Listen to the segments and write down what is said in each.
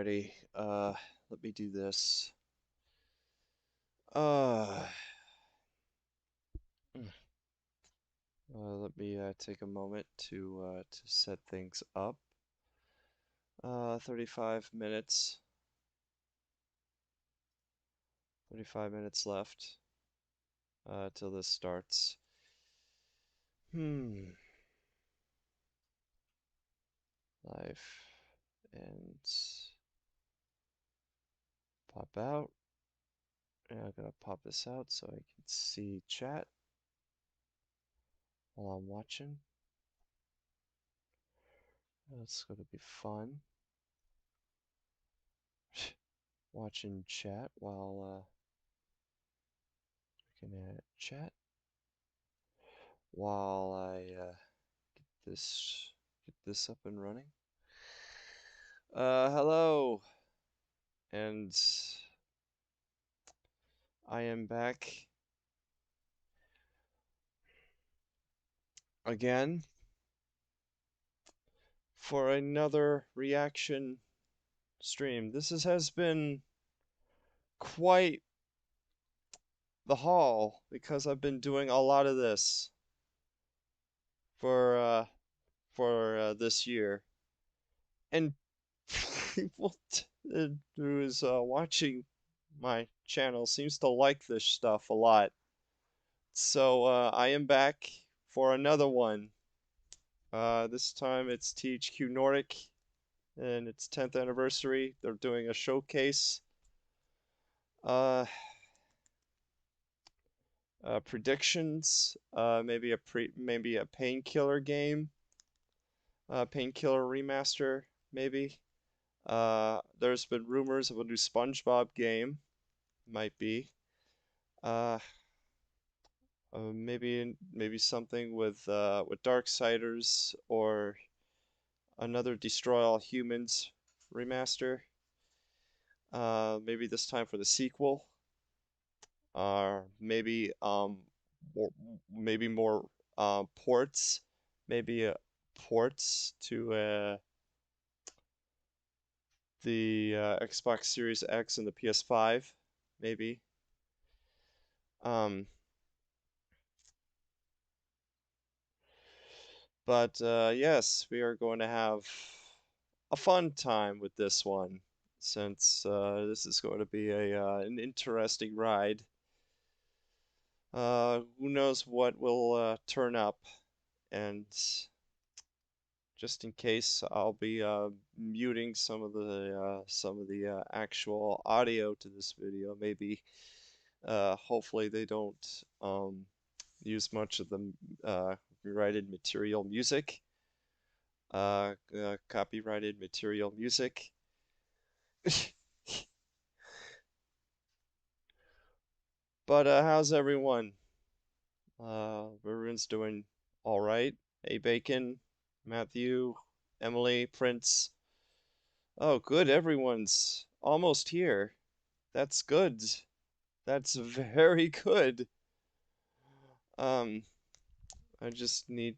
Alrighty, let me do this. Uh, Let me take a moment to set things up. 35 minutes. 35 minutes left till this starts. Hmm. Life and pop out. And I'm gonna pop this out so I can see chat while I'm watching. That's gonna be fun. Watching chat while looking at chat while I this get this up and running. Hello, and I am back again for another reaction stream. Has been quite the haul because I've been doing a lot of this for uh this year, and people who is watching my channel seems to like this stuff a lot. So I am back for another one. This time it's THQ Nordic and its 10th anniversary. They're doing a showcase. Uh, Predictions. Maybe a Painkiller game. Painkiller remaster, maybe. There's been rumors of a new SpongeBob game. Might be. Uh, maybe something with Darksiders or another Destroy All Humans remaster. Maybe this time for the sequel. Or more, maybe more ports. Maybe ports to the Xbox Series X and the PS5. Maybe. Um, but yes, we are going to have a fun time with this one, since this is going to be an interesting ride. Who knows what will turn up, and just in case, I'll be muting some of the actual audio to this video. Maybe, hopefully, they don't use much of the copyrighted material music. Copyrighted material music. But how's everyone? Everyone's doing all right. Hey, Bacon, Matthew, Emily, Prince. Oh, good. Everyone's almost here. That's good. That's very good. Um, I just need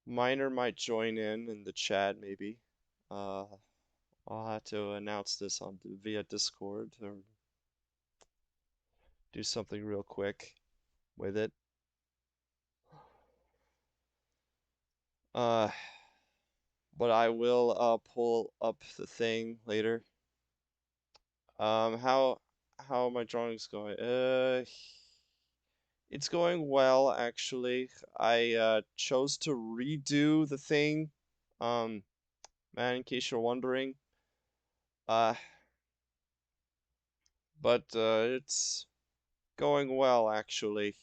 Miner might join in the chat maybe. Uh, I'll have to announce this on via Discord or do something real quick with it. Uh, but I will pull up the thing later. How my drawings going? It's going well actually. I chose to redo the thing. Um, man, in case you're wondering. Uh, but it's going well actually.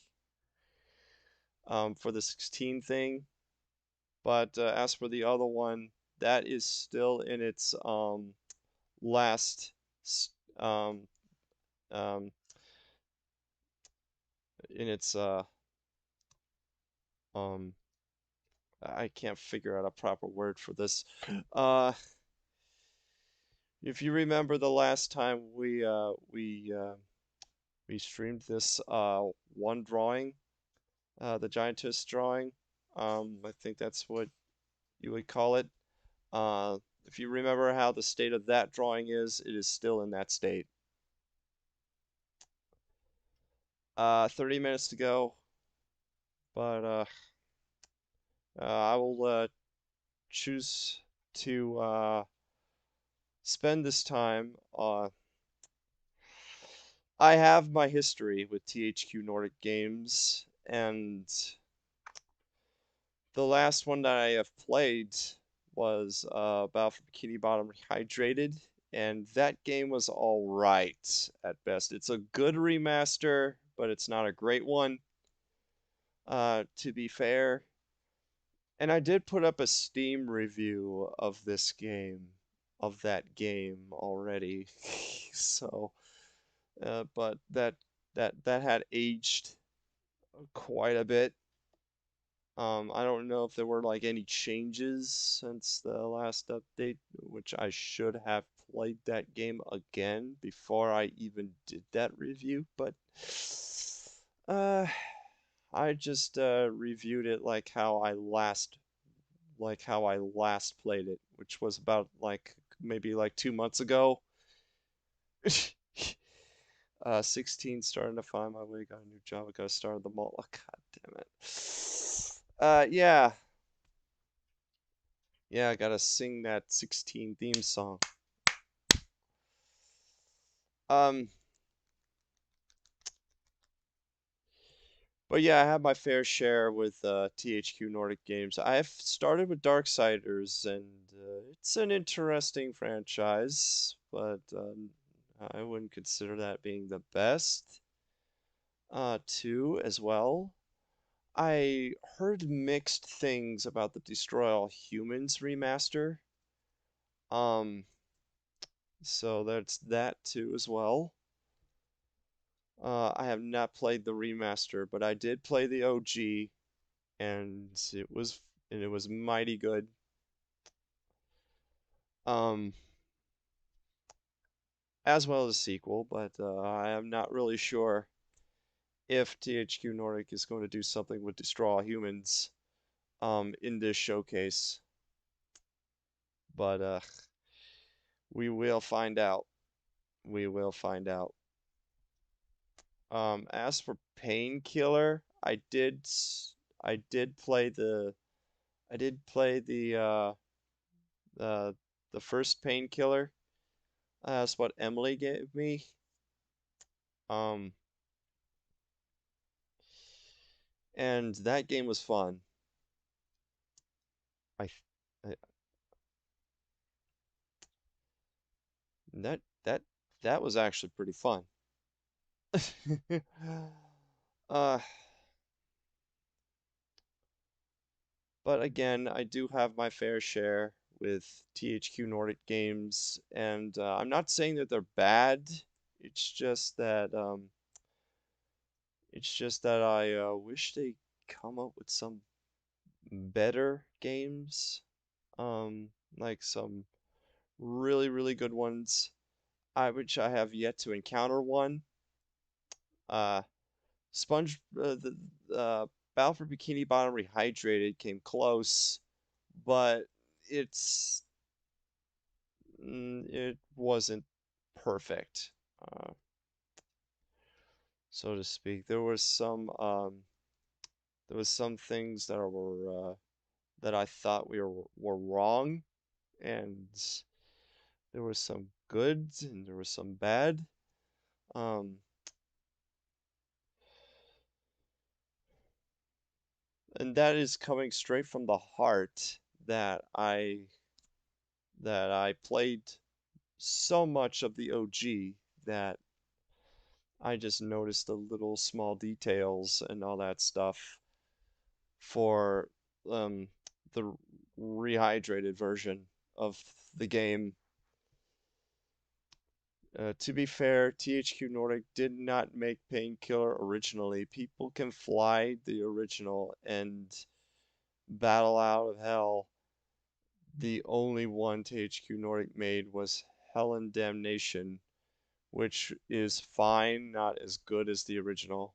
For the 16 thing. But as for the other one, that is still in its last um um in its um I can't figure out a proper word for this. Uh if you remember the last time we streamed this one drawing, the giantess drawing. I think that's what you would call it. Uh If you remember how the state of that drawing is, it is still in that state. 30 minutes to go, but I will choose to spend this time. I have my history with THQ Nordic games, and the last one that I have played was Battle for Bikini Bottom Rehydrated, and that game was all right at best. It's a good remaster, but it's not a great one, to be fair. And I did put up a Steam review of this game, of that game already. So, but that had aged quite a bit. I don't know if there were like any changes since the last update, which I should have played that game again before I even did that review, but uh I just reviewed it like how I last played it, which was about like maybe like 2 months ago. 16, starting to find my way, got a new job, I got to start at the mall. Oh, God damn it. Yeah, yeah, I gotta sing that 16 theme song. Um, but yeah, I have my fair share with THQ Nordic games. I've started with Darksiders, and it's an interesting franchise, but I wouldn't consider that being the best. Two as well. I heard mixed things about the Destroy All Humans remaster. Um, so that's that too as well. I have not played the remaster, but I did play the OG, and it was mighty good. Um, as well as a sequel, but I am not really sure if THQ Nordic is going to do something with Destroy All Humans in this showcase. But we will find out. We will find out. As for Painkiller, I did play uh the first Painkiller. That's what Emily gave me. Um, and that game was fun. I, I that that that was actually pretty fun. Uh, but again, I do have my fair share with THQ Nordic games, and I'm not saying that they're bad. It's just that I wish they come up with some better games, like some really, really good ones. Which I have yet to encounter one. Uh, the Battle for Bikini Bottom Rehydrated came close, but it's it wasn't perfect, uh, so to speak. There was some things that I thought were wrong, and there was some good and there was some bad. Um, and that is coming straight from the heart that I played so much of the OG that I just noticed the little small details and all that stuff for um, the rehydrated version of the game. To be fair, THQ Nordic did not make Painkiller originally. People Can Fly, the original, and Battle Out of Hell, the only one THQ Nordic made was Hell and Damnation, which is fine, not as good as the original.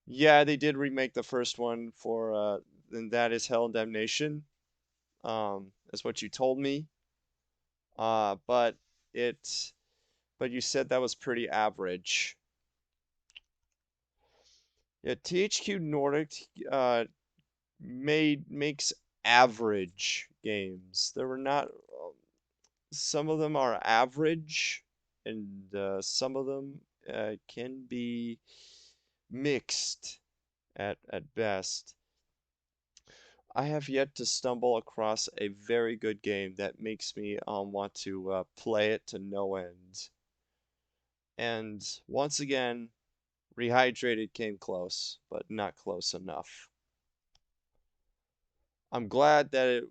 Yeah, they did remake the first one and that is Hell and Damnation. is what you told me. But it, but you said that was pretty average. Yeah, THQ Nordic makes average games. There were not some of them are average, and some of them can be mixed at best. I have yet to stumble across a very good game that makes me want to play it to no end. And once again, Rehydrated came close, but not close enough. I'm glad that it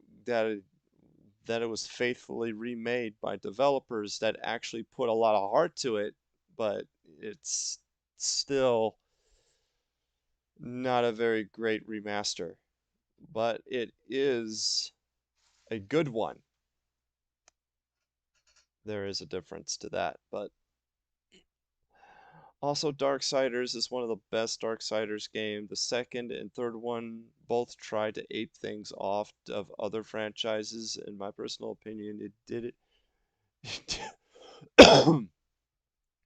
that it was faithfully remade by developers that actually put a lot of heart to it, but it's still not a very great remaster. But it is a good one. There is a difference to that, but also Darksiders is one of the best Darksiders game. The second and third one both tried to ape things off of other franchises. In my personal opinion, it did it.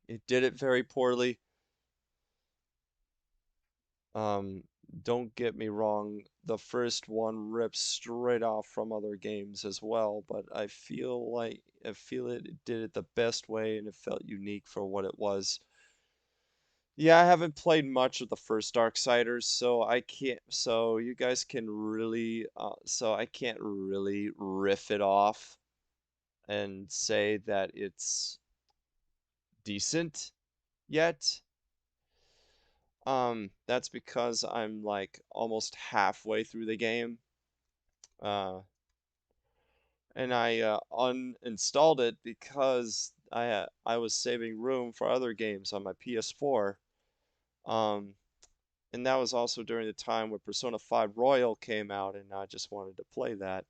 It did it very poorly. Um, don't get me wrong, the first one rips straight off from other games as well, but I feel it did it the best way and it felt unique for what it was. Yeah, I haven't played much of the first Darksiders, so I can't, so you guys can really, so I can't really riff it off and say that it's decent yet. That's because I'm like almost halfway through the game. Uh, and I uninstalled it because I was saving room for other games on my PS4. Um, and that was also during the time when Persona 5 Royal came out, and I just wanted to play that.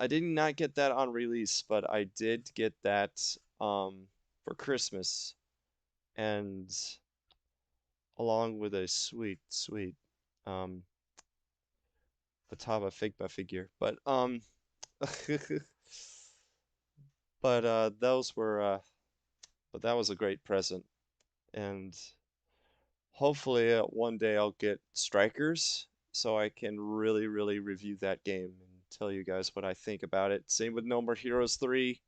I did not get that on release, but I did get that for Christmas, and along with a sweet um Batava Figma figure. But those were but that was a great present, and hopefully one day I'll get Strikers so I can really review that game and tell you guys what I think about it. Same with No More Heroes 3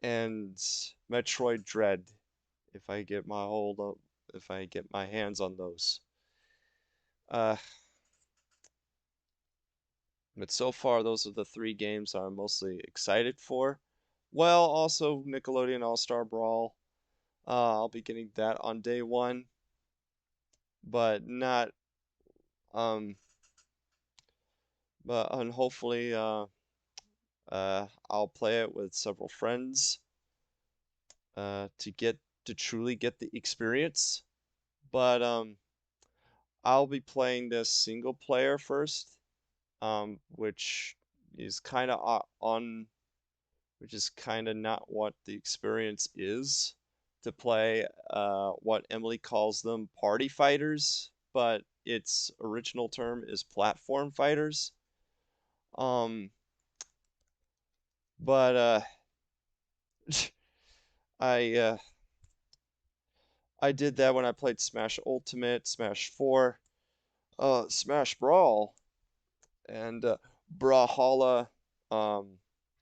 and Metroid Dread if I get my hold of if I get my hands on those. Uh, but so far those are the three games I'm mostly excited for. Well, also Nickelodeon All-Star Brawl. I'll be getting that on day one, but not um but and hopefully I'll play it with several friends to get to truly get the experience. But I'll be playing this single player first, which is kind of on which is kind of not what the experience is to play what Emily calls them party fighters, but its original term is platform fighters. Um, but I uh, I did that when I played Smash Ultimate, Smash 4, Smash Brawl, and Brawlhalla, um,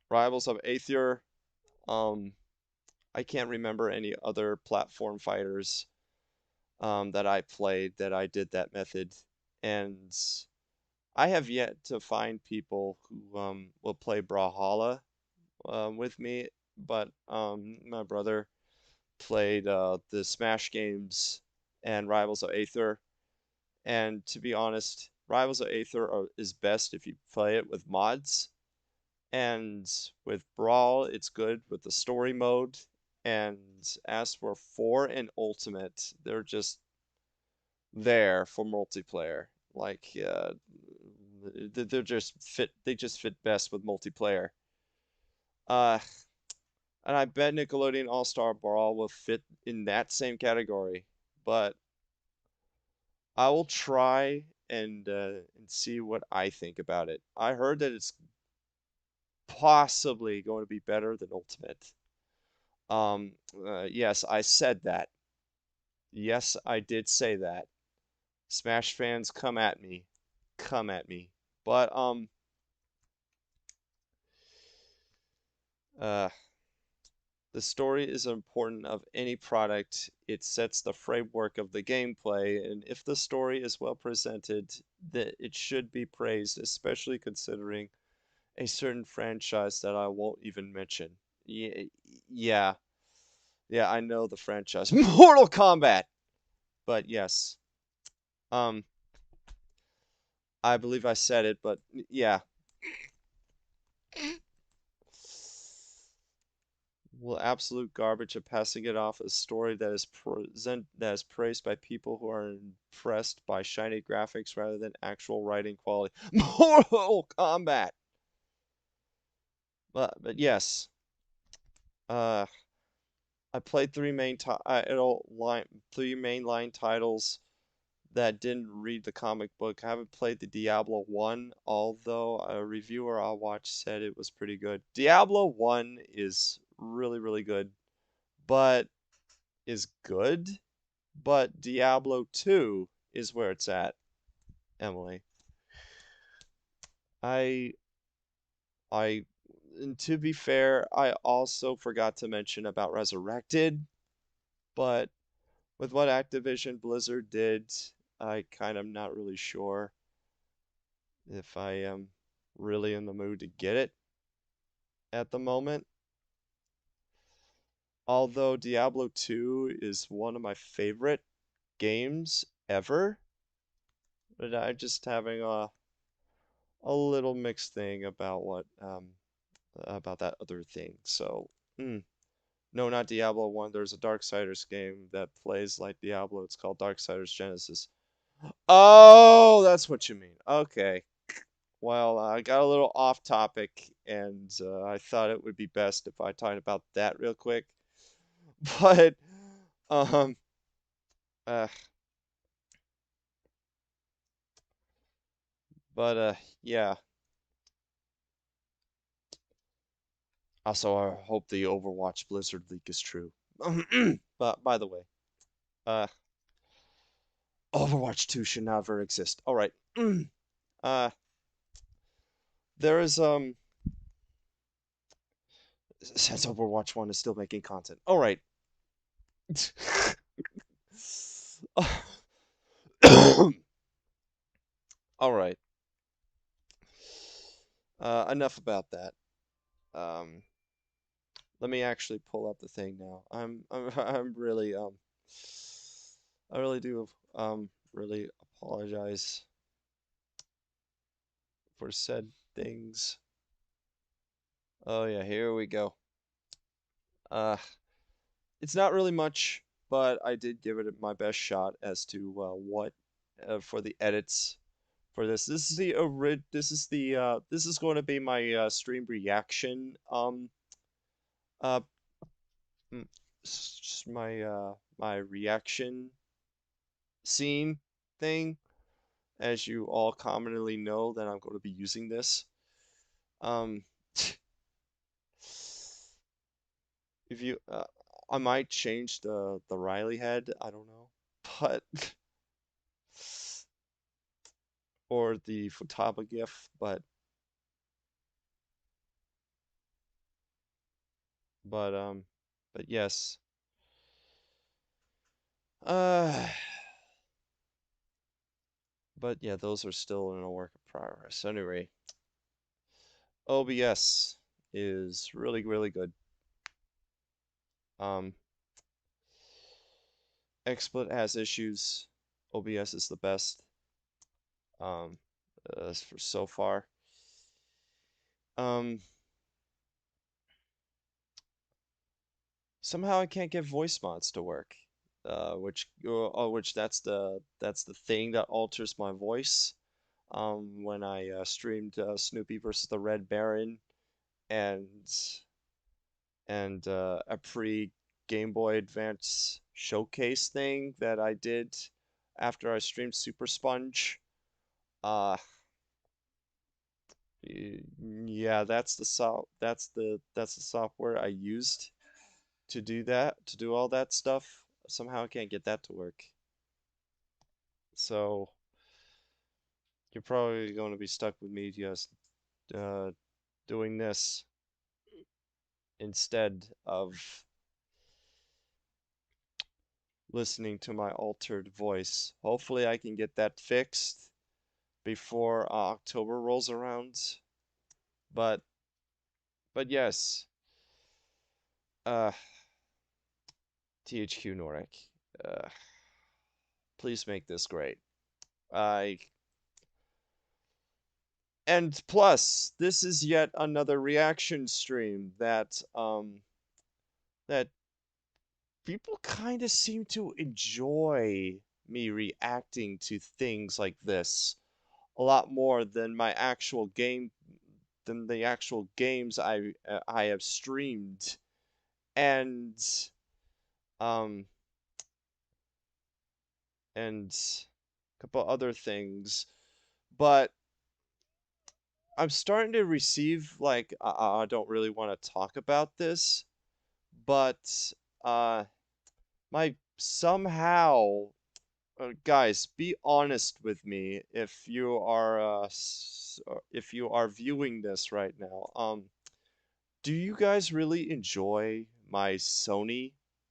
Rivals of Aether. Um, I can't remember any other platform fighters that I played that I did that method. And I have yet to find people who will play Brawlhalla with me, but my brother played the Smash games and Rivals of Aether. And to be honest, Rivals of Aether is best if you play it with mods. And with Brawl, it's good with the story mode. And as for 4 and Ultimate, they're just there for multiplayer. Like they're just fit. They just fit best with multiplayer. Uh, and I bet Nickelodeon All Star Brawl will fit in that same category. But I will try and see what I think about it. I heard that it's possibly going to be better than Ultimate. Yes, I said that. Yes, I did say that. Smash fans, come at me. Come at me. But uh the story is important of any product. It sets the framework of the gameplay, and if the story is well presented, that it should be praised, especially considering a certain franchise that I won't even mention. Yeah, yeah, yeah, I know the franchise. Mortal Kombat. But yes. Um I believe I said it, but yeah. Well, absolute garbage of passing it off as a story that is praised by people who are impressed by shiny graphics rather than actual writing quality. Mortal Kombat. But yes, uh, I played three mainline titles that didn't read the comic book. I haven't played the Diablo 1, although a reviewer I watched said it was pretty good. Diablo 1 is really, really good, but is good, but Diablo 2 is where it's at, Emily. I I and to be fair, I also forgot to mention about Resurrected, but with what Activision Blizzard did, I kind of not really sure if I am really in the mood to get it at the moment. Although Diablo 2 is one of my favorite games ever, but I'm just having a little mixed thing about what about that other thing. So, no, not Diablo 1. There's a Darksiders game that plays like Diablo. It's called Darksiders Genesis. Oh, that's what you mean. Okay. Well, I got a little off topic, and I thought it would be best if I talked about that real quick. But, um, uh, but, yeah. Also, I hope the Overwatch Blizzard leak is true. But by the way, uh, Overwatch 2 should never exist. All right. Uh, there is since Overwatch 1 is still making content. All right. All right. Enough about that. Um, let me actually pull up the thing now. I'm really I really do really apologize for said things. Oh yeah, here we go. Uh, it's not really much, but I did give it my best shot as to what for the edits for this. This is going to be my stream reaction uh my reaction scene thing. As you all commonly know that I'm going to be using this. Um, if you I might change the Riley head. I don't know, but or the Futaba GIF, but but yes. Uh, but yeah, those are still in a work in progress. Anyway, OBS is really, really good. Um, XSplit has issues. OBS is the best. Um, for so far. Um, somehow I can't get voice mods to work. Which that's the thing that alters my voice. When I streamed Snoopy versus the Red Baron and a pre Game Boy Advance showcase thing that I did after I streamed Super Sponge. Uh, yeah, that's the software I used to do that, to do all that stuff. Somehow I can't get that to work. So you're probably going to be stuck with me just uh, doing this instead of listening to my altered voice. Hopefully I can get that fixed before October rolls around. But but yes, uh, THQ Nordic, uh, please make this great. I And plus, this is yet another reaction stream that people kind of seem to enjoy me reacting to things like this a lot more than the actual games I have streamed and um and a couple other things. But I'm starting to receive like I don't really want to talk about this, but uh my somehow guys, be honest with me if you are viewing this right now. Do you guys really enjoy my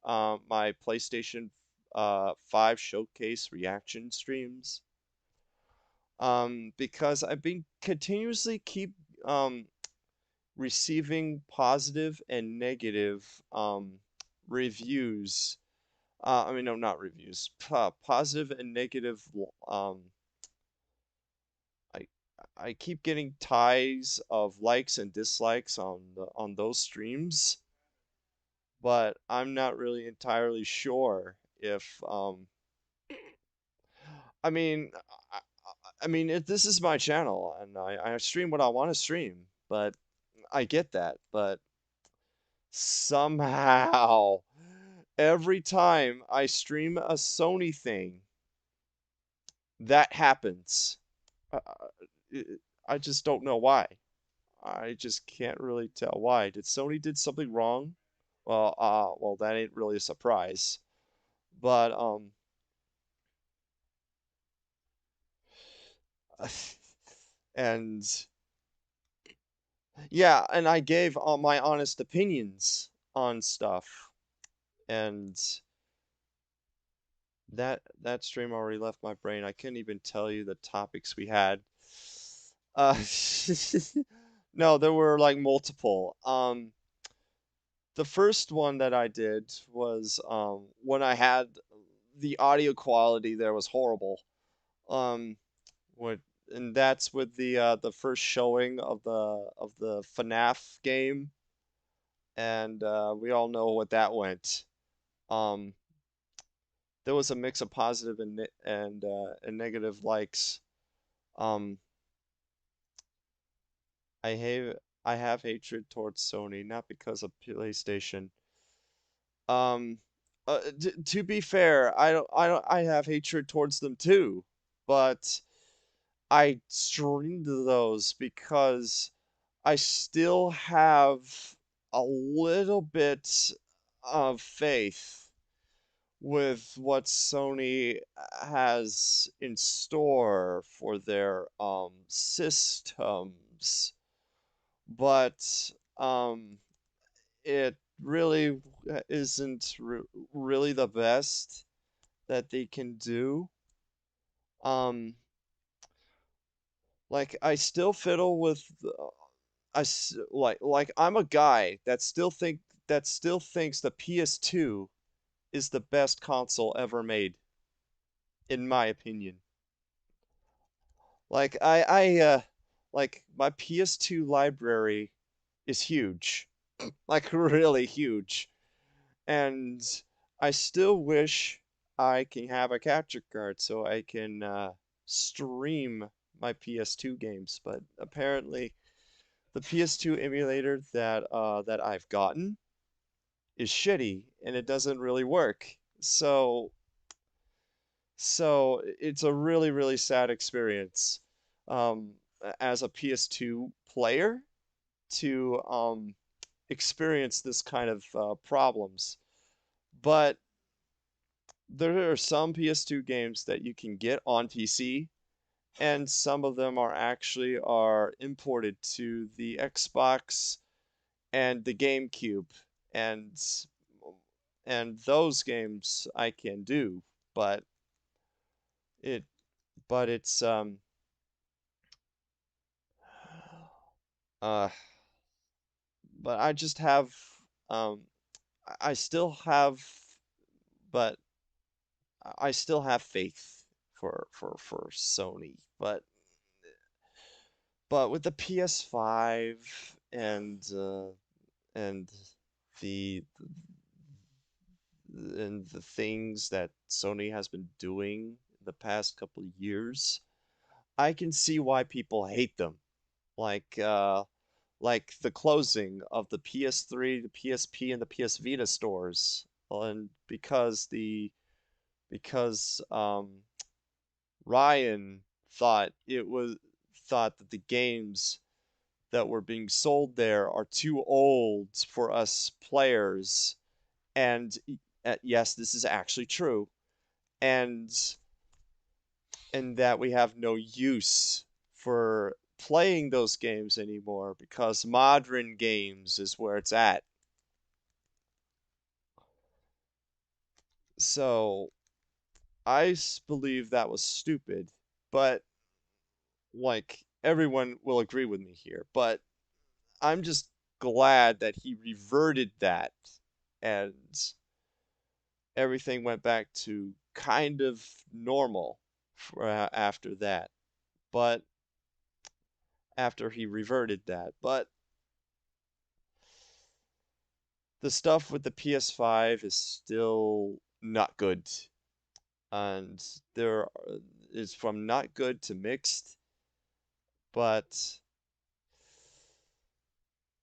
my PlayStation 5 showcase reaction streams? Because I've been continuously keep um receiving positive and negative reviews. I mean, no, not reviews. Positive and negative. I I keep getting ties of likes and dislikes on those streams, but I'm not really entirely sure if I mean I, this is my channel and I stream what I want to stream, but I get that, but somehow every time I stream a Sony thing, that happens. Uh, I just don't know why. I just can't really tell why. Did Sony did something wrong? Well, that ain't really a surprise. But and yeah, and I gave my honest opinions on stuff, and that stream already left my brain. I couldn't even tell you the topics we had. Uh, no, there were like multiple. The first one that I did was when I had the audio quality there was horrible. Um, what and that's with the first showing of the FNAF game, and we all know what that went. Um, there was a mix of positive and negative likes. Um, I hate I have hatred towards Sony, not because of PlayStation. Um, to be fair, I have hatred towards them too, but I streamed those because I still have a little bit of faith with what Sony has in store for their systems, but it really isn't really the best that they can do. Um, like I still fiddle with like I'm a guy that still thinks the PS2 is the best console ever made, in my opinion. Like like my PS2 library is huge, like really huge, and I still wish I can have a capture card so I can stream my PS2 games, but apparently the PS2 emulator that I've gotten is shitty and it doesn't really work. So it's a really sad experience. um, as a PS2 player to experience this kind of problems. But there are some PS2 games that you can get on PC, and some of them are imported to the Xbox and the GameCube, and those games I can do, but it but it's uh but I just have um I still have but I still have faith for Sony, but with the PS5 and the the things that Sony has been doing the past couple of years, I can see why people hate them. Like like the closing of the PS3, the PSP, and the PS Vita stores, and because Ryan thought that the games that were being sold there are too old for us players, and yes, this is actually true, and that we have no use for playing those games anymore because modern games is where it's at. So believe that was stupid, but like everyone will agree with me here. But I'm just glad that he reverted that and everything went back to kind of normal after that. But after he reverted that, but the stuff with the PS5 is still not good. And there is from not good to mixed, but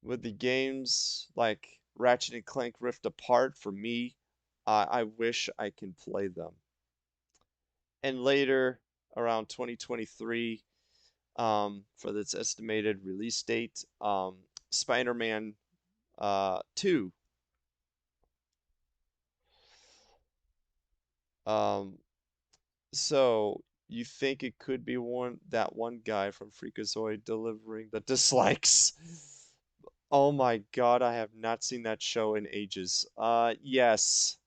with the games like Ratchet and Clank Rift Apart, for me, I wish I can play them. And later, around 2023, for its estimated release date, Spider-Man 2. Um, so you think it could be one guy from Freakazoid delivering the dislikes? Oh my God, I have not seen that show in ages. Yes.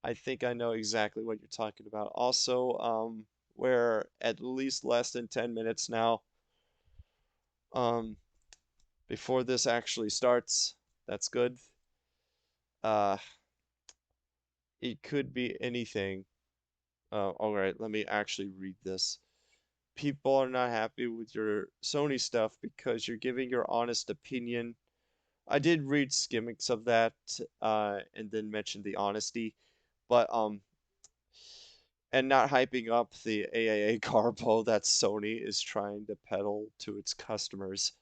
I think I know exactly what you're talking about. Also, we're at least less than 10 minutes now, um, before this actually starts. That's good. Uh, it could be anything. All right, let me actually read this. People are not happy with your Sony stuff because you're giving your honest opinion. I did read skimmicks of that, and then mentioned the honesty, but and not hyping up the AAA Carbo that Sony is trying to peddle to its customers.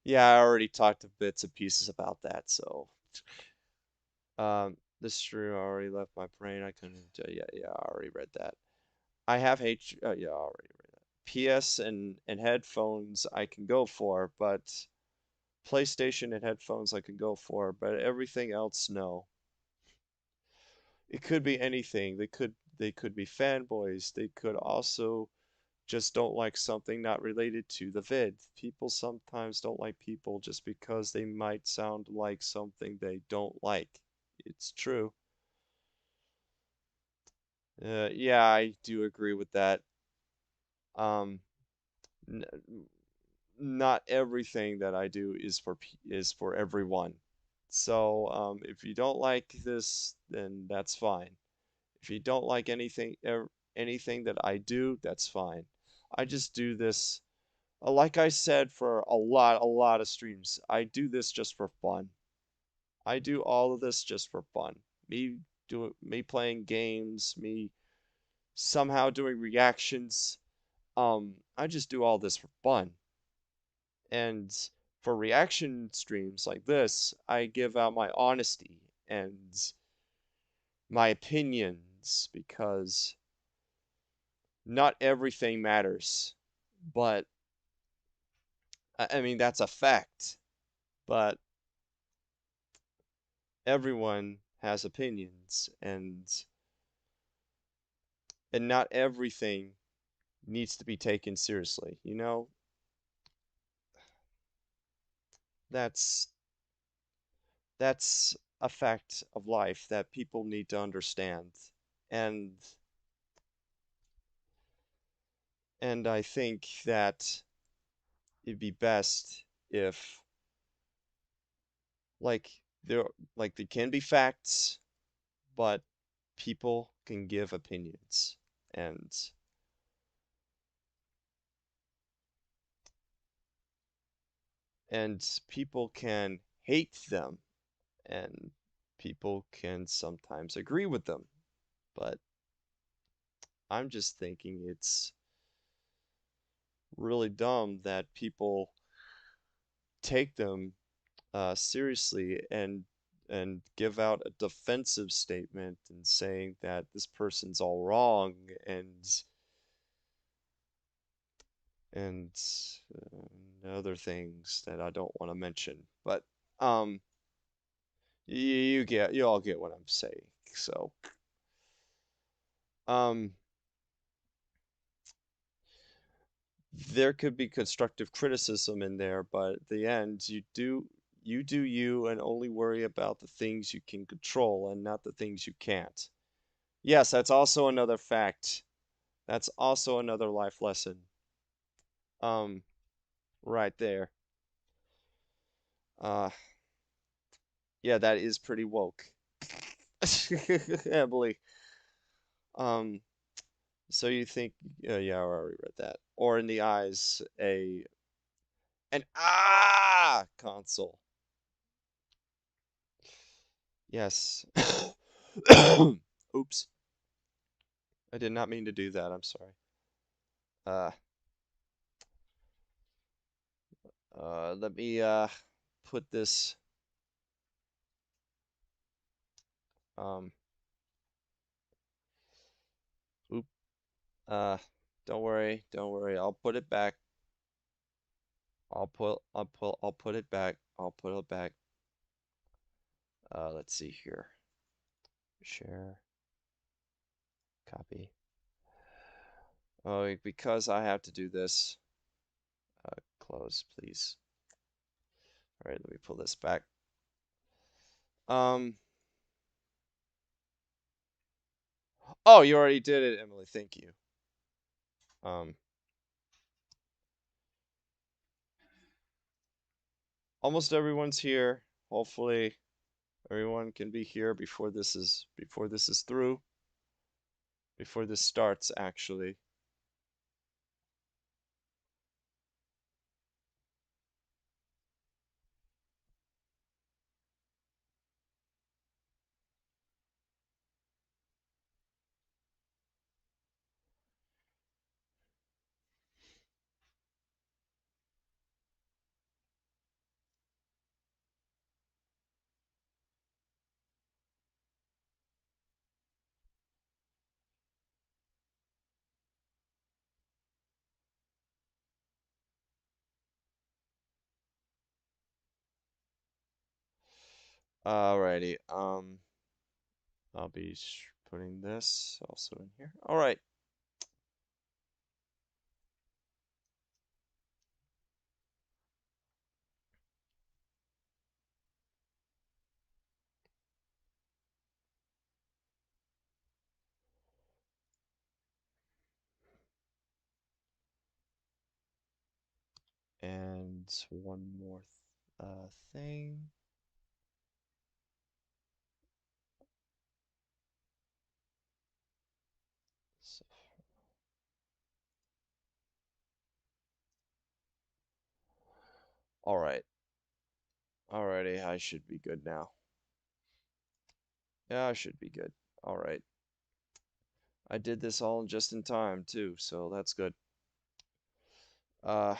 Yeah, I already talked of bits and pieces about that, so this stream already left my brain. I couldn't. Yeah, I already read that. I have H. Yeah, I already read that. PS and headphones I can go for, but PlayStation and headphones I can go for, but everything else no. It could be anything. They could be fanboys. They could also just don't like something not related to the vid. People sometimes don't like people just because they might sound like something they don't like. It's true. Yeah, I do agree with that. Um, n not everything that I do is for everyone. So, if you don't like this, then that's fine. If you don't like anything that I do, that's fine. I just do this, like I said, for a lot of streams. I do this just for fun. I do all of this just for fun. Me playing games, me somehow doing reactions. I just do all this for fun. And for reaction streams like this, I give out my honesty and my opinions because not everything matters, but I mean that's a fact. But everyone has opinions, and not everything needs to be taken seriously. That's that's a fact of life that people need to understand. And and I think that it'd be best if like there like there can be facts, but people can give opinions and people can hate them and people can sometimes agree with them. But I'm just thinking it's really dumb that people take them seriously and give out a defensive statement and saying that this person's all wrong and and other things that I don't want to mention. But um, you all get what I'm saying. So um, there could be constructive criticism in there, but at the end, you do you and only worry about the things you can control and not the things you can't. Yes, that's also another fact. That's also another life lesson. Um, right there. Uh, yeah, that is pretty woke. Emily. Um, so you think, yeah, I already read that. Or in the eyes, an console. Yes. Oops. I did not mean to do that. I'm sorry. Uh, let me put this um oop uh don't worry. I'll put it back. I'll put it back. I'll put it back. Let's see here. Share, copy. Oh, because I have to do this. Close, please. All right, let me pull this back. Um, oh, you already did it, Emily. Thank you. Um, almost everyone's here. Hopefully, everyone can be here before this is through, before this starts actually. Alrighty. I'll be putting this also in here. All right. And one more thing. So, all right. Alrighty, I should be good now. Yeah, I should be good. All right. I did this all just in time too, so that's good. Uh,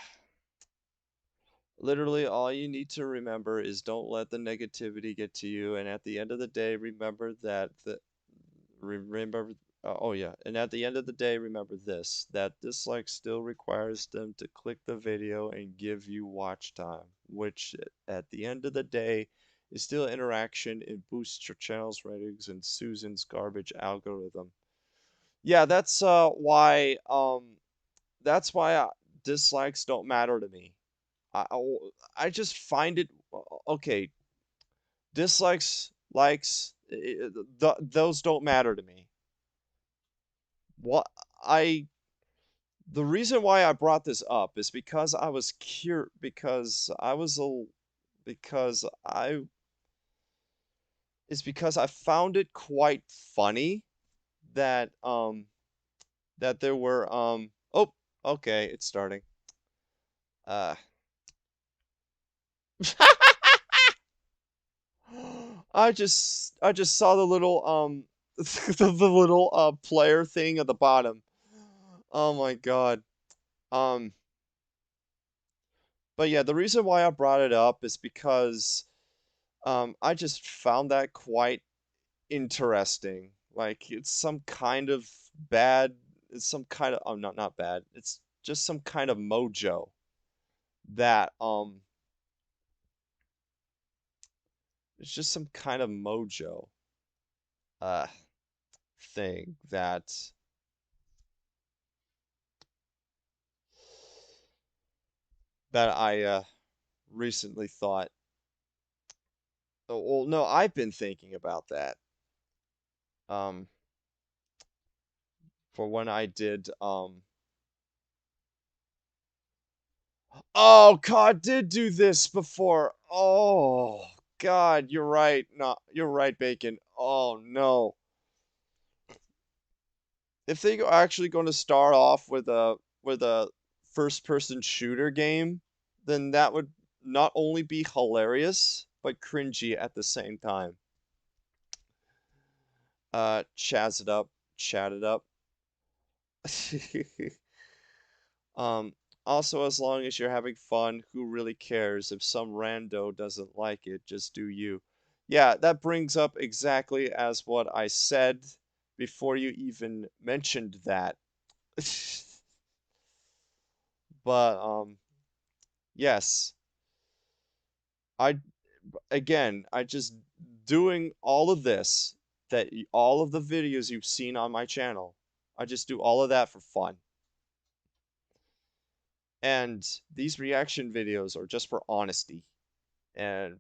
literally all you need to remember is don't let the negativity get to you, and at the end of the day, remember that remember Oh yeah, and at the end of the day, remember this, that dislike still requires them to click the video and give you watch time, which at the end of the day is still interaction and boosts your channel's ratings and Susan's garbage algorithm. Yeah, that's why dislikes don't matter to me. I just find it okay, dislikes, likes, those don't matter to me. What I The reason why I brought this up is because I was cur because I was a because I is because I found it quite funny that that there were oh, okay, it's starting. Uh I just saw the little the little player thing at the bottom. Oh my God. Um but yeah, the reason why I brought it up is because I just found that quite interesting. Like it's some kind of bad, it's some kind of oh not bad. It's just some kind of mojo that it's just some kind of mojo uh thing that I recently thought. Oh, well, no, I've been thinking about that. Um for when I did oh God, did do this before. Oh God, you're right. No, you're right, Bacon. Oh no. If they are actually going to start off with a first person shooter game, then that would not only be hilarious but cringy at the same time. Chaz it up, chat it up. Um, Also, as long as you're having fun, who really cares if some rando doesn't like it? Just do you. Yeah, that brings up exactly as what I said before you even mentioned that. But yes, I again, I just doing all of this all of the videos you've seen on my channel. I just do all of that for fun. And these reaction videos are just for honesty and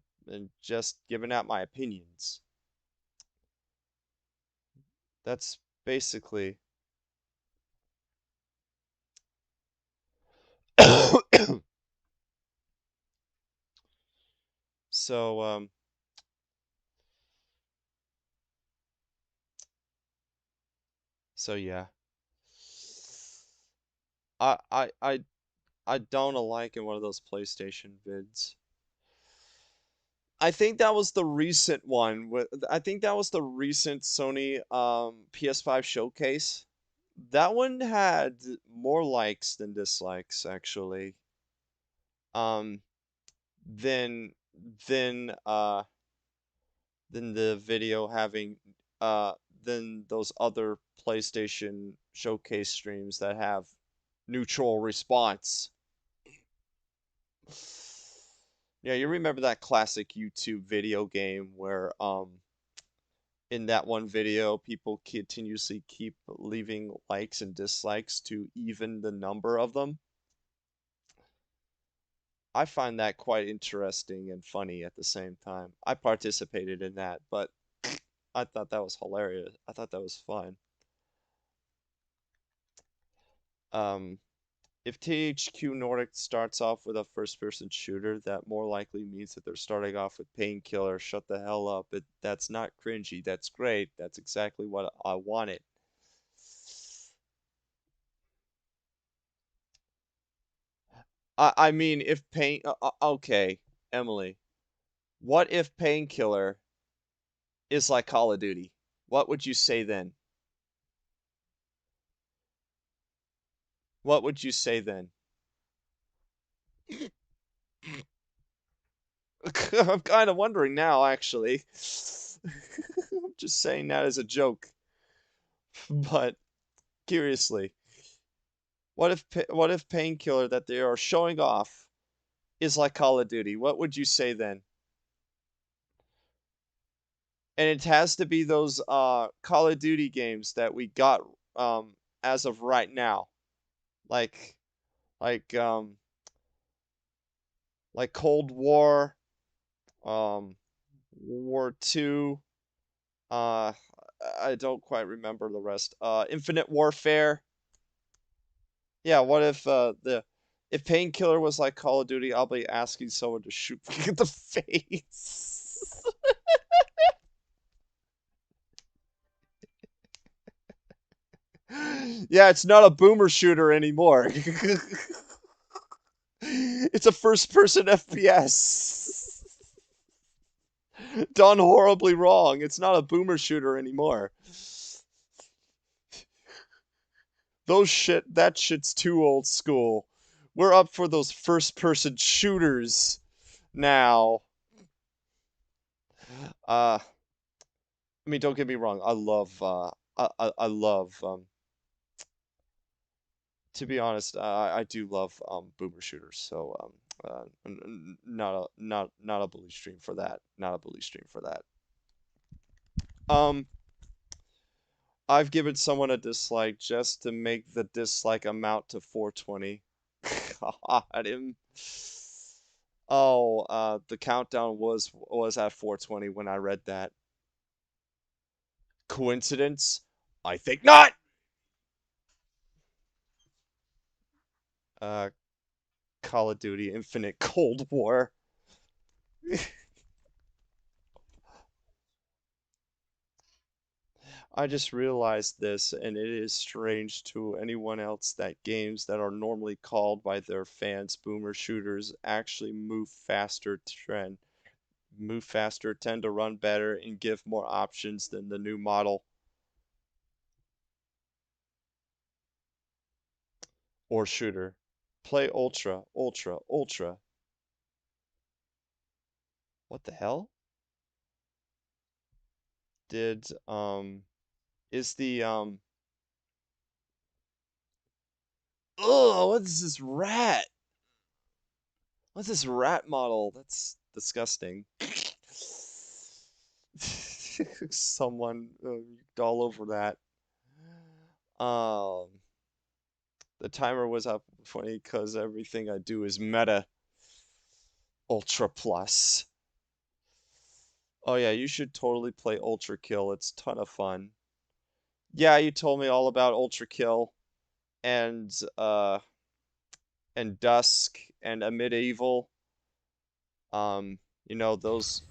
just giving out my opinions. That's basically so so yeah. I I I I don't like in one of those PlayStation vids. I think that was the recent one. I think that was the recent Sony PS5 showcase. That one had more likes than dislikes actually. Um than than uh than the video having uh than those other PlayStation showcase streams that have neutral response. Yeah, you remember that classic YouTube video game where in that one video people continuously keep leaving likes and dislikes to even the number of them? I find that quite interesting and funny at the same time. I participated in that, but I thought that was hilarious. I thought that was fun. Um, if THQ Nordic starts off with a first-person shooter, that more likely means that they're starting off with Painkiller. Shut the hell up. That's not cringy. That's great. That's exactly what I wanted. I mean, if okay, Emily, what if Painkiller is like Call of Duty? What would you say then? What would you say then? I'm kind of wondering now, actually. I'm just saying that as a joke. But curiously, what if Painkiller that they are showing off is like Call of Duty? What would you say then? And it has to be those Call of Duty games that we got as of right now. Like like um like Cold War, um War 2, uh I don't quite remember the rest. Infinite Warfare. Yeah, what if the if Painkiller was like Call of Duty, I'll be asking someone to shoot me in the face. Yeah, it's not a boomer shooter anymore. It's a first person FPS. Done horribly wrong. It's not a boomer shooter anymore. That shit's too old school. We're up for those first person shooters now. I mean, don't get me wrong. I love to be honest, I do love boomer shooters. So not a bully stream for that. Not a bully stream for that. Um, I've given someone a dislike just to make the dislike amount to 420. God, oh, the countdown was at 420 when I read that. Coincidence? I think not. Uh, Call of Duty Infinite Cold War. I just realized this, and it is strange to anyone else that games that are normally called by their fans boomer shooters actually move faster, tend to run better, and give more options than the new model or shooter. Play Ultra, Ultra, Ultra. What the hell? Did is the oh, what is this rat? What's this rat model? That's disgusting. Someone all over that. Um, the timer was up 20 because everything I do is meta ultra plus. Oh yeah, you should totally play Ultra Kill. It's a ton of fun. Yeah, you told me all about Ultra Kill and uh and Dusk and a Medieval. You know those.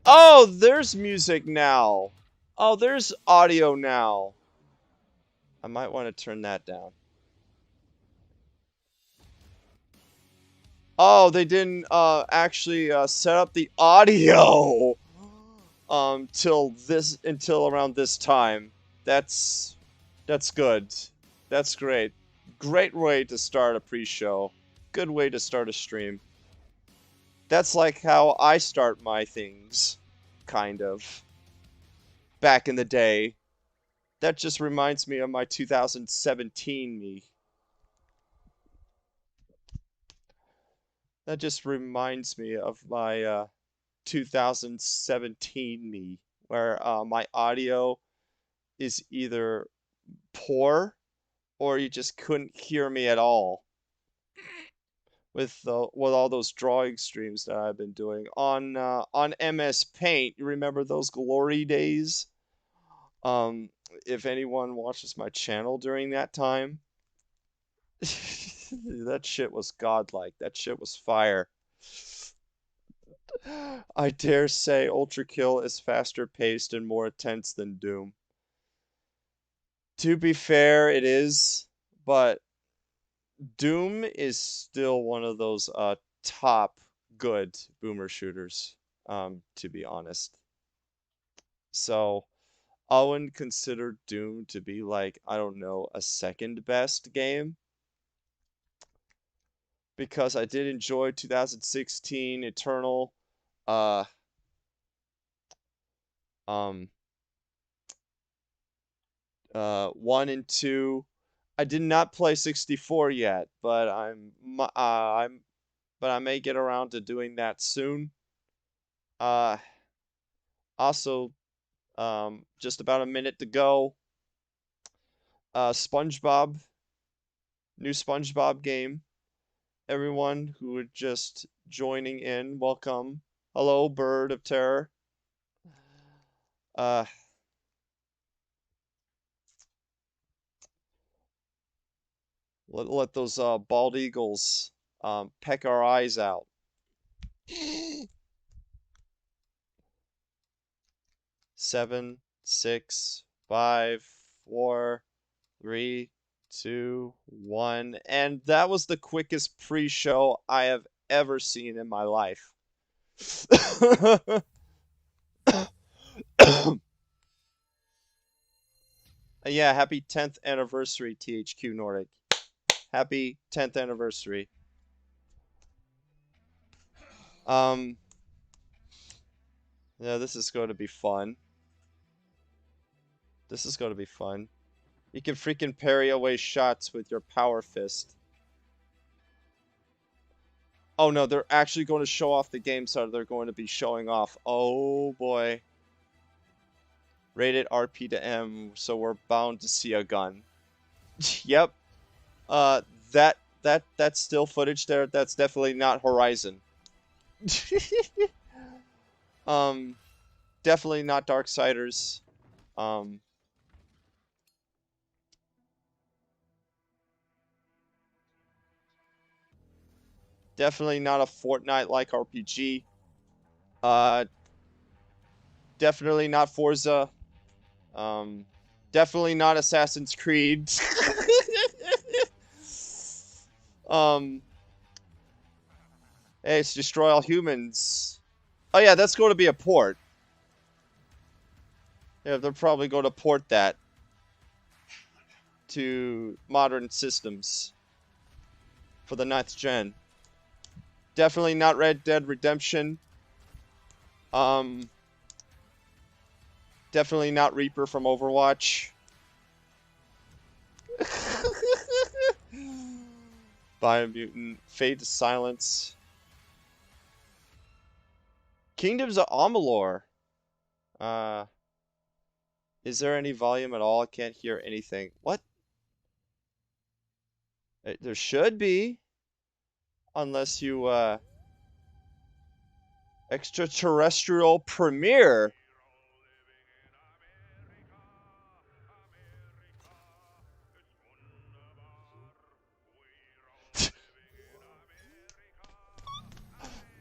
Oh, there's music now. Oh, there's audio now. I might want to turn that down. Oh, they didn't actually set up the audio until around this time. That's that's good. That's great. Great way to start a pre-show. Good way to start a stream. That's like how I start my things, kind of. Back in the day. That just reminds me of my 2017 me. That just reminds me of my 2017 me, where my audio is either poor or you just couldn't hear me at all with all those drawing streams that I've been doing on MS Paint. You remember those glory days? Um, if anyone watches my channel during that time, that shit was godlike. That shit was fire. I dare say Ultra Kill is faster paced and more intense than Doom. To be fair, it is, but Doom is still one of those top good boomer shooters, to be honest. So I wouldn't consider Doom to be like, I don't know, a second best game because I did enjoy 2016 Eternal. Uh, um, 1 and 2. I did not play 64 yet, but I may get around to doing that soon. Uh, also, just about a minute to go. SpongeBob, new SpongeBob game. Everyone who are just joining in, welcome. Hello, Bird of Terror. Uh, let those bald eagles peck our eyes out. 7, 6, 5, 4, 3, 2, 1. And that was the quickest pre-show I have ever seen in my life. Yeah, happy 10th anniversary, THQ Nordic. Happy 10th anniversary. Yeah, this is going to be fun. This is going to be fun. You can freaking parry away shots with your power fist. Oh no, they're actually going to show off the game, so they're going to be showing off. Oh boy. Rated RP to M, so we're bound to see a gun. Yep. Uh, that still footage there, that's definitely not Horizon. Definitely not Darksiders. Definitely not a Fortnite-like RPG. Definitely not Forza. Definitely not Assassin's Creed. um, hey, it's Destroy All Humans. Oh yeah, that's going to be a port. Yeah, they're probably going to port that to modern systems for the 9th gen. Definitely not Red Dead Redemption. Definitely not Reaper from Overwatch. Biomutant, Fade to Silence. Kingdoms of Amalur. Is there any volume at all? I can't hear anything. What? There should be. Unless you, extraterrestrial premiere.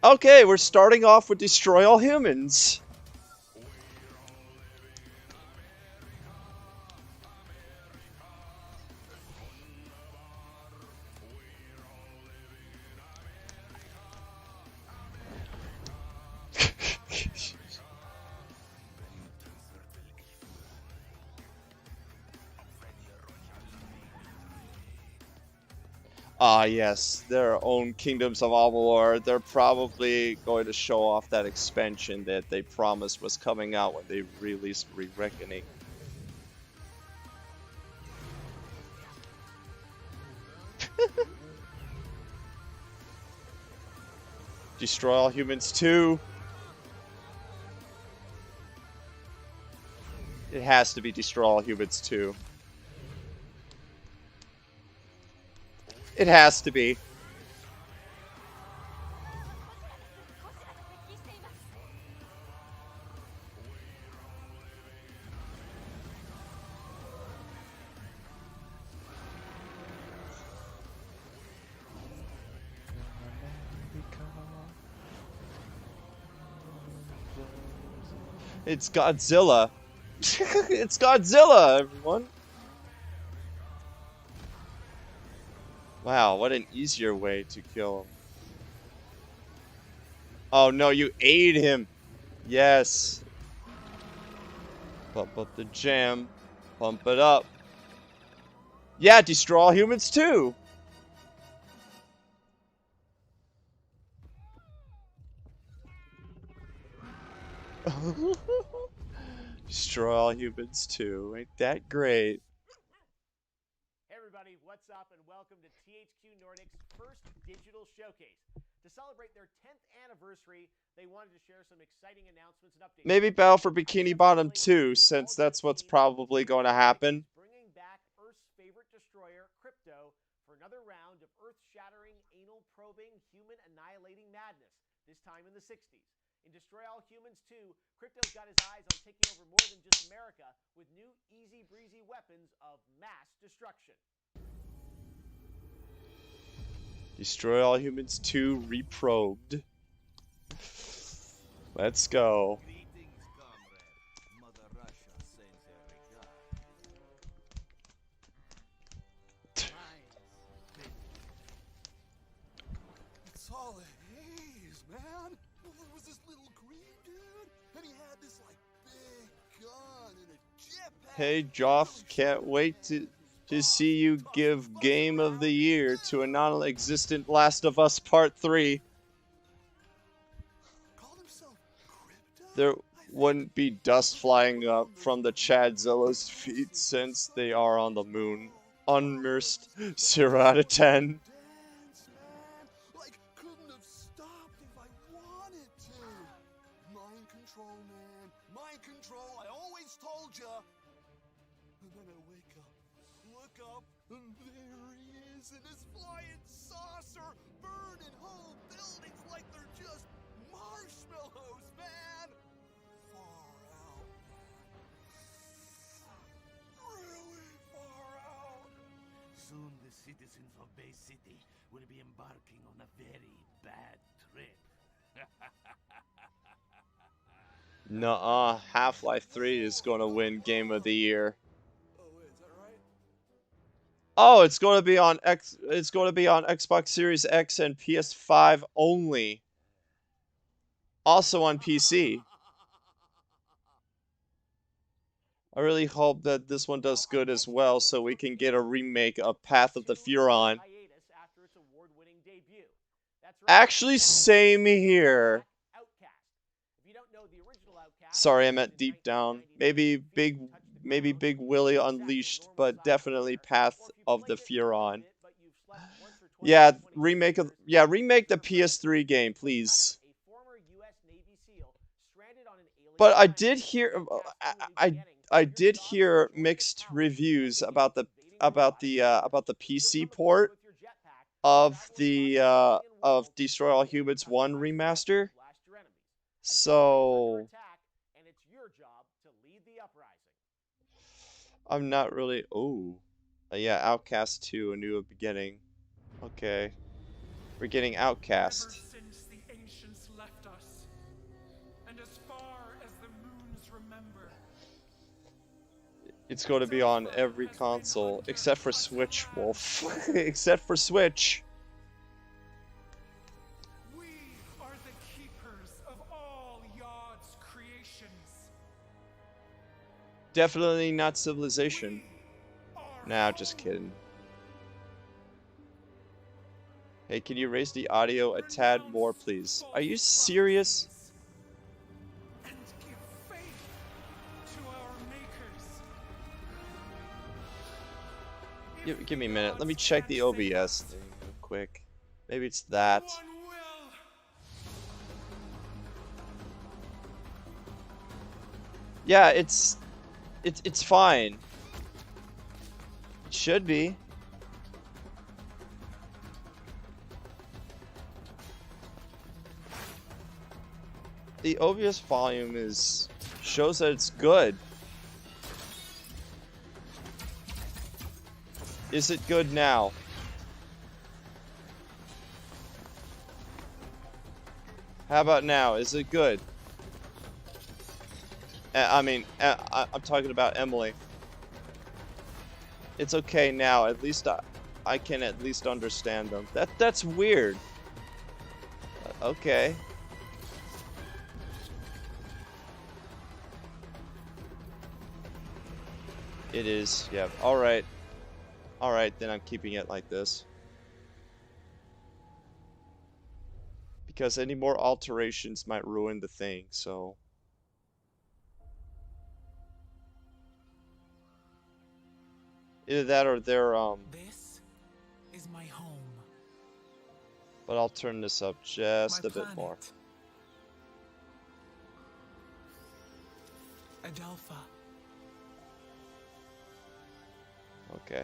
Okay, we're starting off with Destroy All Humans. Ah, yes, their own Kingdoms of Amalur. They're probably going to show off that expansion that they promised was coming out when they released Re-Reckoning. Destroy All Humans 2. It has to be Destroy All Humans 2. It has to be. It's Godzilla. It's Godzilla, everyone. Wow, what an easier way to kill him. Oh no, you aid him. Yes. Pump up the jam. Pump it up. Yeah, Destroy All Humans too. Destroy All Humans 2. Ain't that great? Hey everybody, what's up and welcome to THQ Nordic's first digital showcase. To celebrate their 10th anniversary, they wanted to share some exciting announcements and updates. Maybe Battle for Bikini Bottom 2, since that's what's probably going to happen. Bringing back Earth's favorite destroyer, Crypto, for another round of earth-shattering, anal-probing, human-annihilating madness, this time in the 60s. In Destroy All Humans 2, Crypto's got his eyes on taking over more than just America with new easy-breezy weapons of mass destruction. Destroy All Humans 2 reprobed. Let's go. Greetings, comrade. Mother Russia sends her regards. It's all a haze, man. There was this little green dude, and he had this like big gun and a jetpack. Hey Joff, can't wait to see you give Game of the Year to a non-existent Last of Us Part 3. There wouldn't be dust flying up from the Chadzilla's feet since they are on the moon. Unmersed 0 out of 10. Like, couldn't have stopped if I wanted to. Mind control, man. Mind control. I always told ya. And then I wake up, look up, and there he is in his flying saucer, burning whole buildings like they're just marshmallows, man. Far out, man. Really far out. Soon the citizens of Bay City will be embarking on a very bad trip. Nuh-uh, Half-Life 3 is going to win Game of the Year. Oh, wait, is that right? Oh, it's going to be on Xbox Series X and PS5 only. Also on PC. I really hope that this one does good as well, so we can get a remake of Path of the Furon. Actually, same here. Sorry, I meant Deep Down. Maybe Big Willie Unleashed, but definitely Path of the Furon. Yeah, remake the PS3 game, please. But I did hear I did hear mixed reviews about the PC port of Destroy All Humans 1 remaster. So I'm not really. Oh, yeah, Outcast 2, A New Beginning. Okay, we're getting Outcast. Ever since the ancients left us, and as far as the moons remember. It's going to be on every console except for Switch, Wolf. Except for Switch. We are the keepers of all Yod's creations. Definitely not Civilization. Nah, just kidding. Hey, can you raise the audio a tad more, please? Are you serious? And give faith to our makers. Give me a minute. Let me check the OBS thing real quick. Maybe it's that. One will. Yeah, it's fine. It should be. The OBS volume shows that it's good. Is it good now? How about now? Is it good? I'm talking about Emily. It's okay now. At least I can at least understand them. That's weird. Okay. It is. Yeah. All right. All right. Then I'm keeping it like this. Because any more alterations might ruin the thing. So. Either that or they're This is my home. but I'll turn this up just My a bit more. planet. Adelpha. Okay.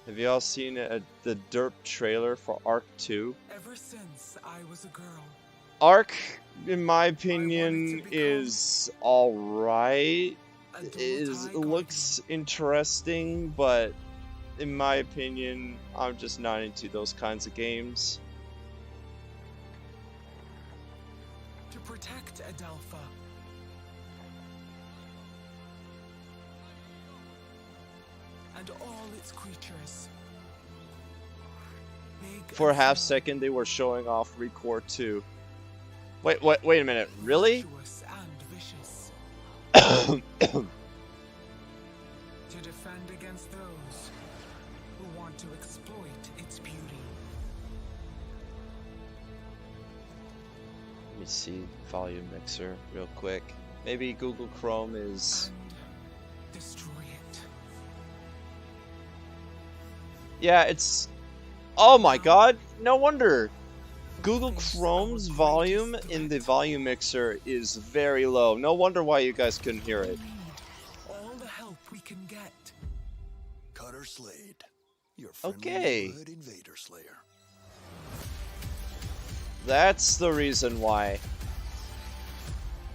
Have you all seen the derp trailer for Arc 2? Ever since I was a girl. Arc, in my opinion, is alright. It looks interesting, but in my opinion, I'm just not into those kinds of games. To protect Adelpha. And all its creatures. Big For a and half small, second, they were showing off Recore 2. Wait a minute, really? virtuous and vicious. Let To defend against those who want to exploit its beauty. me see volume mixer real quick. Maybe Google Chrome is... And destroy it. Yeah, it's... Oh my god, no wonder! Google Chrome's volume in the volume mixer is very low. No wonder why you guys couldn't hear We it. need all the help we can get. Cutter Slade, your friendly Okay. neighborhood invader slayer. That's the reason why.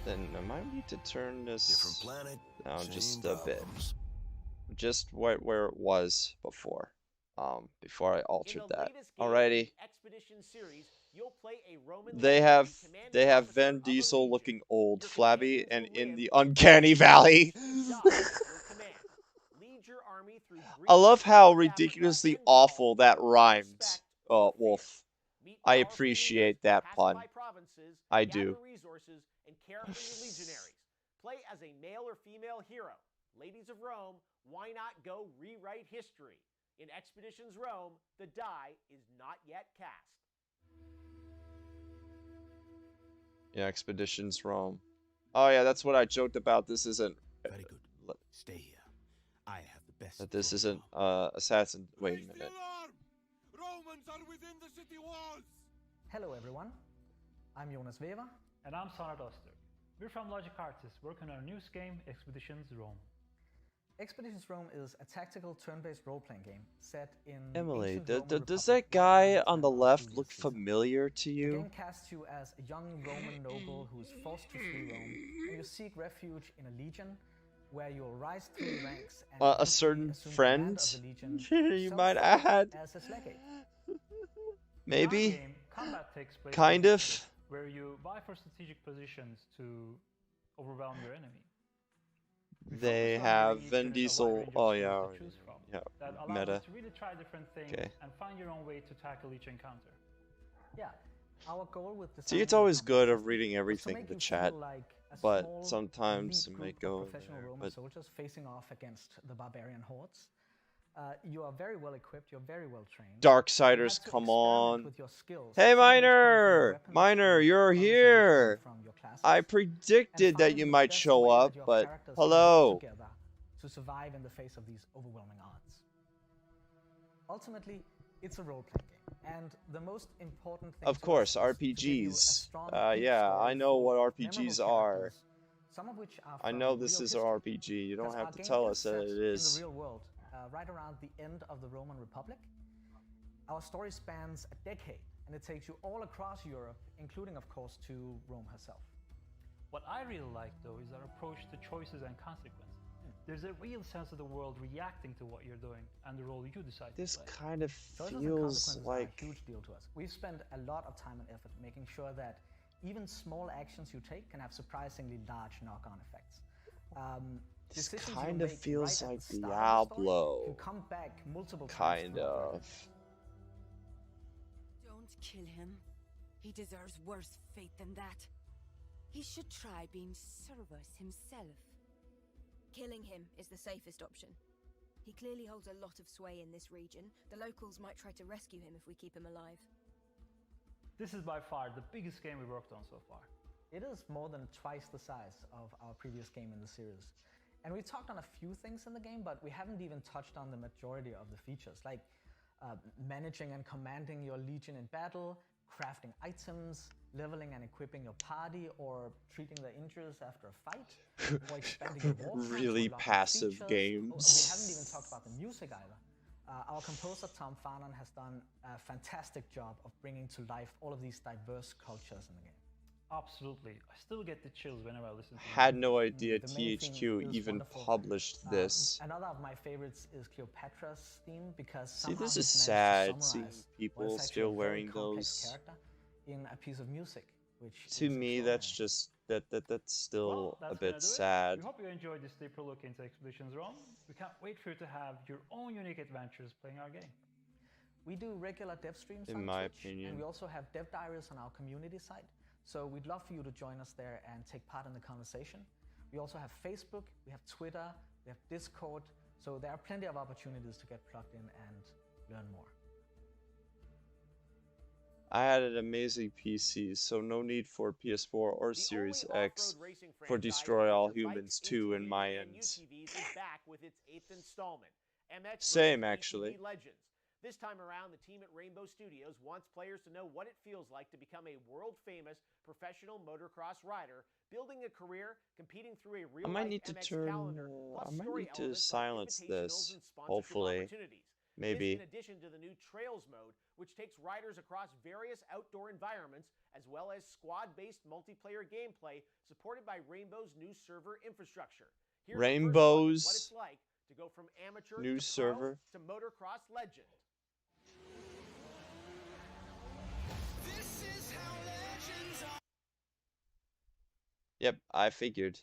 Then I might need to turn Different this planet, down same just a bit. problems. Just where it was before. Before I In altered the that. latest game in Alrighty. the Expedition series, you'll play a Roman They legionary have commanding officer Vin of a Diesel legion. looking old, Your flabby, companions and will in live the in uncanny the valley. to die at your command. Lead your army through I Greece, love how North Africa, ridiculously and Gaul awful that without rhymed, respect or fear. Wolf. Meet I powerful appreciate leaders, that pun. pacify provinces, I gather do. resources, and care for your legionaries. Play as a male or female hero. Ladies of Rome, why not go rewrite history? In Expeditions Rome, the die is not yet cast. Yeah, Expeditions Rome. Oh yeah, that's what I joked about. This isn't. Very good. Stay here. I have the best. That this protocol. isn't Assassin. Wait a Raise the minute. alarm! Romans are within the city walls! Hello everyone, I'm Jonas Weber. And I'm Sonat Oster. We're from Logic Artists, working on our newest game, Expeditions Rome. Expeditions Rome is a tactical turn-based role-playing game set in the Emily, ancient Roman does Republic that guy right on the around the left Julius look Caesar. familiar to The you? game casts you as a young Roman noble who is forced to flee Rome, and you seek refuge in a legion where you'll rise through the ranks and A eventually certain assume friend, command of the legion you might yourself add. as his legate. In our Maybe, game, combat takes place kind in of. history, where you vie for strategic positions to overwhelm your enemy. We They focus on have giving each Vin unit a wide Diesel. range of Oh skills yeah, to choose from yeah. that allows Meta. you to really try different things Okay. and find your own way to tackle each encounter. Yeah, our goal with See, it's designing always the good combat of system reading was to everything in make the you chat, feel like a but small, sometimes elite it may group go of in professional there. Roman But soldiers facing off against the barbarian hordes. You are very well equipped. You're very well trained. You Darksiders, have to come experiment on. with your skills, Hey, seeing which come from your Miner! weapons Miner, and you're bonuses which come here! from your classes, I and predicted that find you the might best show way that up, your but characters can work hello. together to survive in the face of these overwhelming odds. Ultimately, it's a role-playing game, and the most important thing Of to course, us is to give you a RPGs. strong, deep Yeah, story I know full what of RPGs memorable are. characters, some of which are I from know this real is an history, RPG. You don't because have our to game tell is us that set it in the is. real world, right around the end of the Roman Republic. Our story spans a decade, and it takes you all across Europe, including, of course, to Rome herself. What I really like, though, is our approach to choices and consequences. There's a real sense of the world reacting to what you're doing and the role you decide This to play. kind of Choices and feels consequences are like... a huge deal to us. We've spent a lot of time and effort making sure that even small actions you take can have surprisingly large knock-on effects. This Decisions you kind of make feels right at like the start of the story Diablo. can come back multiple times Kind throughout your of. life. Don't kill him. He deserves worse fate than that. He should try being Cerberus himself. Killing him is the safest option. He clearly holds a lot of sway in this region. The locals might try to rescue him if we keep him alive. This is by far the biggest game we worked on so far. It is more than twice the size of our previous game in the series. And we talked on a few things in the game, but we haven't even touched on the majority of the features, like managing and commanding your legion in battle, crafting items, leveling and equipping your party, or treating the injuries after a fight, or expanding your war camps, Really unlocking passive features. games. We haven't even talked about the music either. Our composer Tom Farnon has done a fantastic job of bringing to life all of these diverse cultures in the game. Absolutely. I still get the chills whenever I listen to it. Had no idea The main THQ theme is even wonderful. published this. Another of my favorites is Cleopatra's theme, because See, somehow this he's is managed sad to seeing summarize people what is actually still a very wearing complex those. character in a piece of music, which To is me, that's extraordinary. just that's still Well, that's a gonna bit do it. sad. We hope you enjoyed this deeper look into Expeditions Rome. We can't wait for you to have your own unique adventures playing our game. We do regular dev streams In on my Twitch, opinion. and we also have dev diaries on our community site. So we'd love for you to join us there and take part in the conversation. We also have Facebook, we have Twitter, we have Discord. So there are plenty of opportunities to get plugged in and learn more. I had an amazing PC, so no need for PS4 or Series X for Destroy All Humans 2 in my end. UTVs is back with its 8th installment. MX Same, versus actually. ATV Legends. This time around, the team at Rainbow Studios wants players to know what it feels like to become a world-famous professional motocross rider, building a career, competing through a I might real-life need to MX turn. calendar, plus I might story need to elements like silence invitationals this. and sponsorship Hopefully, opportunities. maybe. This in addition to the new Trails mode, which takes riders across various outdoor environments, as well as squad-based multiplayer gameplay supported by Rainbow's new server infrastructure. Here's a first look at Rainbow's what it's like to go from amateur new to server. pro to motocross legend. This is how legends are. Yep, I figured.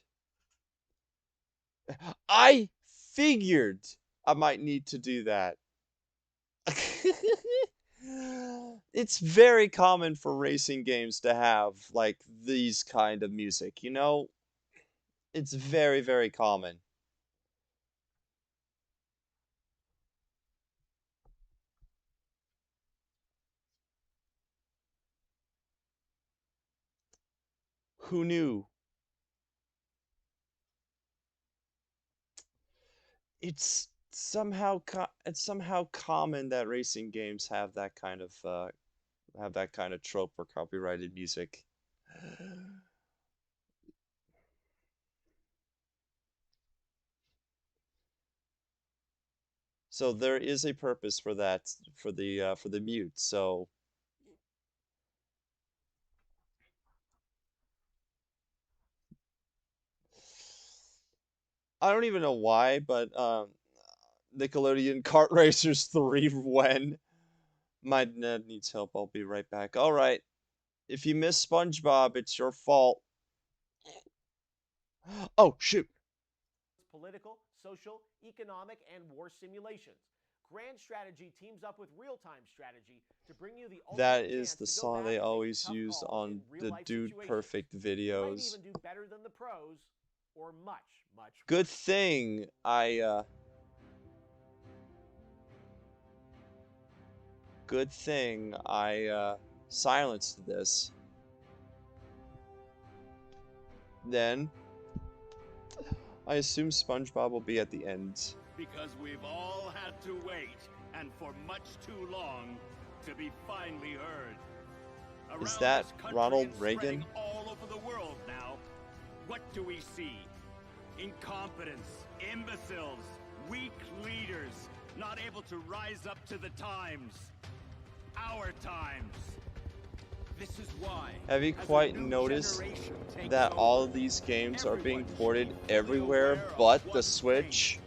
I figured I might need to do that. It's very common for racing games to have like these kind of music, you know? It's very, very common. Who knew? It's somehow common that racing games have that kind of trope for copyrighted music. So there is a purpose for that, for the mute. So I don't even know why, but Nickelodeon Kart Racers 3 when my net needs help. I'll be right back. All right. If you miss SpongeBob, it's your fault. Oh, shoot. Political, social, economic, and war simulations. Grand Strategy teams up with real-time strategy to bring you the That ultimate is chance the to go song back they and make always tough use calls on in the real-life Dude situations. Perfect You might videos. even do better than the pros, or much, much Good worse. thing I silenced this. Then I assume SpongeBob will be at the end. Because we've all had to wait, and for much too long, to be finally heard. Is Around that this country Ronald and Reagan? spreading all over the world now, what do we see? Incompetence, imbeciles, weak leaders, not able to rise up to the times. Our times. This is why. Have you as a quite new noticed generation takes that all over, of these games are being everyone ported should be everywhere aware of but one the thing. Switch?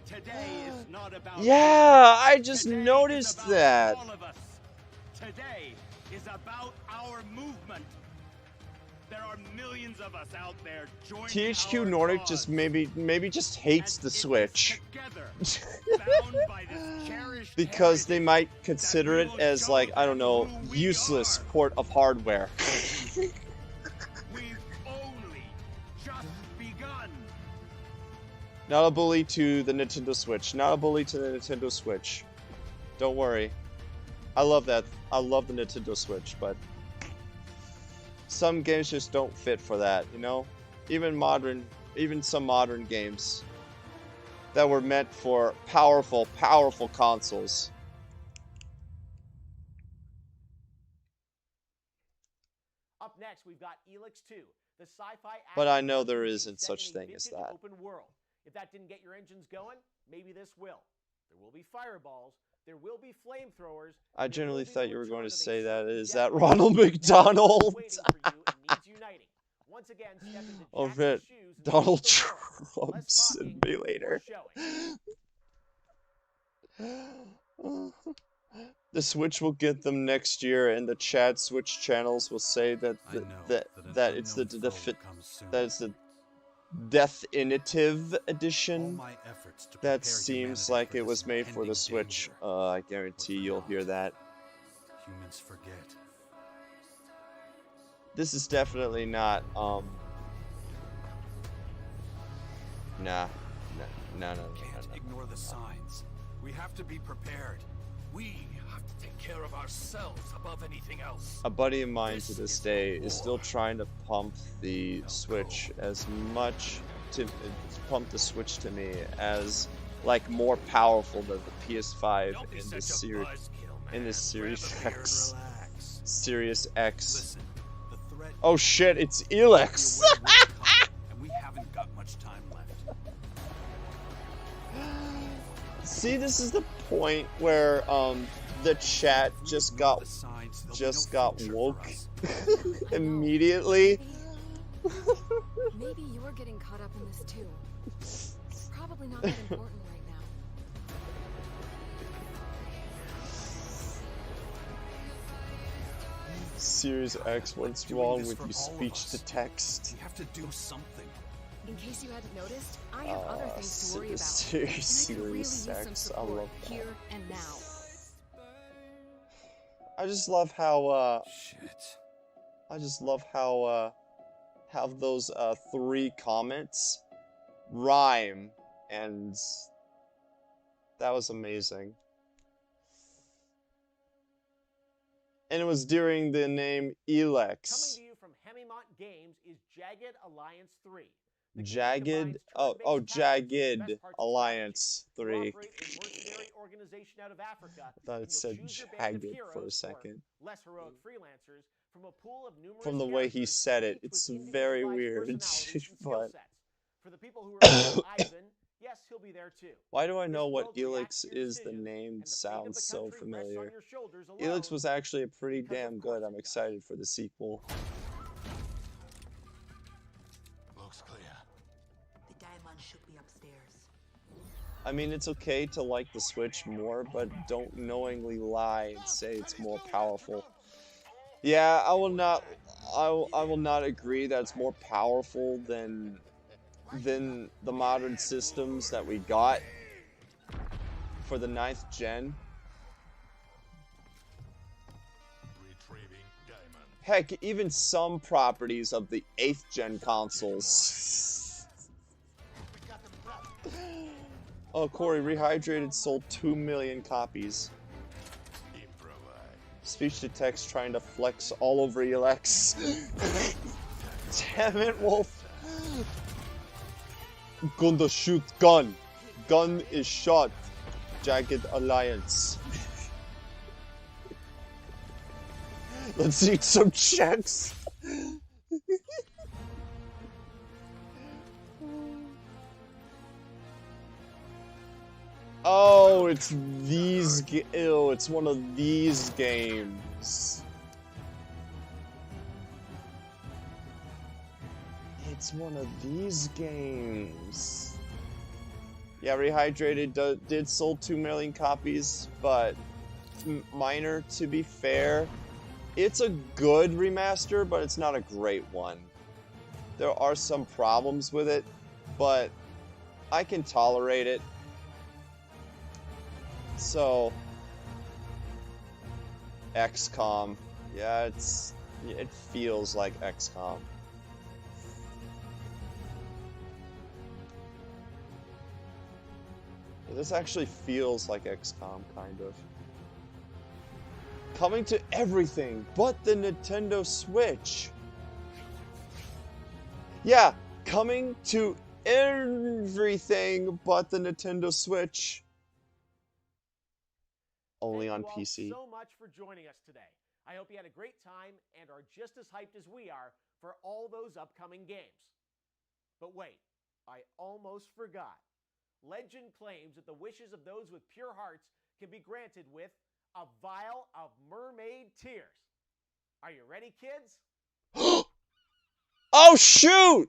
Today is not about Yeah, I just Today is noticed about that. all of us. Today is about our movement. There are millions of us out there joining THQ our Nordic cause. just maybe just hates And the it is Switch together, bound by this cherished because they heritage, might consider we it will as show like, I don't them know, who we useless are. port of hardware. We've only just begun. Not a bully to the Nintendo Switch. Not a bully to the Nintendo Switch. Don't worry. I love that. I love the Nintendo Switch, but some games just don't fit for that, you know? Even some modern games. that were meant for powerful, powerful consoles. Up next, we've got Elix 2, the sci-fi. But I know there isn't such thing as that. Open world. If that didn't get your engines going, maybe this will. There will be fireballs. There will be flamethrowers. I generally thought you were going to say that. Is that Ronald McDonald? Once again, step into Oh, Jackson's shit. shoes and Donald face the world. Trump's Less in talking, me more later. showing. The Switch will get them next year, and the Chad Switch channels will say that it's the definitive edition. That seems like it was made for the Switch. I guarantee you'll hear that. Humans forget. This is definitely not No. Can't ignore the signs. We have to be prepared. We have to take care of ourselves above anything else. A buddy of mine to this day is still trying to pump the Switch as much to pump the Switch to me as like more powerful than the PS5 in this Series X. Series X. Oh shit, it's Elix. And we haven't got much time left. See, this is the point where the chat just got woke immediately. Maybe you're getting caught up in this too. It's probably not that important right now. Series X, what's wrong with you? Speech to text. We have to do something. In case you hadn't noticed, I have other things to worry about. Series and I could really use some X, I support love that. here and now. I just love how Shit. I just love how those 3 comments rhyme, and that was amazing. And it was during the name Elix. Coming to you from Hemimont Games is Jagged Alliance 3. Jagged Alliance 3. I thought it said Jagged for a second. Less heroic freelancers from a pool of numerous From the way he characters said it, each with it's very individualized weird. personalities and skill But sets. For the people who remember Ivan, yes, he'll be there too. why do I know This what world reacts Elix to your is? The decisions, name and the fate of sounds the so country rests on familiar. your shoulders Elix alone. was actually pretty Because of damn good. course I'm it excited for the sequel. Looks clear. The diamond should be upstairs. I mean, it's okay to like the Switch more, but don't knowingly lie and say it's more powerful. Yeah, I will not agree that it's more powerful than the modern systems that we got for the 9th gen. Retrieving diamond. Heck, even some properties of the 8th gen consoles. Oh, Corey, Rehydrated sold 2 million copies. Speech to text trying to flex all over Elix. Damn it, Wolf. Gonna shoot gun. Gun is shot. Jagged Alliance. Let's eat some checks. Oh, it's these. Ew, it's one of these games. It's one of these games. Yeah, Rehydrated did sold 2 million copies, but minor, to be fair. It's a good remaster, but it's not a great one. There are some problems with it, but I can tolerate it. So, XCOM. Yeah, it feels like XCOM. This actually feels like XCOM, kind of. Coming to everything but the Nintendo Switch. Yeah, coming to everything but the Nintendo Switch. Only Thank on you all PC. so much for joining us today. I hope you had a great time and are just as hyped as we are for all those upcoming games. But wait, I almost forgot. Legend claims that the wishes of those with pure hearts can be granted with a vial of mermaid tears. Are you ready, kids? Oh, shoot!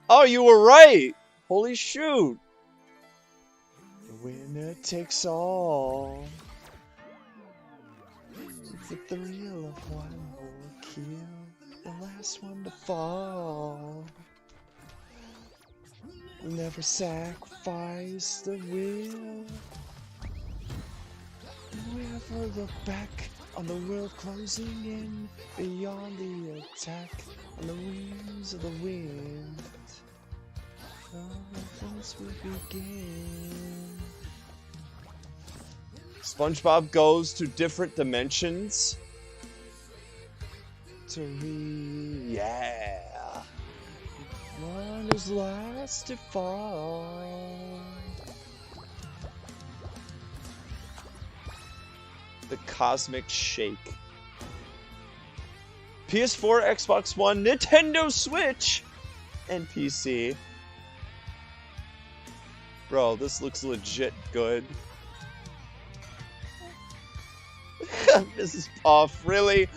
Oh, you were right! Holy shoot! The winner takes all. It's the thrill of one more kill, the last one to fall. We'll never sacrifice the will. Never look back on the world closing in, beyond the attack, on the wings of the wind. Once we begin. SpongeBob goes to different dimensions. Yeah. One is last to fall. The Cosmic Shake. PS4, Xbox One, Nintendo Switch, and PC. Bro, this looks legit good. Mrs. Puff, really?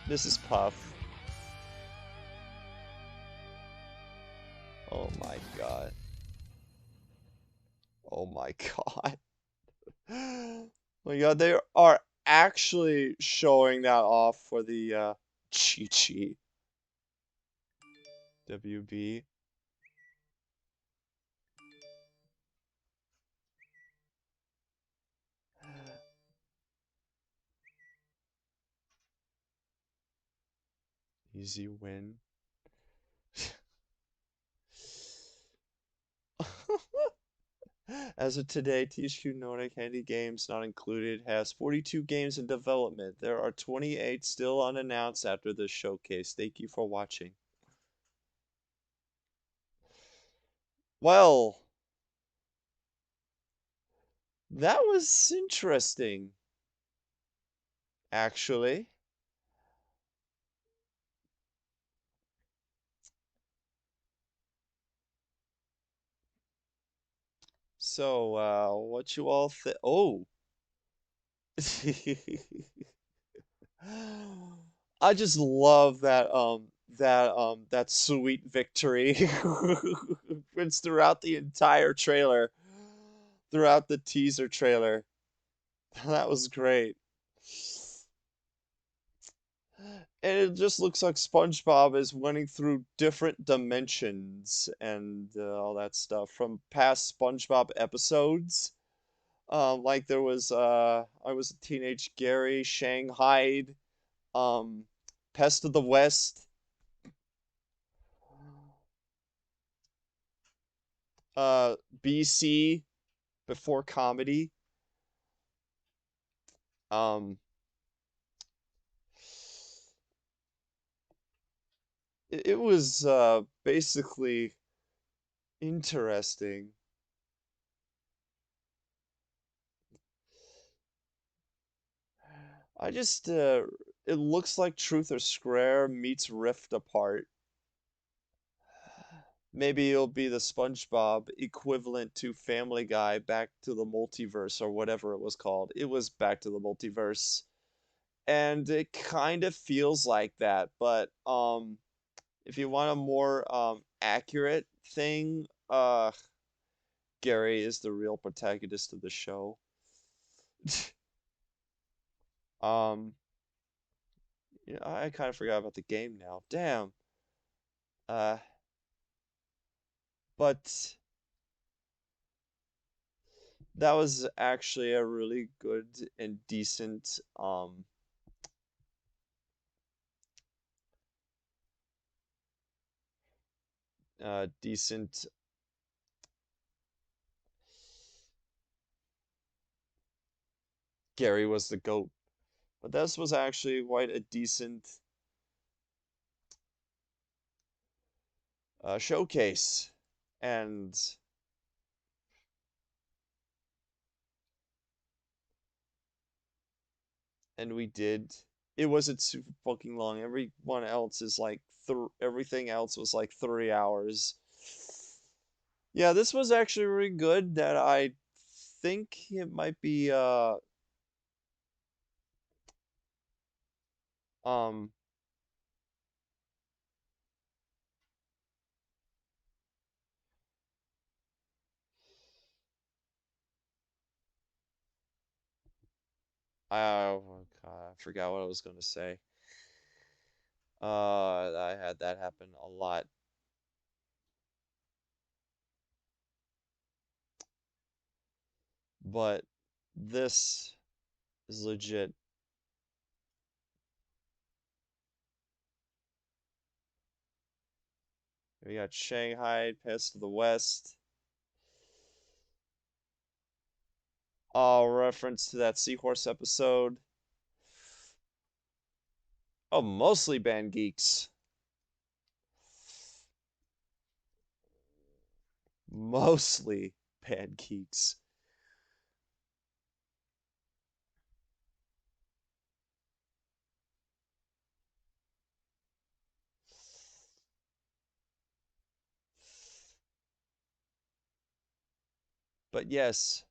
Mrs. Puff. Oh my god. Oh my god. Oh my god, they are actually showing that off for the Chi-Chi. WB. Easy win. As of today, THQ Nordic Handy Games Not Included has 42 games in development. There are 28 still unannounced after this showcase. Thank you for watching. Well, that was interesting, actually. So, what you all think? Oh. I just love that sweet victory. It's throughout the entire trailer, throughout the teaser trailer. That was great. And it just looks like SpongeBob is running through different dimensions and all that stuff from past SpongeBob episodes. Like there was I was a teenage Gary, Shanghai, um, Pest of the West, BC, before comedy. Um, it was basically interesting. I just it looks like Truth or Square meets Rift Apart. Maybe it'll be the SpongeBob equivalent to Family Guy Back to the Multiverse or whatever it was called. It was Back to the Multiverse. And it kind of feels like that, but if you want a more accurate thing, Gary is the real protagonist of the show. um yeah, I kind of forgot about the game now. Damn. Uh but that was actually a really good and decent decent Gary was the GOAT. But this was actually quite a decent showcase. And we did. It wasn't super fucking long. Everyone else is like everything else was like 3 hours. Yeah, this was actually really good. That I think it might be um oh God, I forgot what I was gonna say. I had that happen a lot. But this is legit. We got Shanghai, Pass to the West. Reference to that Seahorse episode. Oh, mostly band geeks. Mostly band geeks. But yes,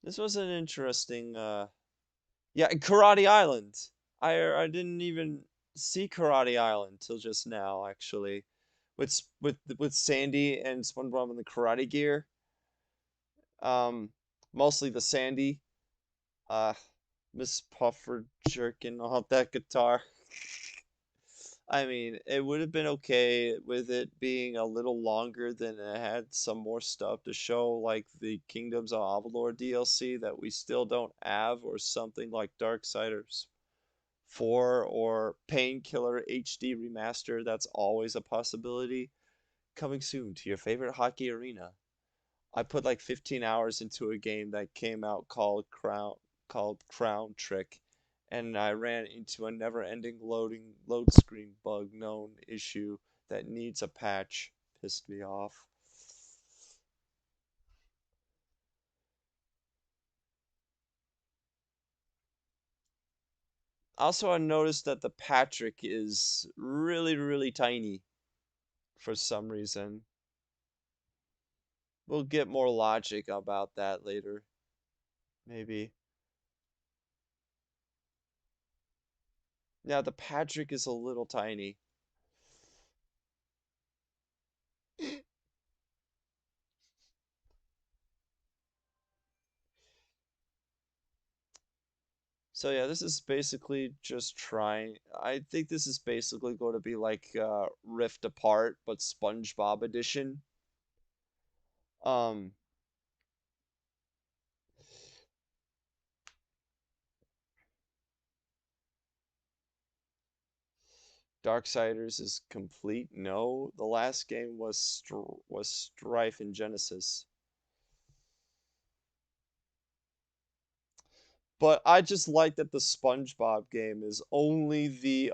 this was an interesting yeah, Karate Island. I didn't even see Karate Island till just now actually. With Sandy and SpongeBob in the karate gear. Um Mostly the Sandy. Uh Miss Puffer jerking off that guitar. I mean, it would have been okay with it being a little longer than it had some more stuff to show, like the Kingdoms of Avalor DLC that we still don't have, or something like Darksiders 4 or Painkiller HD Remaster. That's always a possibility. Coming soon to your favorite hockey arena. I put like 15 hours into a game that came out called Crown Trick, and I ran into a never-ending load screen bug known issue that needs a patch. Pissed me off. Also, I noticed that the Patrick is really, really tiny for some reason. We'll get more logic about that later, maybe. Yeah, the Patrick is a little tiny. So yeah, this is basically just trying. I think this is basically going to be like Rift Apart, but SpongeBob edition. Um, Darksiders is complete. No, the last game was Strife in Genesis. But I just like that the SpongeBob game is only the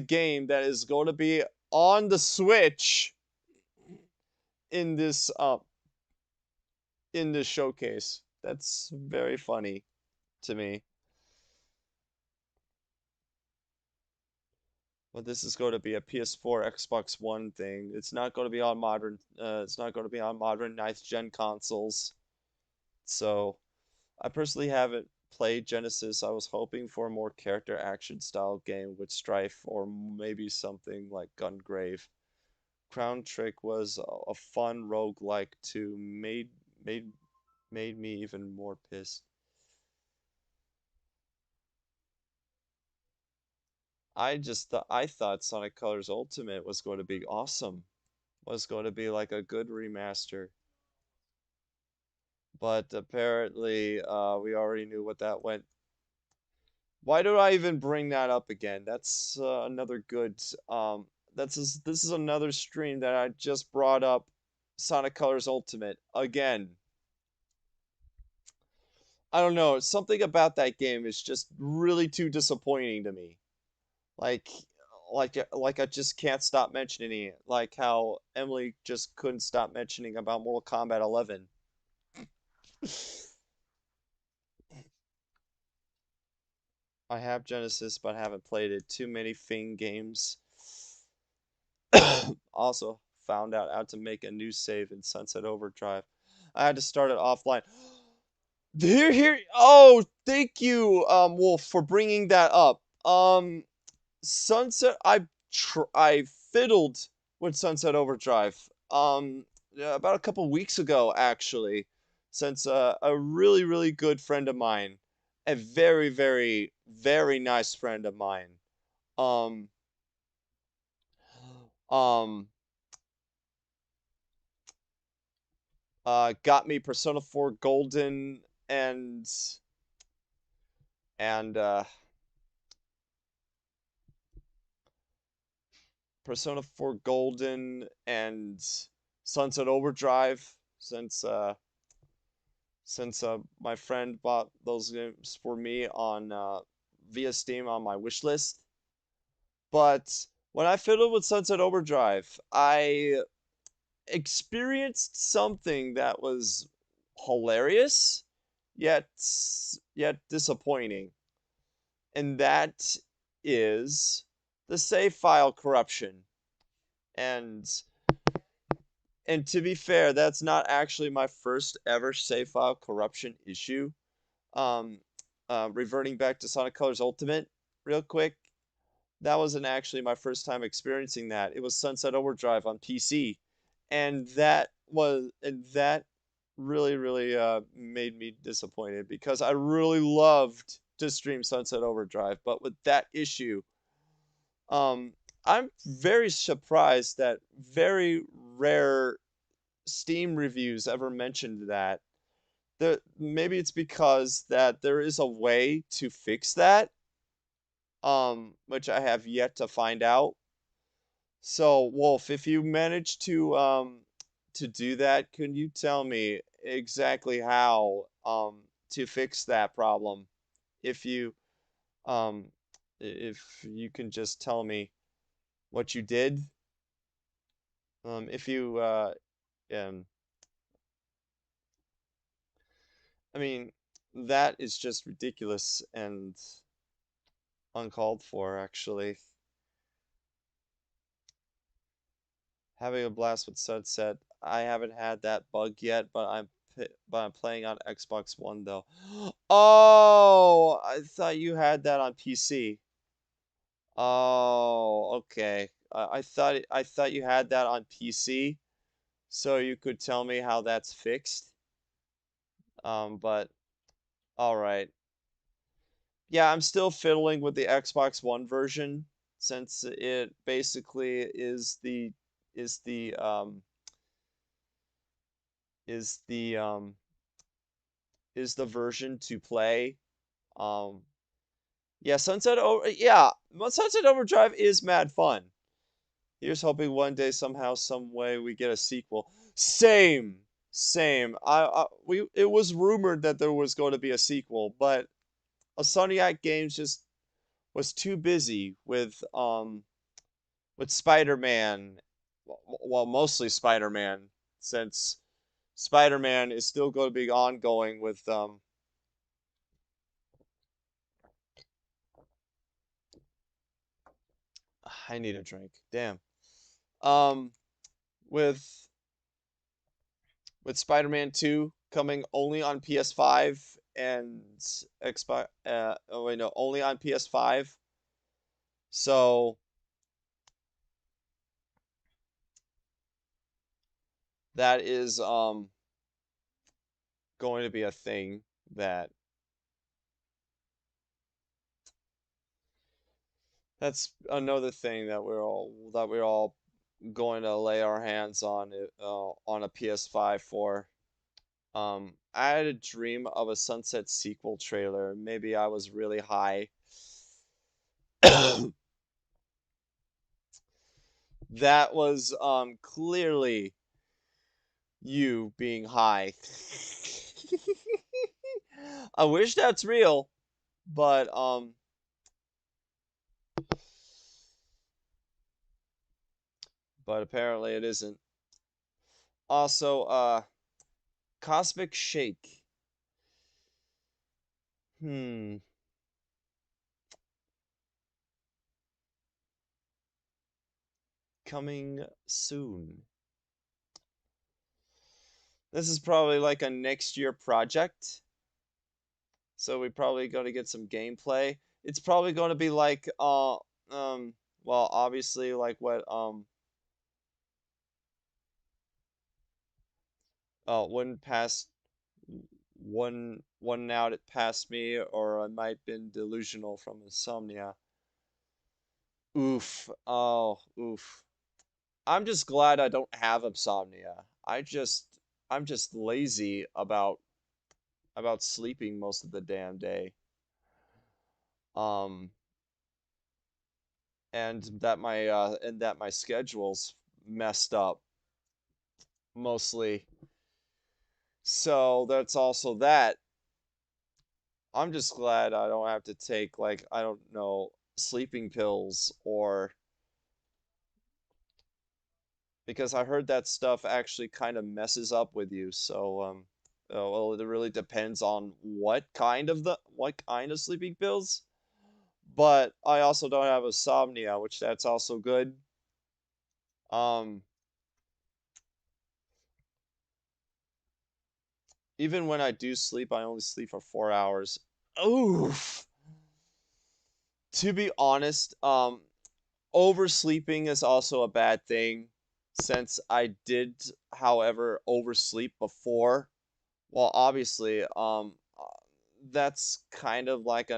game that is going to be on the Switch in this showcase. That's very funny to me. But this is going to be a PS4, Xbox One thing. It's not going to be on modern. It's not going to be on modern ninth gen consoles. So I personally haven't played Genesis. I was hoping for a more character action style game with Strife or maybe something like Gungrave. Crown Trick was a fun roguelike too. Made me even more pissed. I thought Sonic Colors Ultimate was going to be awesome. Was going to be like a good remaster. But apparently, we already knew what that went. Why do I even bring that up again? That's another good. This is another stream that I just brought up. Sonic Colors Ultimate again. I don't know, something about that game is just really too disappointing to me. Like like I just can't stop mentioning it. Like how Emily just couldn't stop mentioning about Mortal Kombat 11. I have Genesis, but haven't played it. Too many Fing games. Also found out how to make a new save in Sunset Overdrive. I had to start it offline. Here. Oh, thank you, Wolf, for bringing that up. Sunset. I fiddled with Sunset Overdrive. Yeah, about a couple weeks ago, actually, since a really good friend of mine, a very nice friend of mine, um, um, got me Persona 4 Golden and and uh, Persona 4 Golden and Sunset Overdrive since my friend bought those games for me on via Steam on my wish list. But when I fiddled with Sunset Overdrive, I experienced something that was hilarious, yet yet disappointing, and that is the save file corruption. And and to be fair, that's not actually my first ever save file corruption issue. Um, Reverting back to Sonic Colors Ultimate, real quick, that wasn't actually my first time experiencing that. It was Sunset Overdrive on PC, and that really made me disappointed because I really loved to stream Sunset Overdrive, but with that issue, um, I'm very surprised that very rare Steam reviews ever mentioned that. Maybe it's because that there is a way to fix that, which I have yet to find out. So, Wolf, if you manage to do that, can you tell me exactly how to fix that problem? If you um if you can just tell me what you did. If you um I mean, that is just ridiculous and uncalled for, actually. Having a blast with Sunset. I haven't had that bug yet, but I'm playing on Xbox One though. Oh, I thought you had that on PC. Oh, okay. I thought you had that on PC, so you could tell me how that's fixed. But all right. Yeah, I'm still fiddling with the Xbox One version since it basically is the um is the um is the version to play. Um yeah, Sunset Overdrive is mad fun. Here's hoping one day somehow some way we get a sequel. Same. Same. It was rumored that there was going to be a sequel, but Soniac Games just was too busy with Spider-Man, well, mostly Spider-Man, since Spider-Man is still going to be ongoing with I need a drink. Damn. Um with Spider-Man 2 coming only on PS5 and Xbox oh wait no, only on PS5. So that is going to be a thing that that's another thing that we're all going to lay our hands on a PS5 for. I had a dream of a Sunset sequel trailer. Maybe I was really high. That was clearly you being high. I wish that's real, but apparently it isn't. Also, Cosmic Shake. Hmm. Coming soon. This is probably like a next year project. So we're probably going to get some gameplay. It's probably going to be like well, obviously like what one passed one out it passed me, or I might been delusional from insomnia. Oof. Oh, oof. I'm just glad I don't have insomnia. I'm just lazy about sleeping most of the damn day. Um and that my schedule's messed up mostly. So that's also that. I'm just glad I don't have to take, like, I don't know, sleeping pills, or because I heard that stuff actually kind of messes up with you. So well, it really depends on what kind of sleeping pills. But I also don't have insomnia, which that's also good. Um Even when I do sleep, I only sleep for 4 hours. Oof. To be honest, oversleeping is also a bad thing, since I did, however, oversleep before. Well, obviously, that's kind of like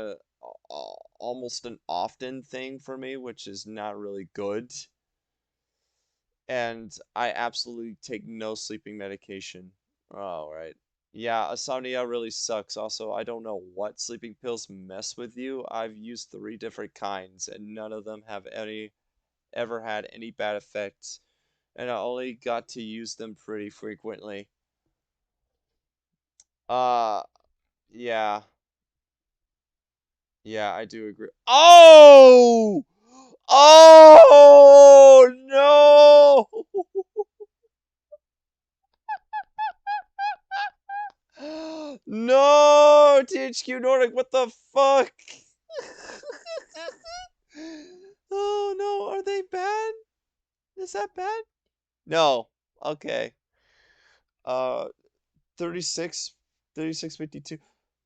almost an often thing for me, which is not really good. And I absolutely take no sleeping medication. All right. Yeah, insomnia really sucks. Also, I don't know what sleeping pills mess with you. I've used 3 different kinds, and none of them have ever had any bad effects. And I only got to use them pretty frequently. Uh, yeah. Yeah, I do agree. Oh! Oh, no! No, THQ Nordic, what the fuck? Oh no, are they bad? Is that bad? No. Okay. Uh 36 3652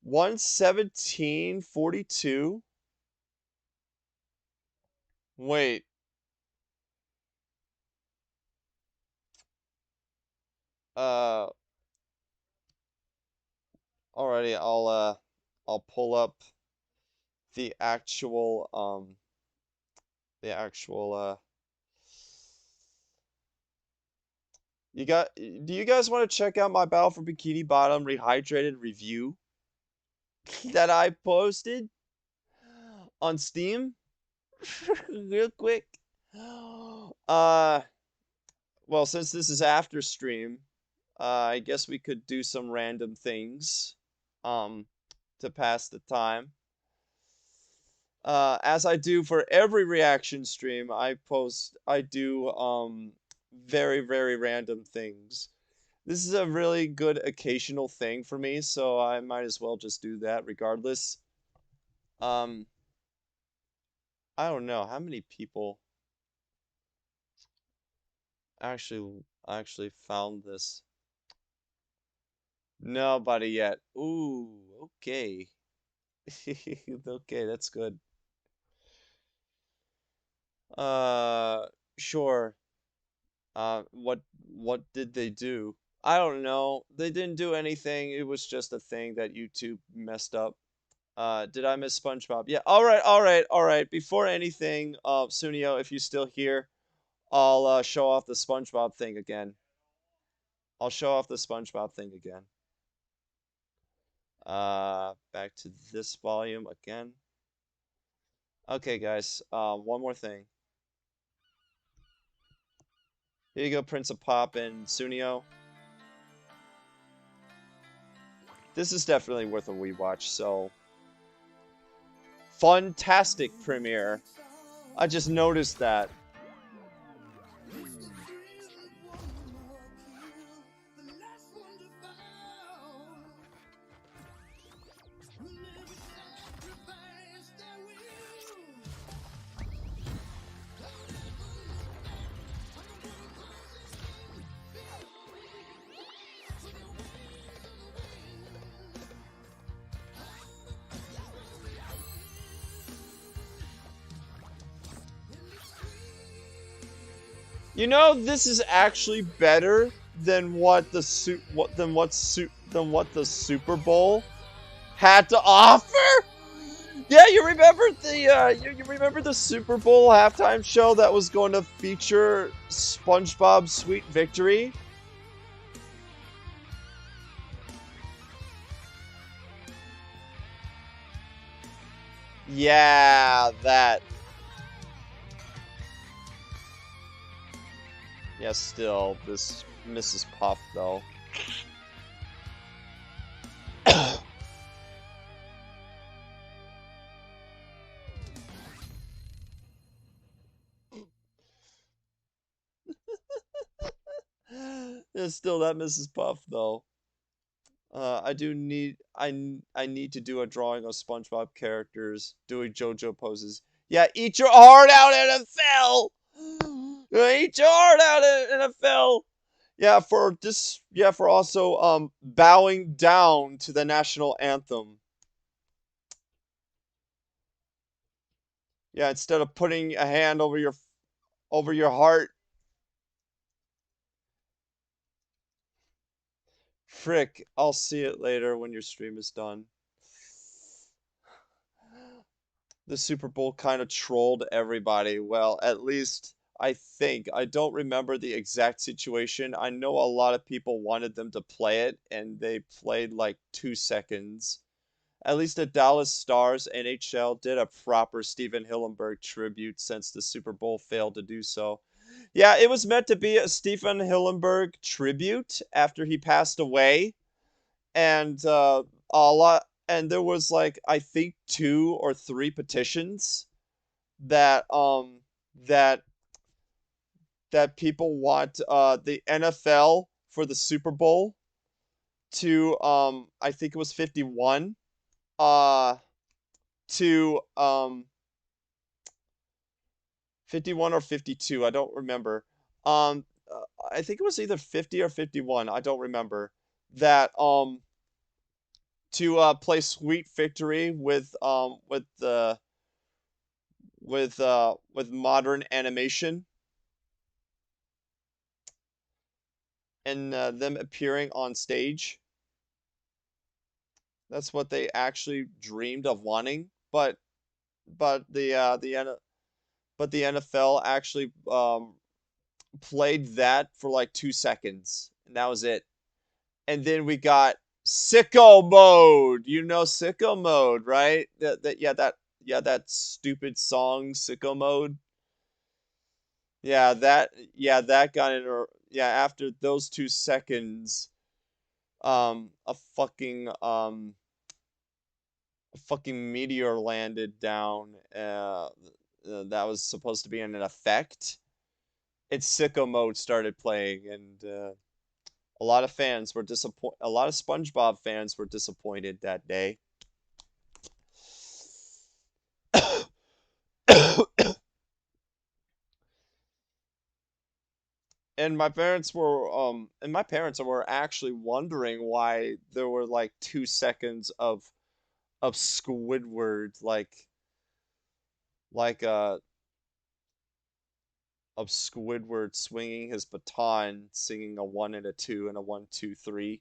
11742. Wait. Uh Alrighty, I'll pull up the actual the actual do you guys want to check out my Battle for Bikini Bottom rehydrated review that I posted on Steam real quick? Uh well, since this is after stream, I guess we could do some random things um to pass the time. As I do for every reaction stream, I do very, very random things. This is a really good occasional thing for me, so I might as well just do that regardless. Um, I don't know how many people actually found this. Nobody yet. Ooh, okay. Okay, that's good. Uh, sure. What did they do? I don't know. They didn't do anything. It was just a thing that YouTube messed up. Did I miss SpongeBob? Yeah. All right, all right, all right. Before anything, Sunio, if you're still here, I'll show off the SpongeBob thing again. I'll show off the SpongeBob thing again. Back to this volume again. Okay, guys. One more thing. Here you go, Prince of Pop and Sunio. this is definitely worth a rewatch. So, fantastic premiere. I just noticed that. You know, this is actually better than what the Super Bowl had to offer. Yeah, you remember the you remember the Super Bowl halftime show that was going to feature SpongeBob's Sweet Victory? Yeah, that. Yeah, still, this Mrs. Puff, though. Yeah, still that Mrs. Puff, though. I do need I need to do a drawing of SpongeBob characters doing JoJo poses. Yeah, eat your heart out, NFL. Eat your heart out, NFL. Yeah, for this. Yeah, for also bowing down to the national anthem. Yeah, instead of putting a hand over your heart. Frick, I'll see it later when your stream is done. The Super Bowl kind of trolled everybody. Well, at least I think. I don't remember the exact situation. I know a lot of people wanted them to play it, and they played like 2 seconds. At least the Dallas Stars NHL did a proper Steven Hillenburg tribute since the Super Bowl failed to do so. Yeah, it was meant to be a Stephen Hillenburg tribute after he passed away, and a lot, and there was like I think 2 or 3 petitions that that that people want the NFL for the Super Bowl to I think it was 51 uh to 51 or 52, I don't remember. I think it was either 50 or 51, I don't remember. That to play Sweet Victory with modern animation and them appearing on stage. That's what they actually dreamed of wanting, but the NFL actually played that for like 2 seconds, and that was it. And then we got sicko mode. You know sicko mode, right? That stupid song sicko mode. Yeah, that got in. Yeah, after those 2 seconds, a fucking meteor landed down. That was supposed to be an effect. Its sicko mode started playing, and a lot of fans were disappointed. A lot of SpongeBob fans were disappointed that day. And my parents were actually wondering why there were like 2 seconds of Squidward like of Squidward swinging his baton, singing a 1 and a 2 and a 1 2 3.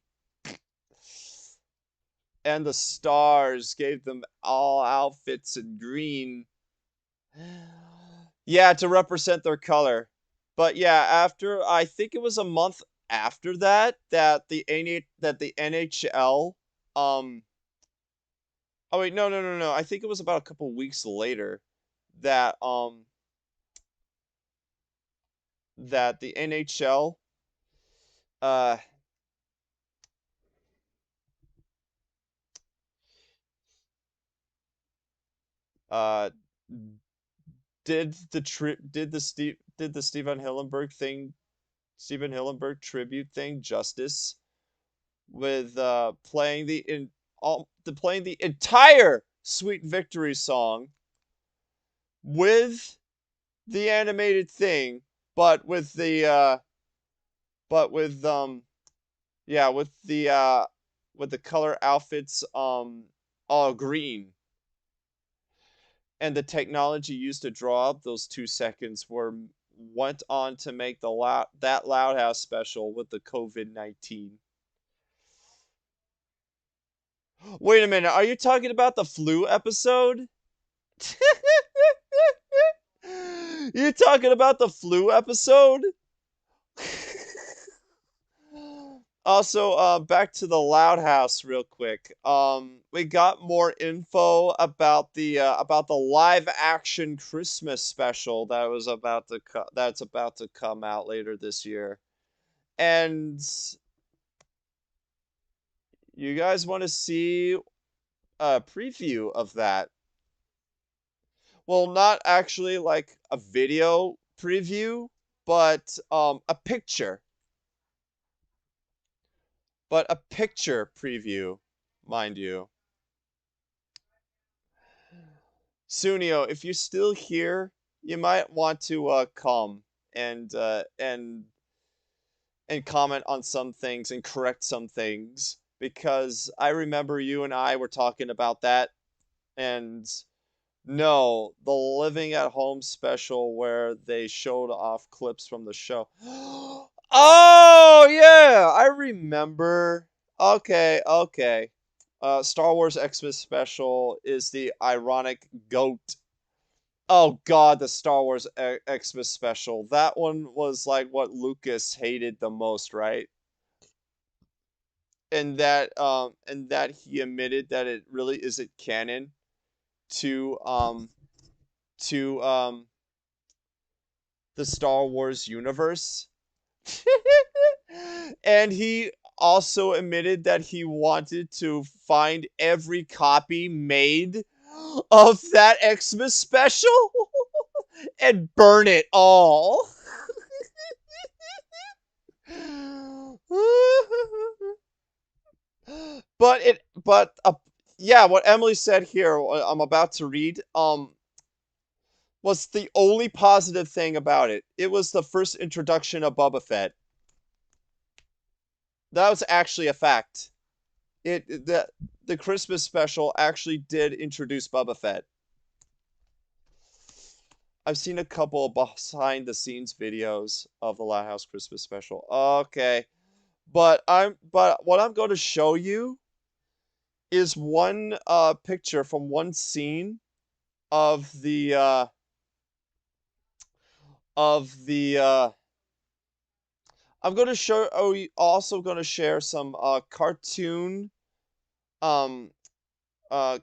And the stars gave them all outfits in green. Yeah, to represent their color. But yeah, after I think it was a month after that the NHL oh wait, no. I think it was about a couple weeks later that that the NHL uh uh did the Steven Hillenburg tribute thing justice with playing the entire Sweet Victory song with the animated thing, but with the but yeah, with the color outfits all green. And the technology used to draw up those 2 seconds went on to make that Loud House special with the COVID-19. Wait a minute, are you talking about the flu episode? You talking about the flu episode? Also, back to the Loud House real quick. We got more info about the live action Christmas special that's about to come out later this year. And you guys want to see a preview of that? Well, not actually like a video preview, but a picture. But a picture preview, mind you. Sunio, if you're still here, you might want to come and and comment on some things and correct some things because I remember you and I were talking about that. And no, the Living at Home special where they showed off clips from the show. Oh yeah, I remember. Okay, okay. Star Wars Xmas special is the ironic goat. Oh God, the Star Wars Xmas special. That one was like what Lucas hated the most, right? And that he admitted that it really isn't canon to to the Star Wars universe. And he also admitted that he wanted to find every copy made of that Xmas special and burn it all. But yeah, what Emily said here, I'm about to read, was the only positive thing about it. It was the first introduction of Boba Fett. That was actually a fact. The Christmas special actually did introduce Boba Fett. I've seen a couple of behind the scenes videos of the Loud House Christmas special. Okay. But what I'm going to show you is one picture from one scene of the I'm going to show also going to share some cartoon um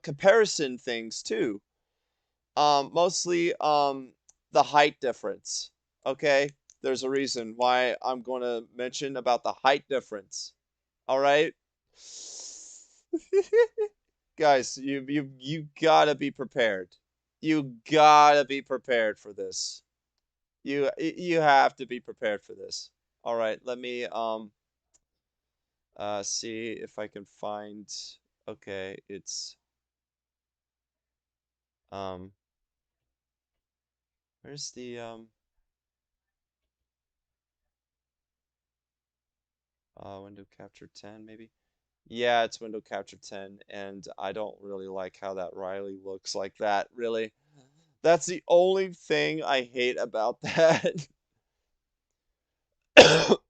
comparison things too. Mostly the height difference. Okay? There's a reason why I'm going to mention about the height difference. All right? Guys, you gotta be prepared. You gotta be prepared for this. You have to be prepared for this. All right, let me see if I can find. Okay, it's um where's the window capture 10 maybe? Yeah, it's window capture 10, and I don't really like how that Riley looks like that, really. That's the only thing I hate about that.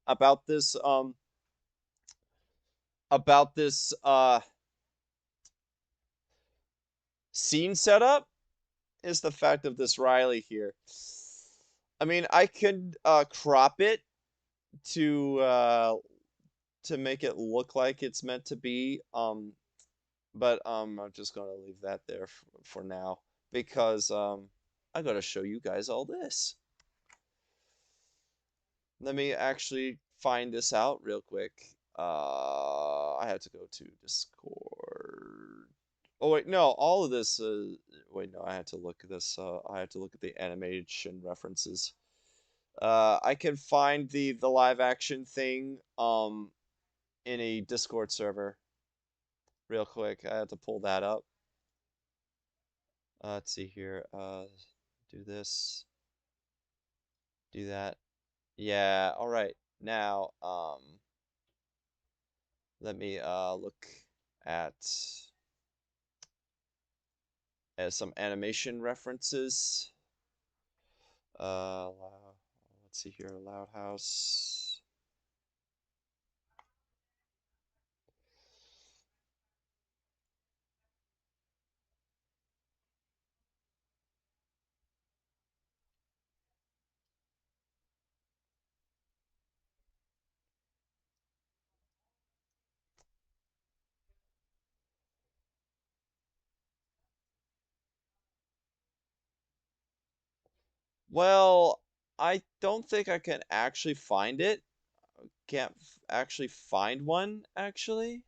about this about this scene setup is the fact of this Riley here. I mean, I could crop it to uh to make it look like it's meant to be but I'm just going to leave that there for now because I got to show you guys all this. Let me actually find this out real quick. I have to go to Discord. Oh wait, no, all of this. Wait, no, I had to look at this. I had to look at the animation references. I can find the live action thing in a Discord server real quick. I had to pull that up. Let's see here. Do this. Do that. Yeah. All right. Now, let me look at some animation references. Let's see here. Loud House. Well, I don't think I can actually find it. Can't actually find one, actually.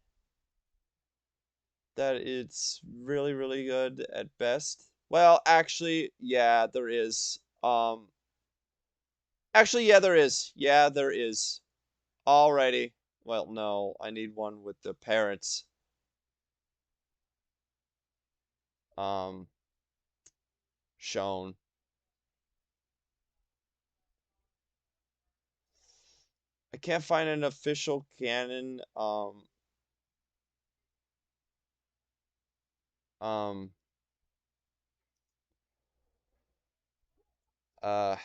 That it's really, really good at best. Well, actually, yeah, there is. Actually, yeah, there is. Yeah, there is. Alrighty. Well, no, I need one with the parents. Um, shown. I can't find an official canon. Um, uh,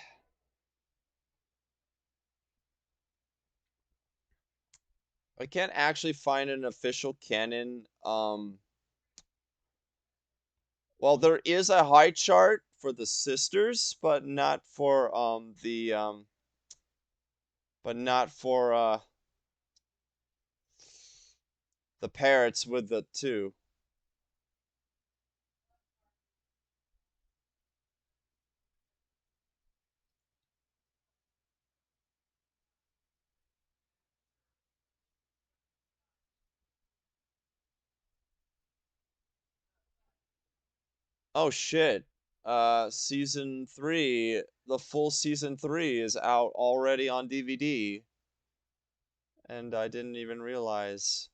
I can't actually find an official canon. Well, there is a high chart for the sisters, but not for the parrots with the two. Oh shit. Season 3, the full season 3 is out already on DVD, and I didn't even realize.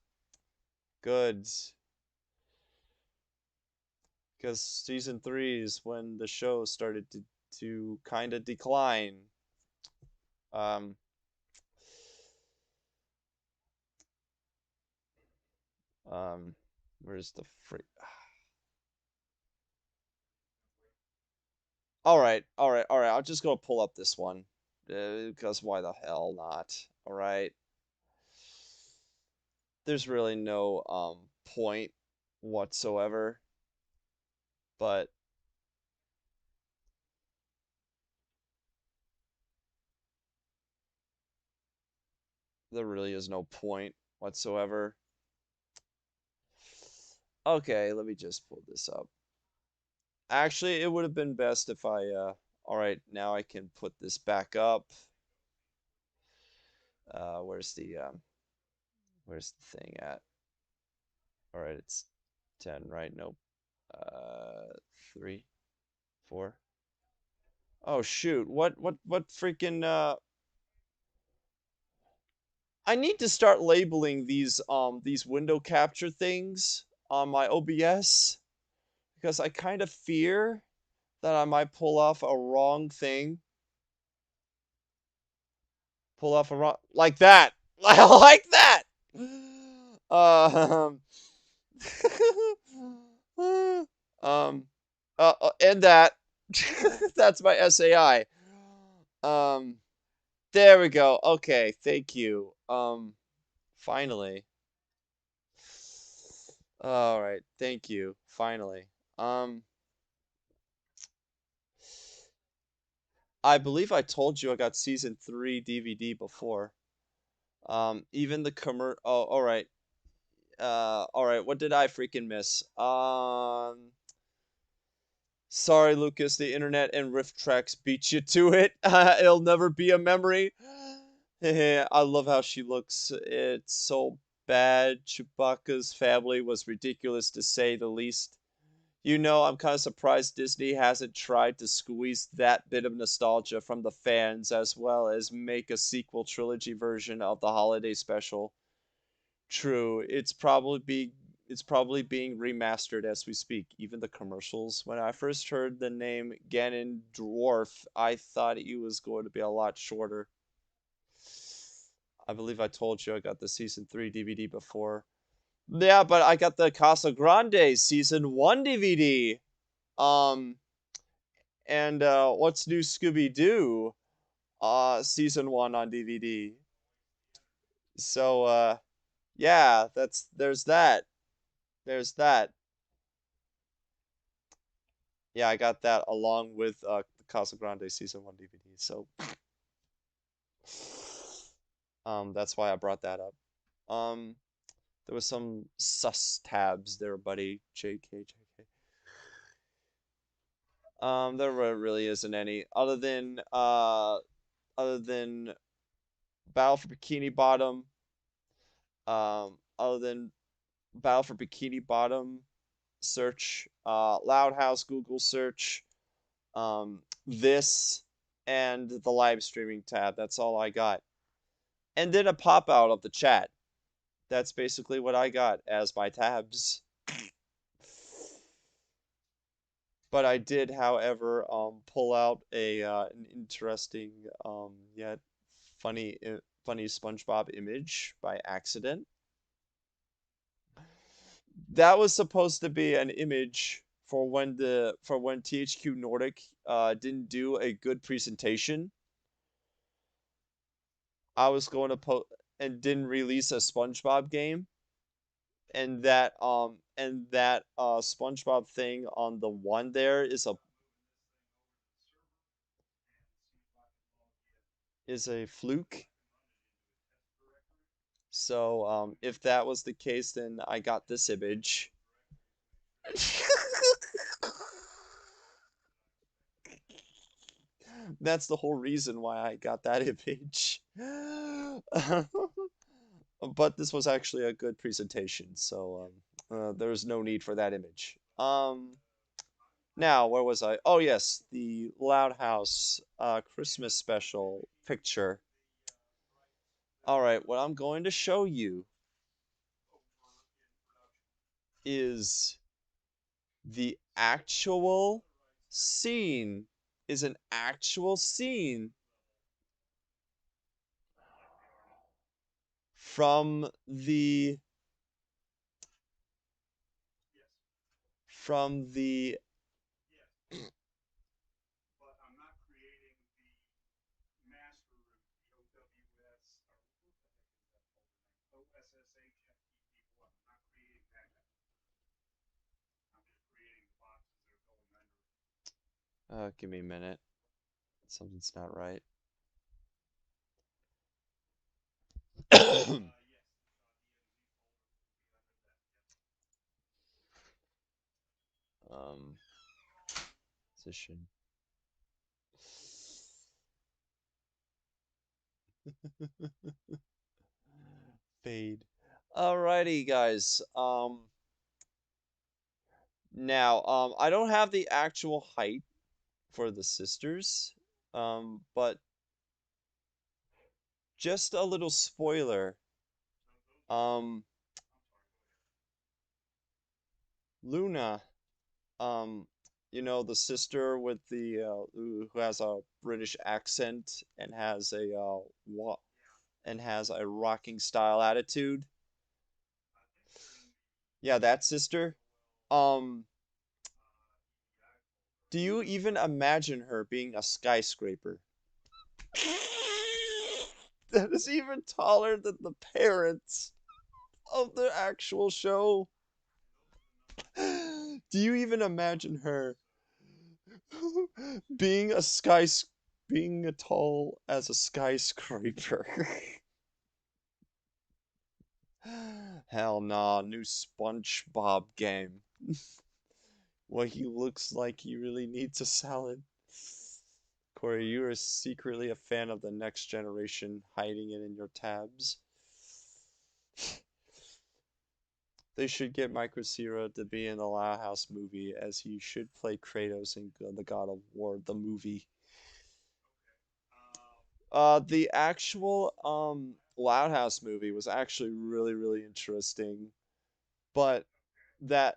Good. Because season 3 is when the show started to kind of decline. Um, um, where's the free? All right, all right, all right. I'll just go pull up this one, because why the hell not? All right. There's really no point whatsoever, but there really is no point whatsoever. Okay, let me just pull this up. Actually, it would have been best if I, all right, now I can put this back up. Where's the thing at? All right, it's 10, right? Nope. 3, 4. Oh shoot! What freaking I need to start labeling these window capture things on my OBS because I kind of fear that I might pull off a wrong thing. Pull off a wrong like that. Like that. Um um and that that's my SAI. Um there we go. Okay, thank you. Finally. All right, thank you. Finally. Um, I believe I told you I got season 3 DVD before. Even the oh, all right. All right. What did I freaking miss? Sorry, Lucas. The internet and riff tracks beat you to it. It'll never be a memory. I love how she looks. It's so bad. Chewbacca's family was ridiculous to say the least. You know, I'm kind of surprised Disney hasn't tried to squeeze that bit of nostalgia from the fans as well as make a sequel trilogy version of the holiday special. True, it's probably being remastered as we speak. Even the commercials. When I first heard the name Ganondorf, I thought he was going to be a lot shorter. I believe I told you I got the season 3 DVD before. Yeah, but I got the Casa Grande season 1 DVD. Um, and What's New Scooby Doo? Season 1 on DVD. So yeah, there's that. There's that. Yeah, I got that along with the Casa Grande season 1 DVD. So that's why I brought that up. Um there was some sus tabs there, buddy. JK. There really isn't any other than Battle for Bikini Bottom. Other than Battle for Bikini Bottom search, Loud House Google search, this, and the live streaming tab. That's all I got. And then a pop out of the chat. That's basically what I got as my tabs. But I did, however, pull out an interesting yet funny SpongeBob image by accident. That was supposed to be an image for when THQ Nordic didn't do a good presentation. I was going to post and didn't release a SpongeBob game, and that SpongeBob thing on the one there is a fluke. So if that was the case, then I got this image. That's the whole reason why I got that image. But this was actually a good presentation, so there's no need for that image. Now, where was I? Oh yes, the Loud House Christmas special picture. All right, what I'm going to show you is the actual scene, is an actual scene from the give me a minute. Something's not right. um Position. Fade. Alrighty, guys. Now, I don't have the actual height for the sisters, but just a little spoiler. Um, Luna, um, you know, the sister with the who has a British accent and has a has a rocking style attitude. Yeah, that sister. Um, do you even imagine her being a skyscraper? That is even taller than the parents of the actual show. Do you even imagine her being being as tall as a skyscraper? Hell nah, new SpongeBob game. Well, he looks like he really needs a salad. Corey, you are secretly a fan of the next generation, hiding it in your tabs. They should get Michael Cera to be in the Loud House movie, as he should play Kratos in the God of War, the movie. The actual Loud House movie was actually really, really interesting, but that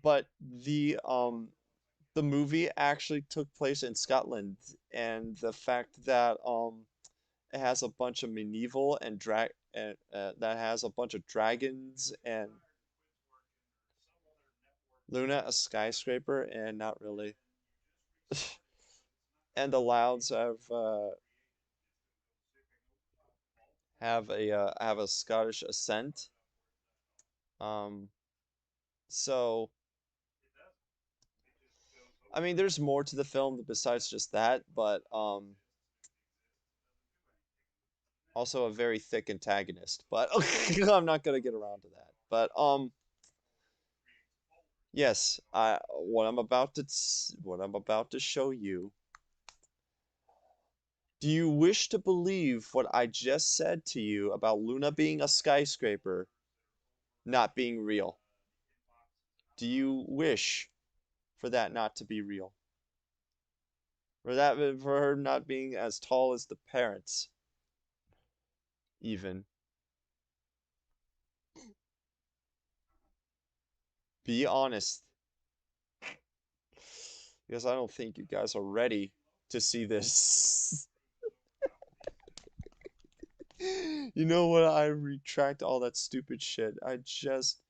but the movie actually took place in Scotland, and the fact that it has a bunch of medieval and that has a bunch of dragons and Luna a skyscraper, and not really. And the Louds have a Scottish accent. Um, so I mean, there's more to the film besides just that, but also a very thick antagonist. But I'm not gonna get around to that. But yes, I what I'm about to show you. Do you wish to believe what I just said to you about Luna being a skyscraper not being real? Do you wish for that not to be real? For her not being as tall as the parents, even? Be honest, because I don't think you guys are ready to see this. You know what? I retract all that stupid shit. I just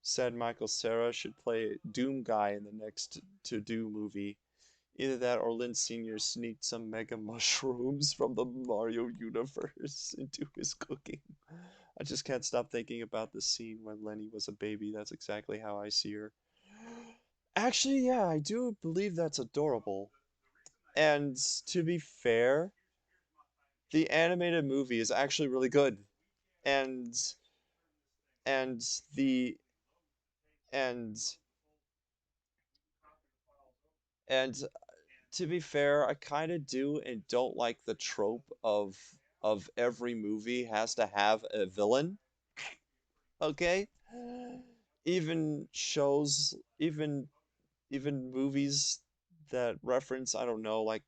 said Michael Cera should play Doom Guy in the next To Do movie. Either that or Lynn Sr. sneaked some mega mushrooms from the Mario universe into his cooking. I just can't stop thinking about the scene when Lenny was a baby. That's exactly how I see her. Actually, yeah, I do believe that's adorable. And to be fair, the animated movie is actually really good. And and the and and to be fair, I kind of do and don't like the trope of every movie has to have a villain. Okay? Even shows, even movies that reference, I don't know, like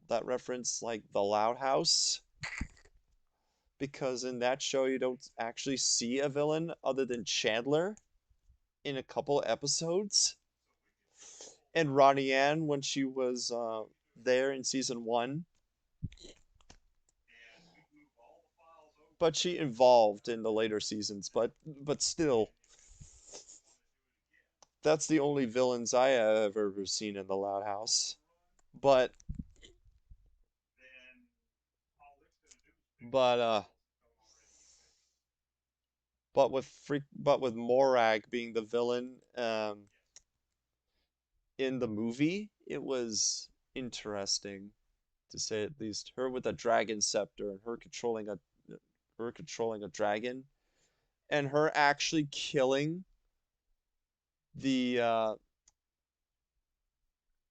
that reference like The Loud House, because in that show you don't actually see a villain other than Chandler in a couple episodes, and Ronnie Ann when she was there in season one, but she evolved in the later seasons. But still, that's the only villains I have ever seen in the Loud House. But but uh but with Morag being the villain in the movie, it was interesting to say at least. Her with a dragon scepter and her controlling a dragon, and her actually killing the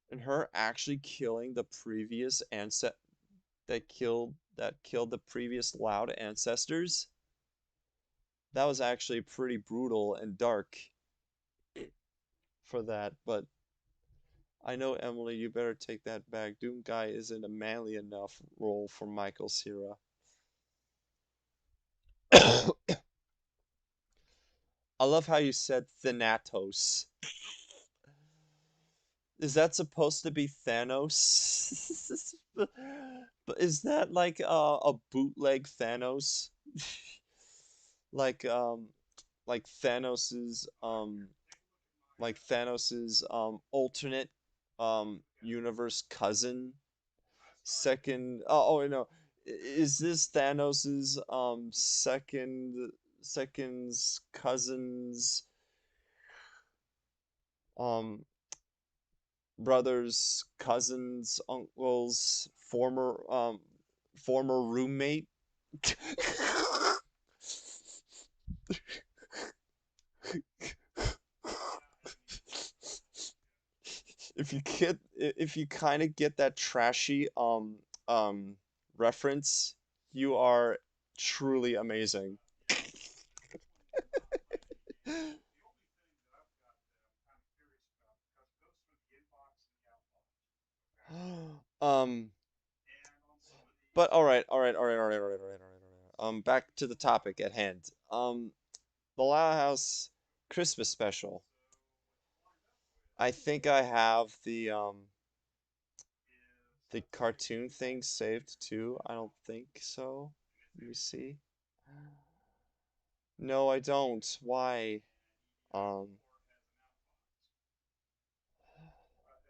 the previous that killed the previous Loud ancestors. That was actually pretty brutal and dark for that, but I know, Emily, you better take that back. Doom Guy isn't a manly enough role for Michael Cera. I love how you said Thanatos. Is that supposed to be Thanos? But is that like a bootleg Thanos? Like like Thanos's alternate universe cousin, second no, is this Thanos's second's cousin's um brother's cousin's uncle's former roommate? If you kind of get that trashy um reference, you are truly amazing. Um, but all right, all right, all right, all right, all right, all right, all right, all right. Back to the topic at hand. The Loud House Christmas special. I think I have the cartoon thing saved too. I don't think so. Let me see. No, I don't. Why? Um,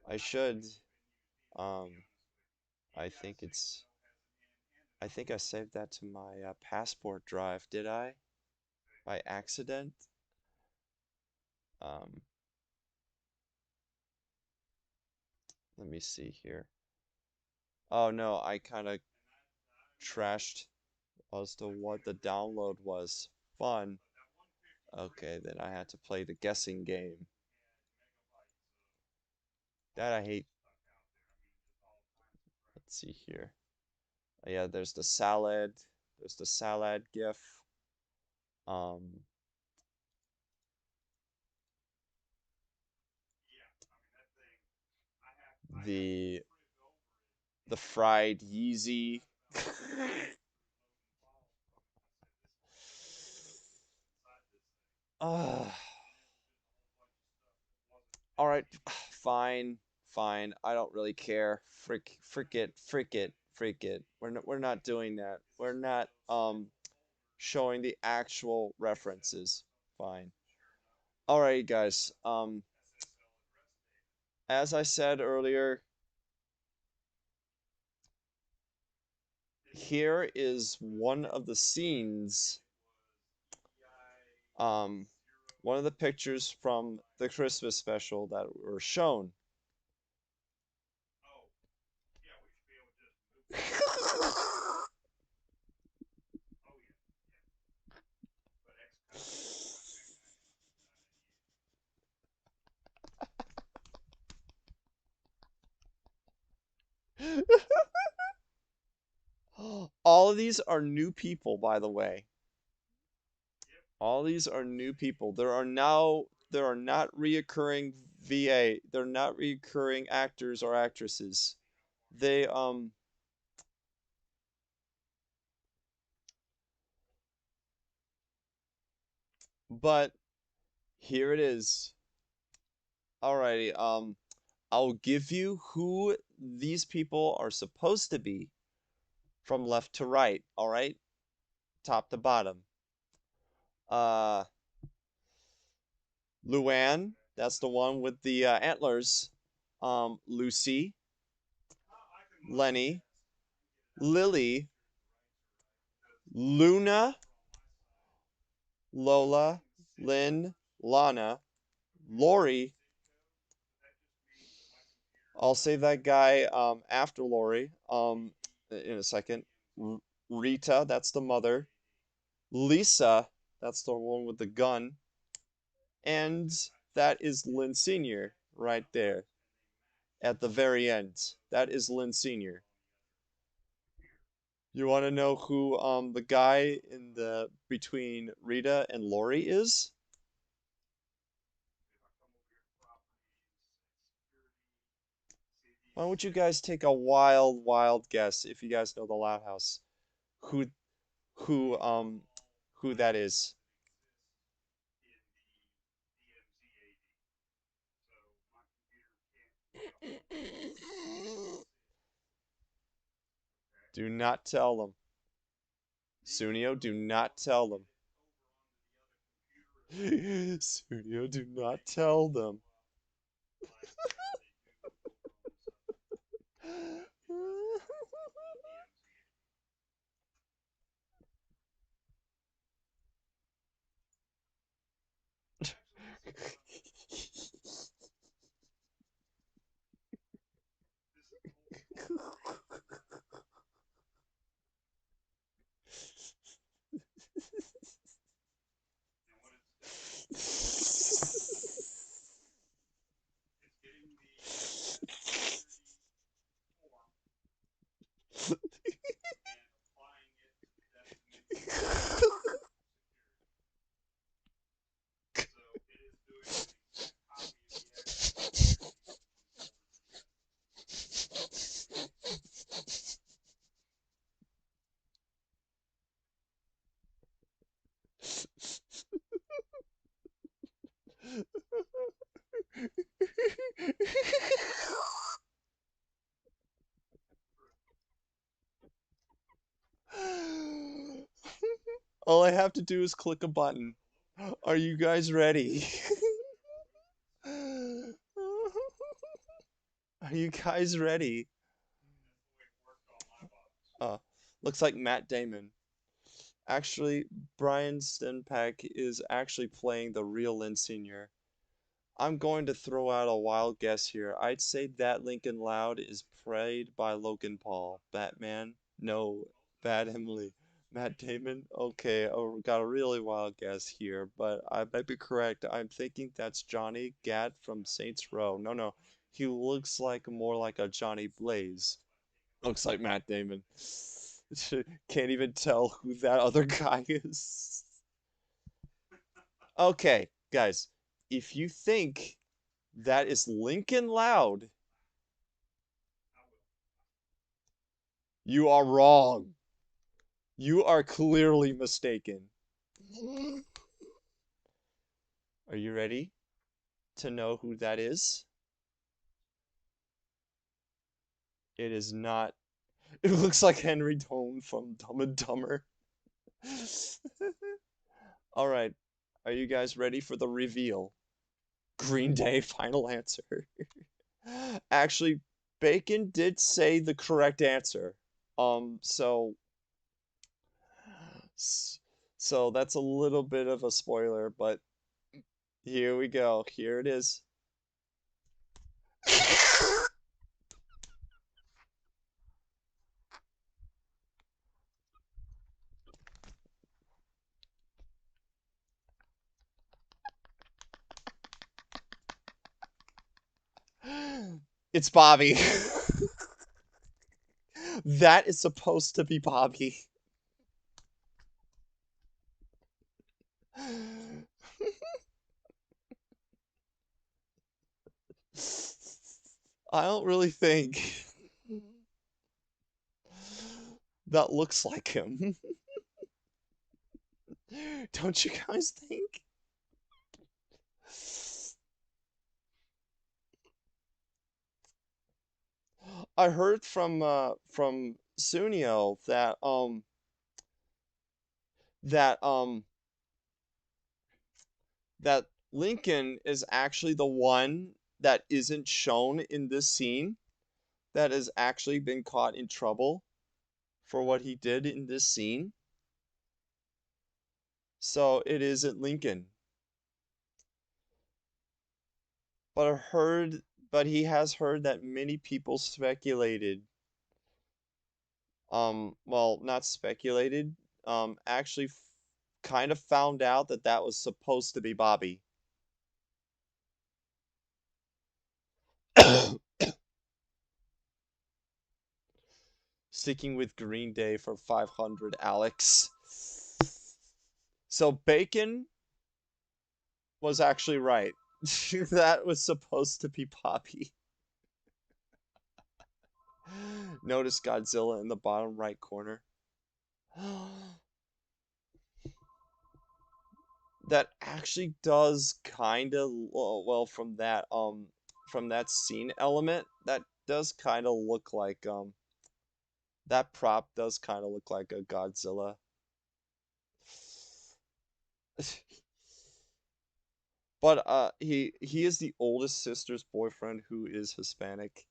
I should. Um, I think it's. I think I saved that to my passport drive. Did I? By accident? Um, Let me see here. Oh no, I kind of trashed as to what the download was. Fun. Okay, then I had to play the guessing game. That I hate. Let's see here. Yeah, there's the salad. There's the salad GIF. Um, the the fried Yeezy. uh, all right, fine, fine. I don't really care. Frick it, frick it, frick it. We're not doing that. We're not showing the actual references. Fine. Alright, guys. As I said earlier, here is one of the scenes, um, one of the pictures from the Christmas special that were shown. All of these are new people, by the way. All these are new people. There are not reoccurring VA. They're not reoccurring actors or actresses. They but here it is. Alrighty, I'll give you who these people are supposed to be from left to right, alright? Top to bottom. Uh, Luann, that's the one with the antlers. Lucy, Lenny, Lily, Luna, Lola, Lynn, Lana, Lori. I'll save that guy after Lori in a second. Rita, that's the mother. Lisa, that's the one with the gun. And that is Lynn Sr. right there at the very end. That is Lynn Sr. You want to know who the guy in the between Rita and Lori is? Why don't you guys take a wild, wild guess if you guys know the Loud House? Who who um who that is? Do not tell them. Sunio, do not tell them. Sunio, do not tell them. All I have to do is click a button. Are you guys ready? Are you guys ready? Uh, looks like Matt Damon. Actually, Brian Stenpak is actually playing the real Lynn Sr. I'm going to throw out a wild guess here. I'd say that Lincoln Loud is played by Logan Paul. Batman? No. Bad Emily. Matt Damon? Okay, I got a really wild guess here, but I might be correct. I'm thinking that's Johnny Gat from Saints Row. No, no. He looks like more like a Johnny Blaze. Looks like Matt Damon. Can't even tell who that other guy is. Okay, guys, if you think that is Lincoln Loud, you are wrong. You are clearly mistaken. Are you ready to know who that is? It is not. It looks like Henry Tone from Dumb and Dumber. All right. Are you guys ready for the reveal? Green Day final answer. Actually, Bacon did say the correct answer. So so that's a little bit of a spoiler, but here we go. Here it is. It's Bobby. That is supposed to be Bobby. I don't really think that looks like him. Don't you guys think? I heard from Sunio that that Lincoln is actually the one that isn't shown in this scene that has actually been caught in trouble for what he did in this scene. So it isn't Lincoln. But he has heard that many people speculated, well, not speculated, actually kind of found out that that was supposed to be Bobby. Sticking with Green Day for 500, Alex. So Bacon was actually right. That was supposed to be Bobby. Notice Godzilla in the bottom right corner. That actually does kind of, well, from that scene element, that does kind of look like that prop does kind of look like a Godzilla. But he is the oldest sister's boyfriend who is Hispanic.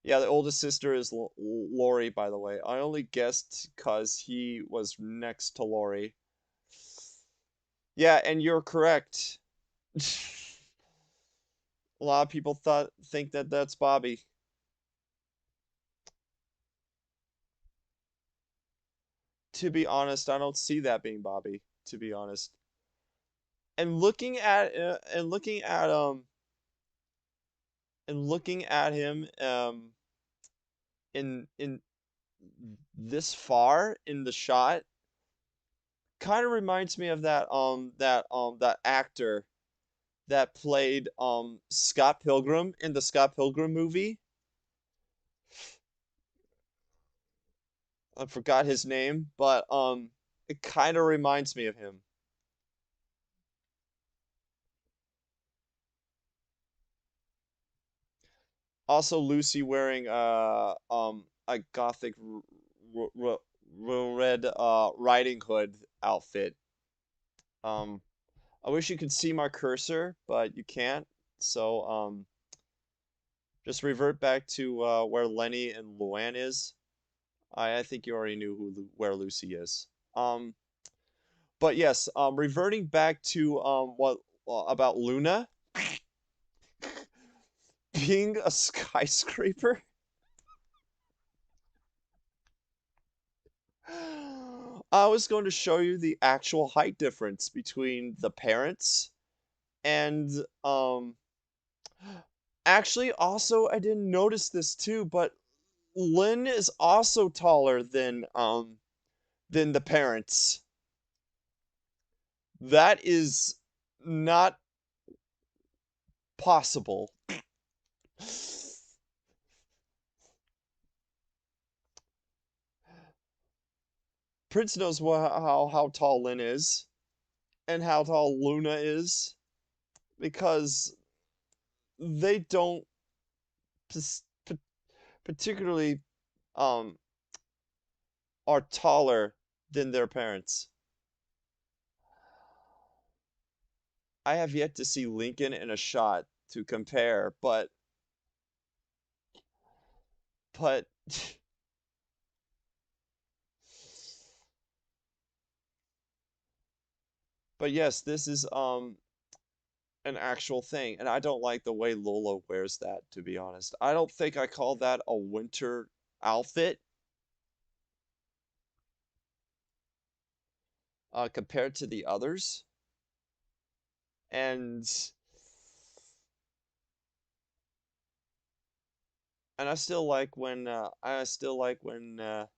Yeah, the oldest sister is Lori, by the way. I only guessed because he was next to Lori. Yeah, and you're correct. A lot of people think that that's Bobby. To be honest, I don't see that being Bobby, to be honest. And looking at him in this far in the shot kind of reminds me of that actor that played Scott Pilgrim in the Scott Pilgrim movie. I forgot his name, but it kind of reminds me of him. Also, Lucy wearing a gothic red Riding Hood outfit. Um, I wish you could see my cursor, but you can't. So just revert back to where Lenny and Luann is. I think you already knew where Lucy is. But yes, reverting back to what about Luna being a skyscraper. I was going to show you the actual height difference between the parents and actually also I didn't notice this too, but Lynn is also taller than the parents. That is not possible. Prince knows how tall Lynn is and how tall Luna is because they don't particularly um are taller than their parents. I have yet to see Lincoln in a shot to compare, but but yes, this is an actual thing, and I don't like the way Lola wears that, to be honest. I don't think I call that a winter outfit compared to the others. And I still like when the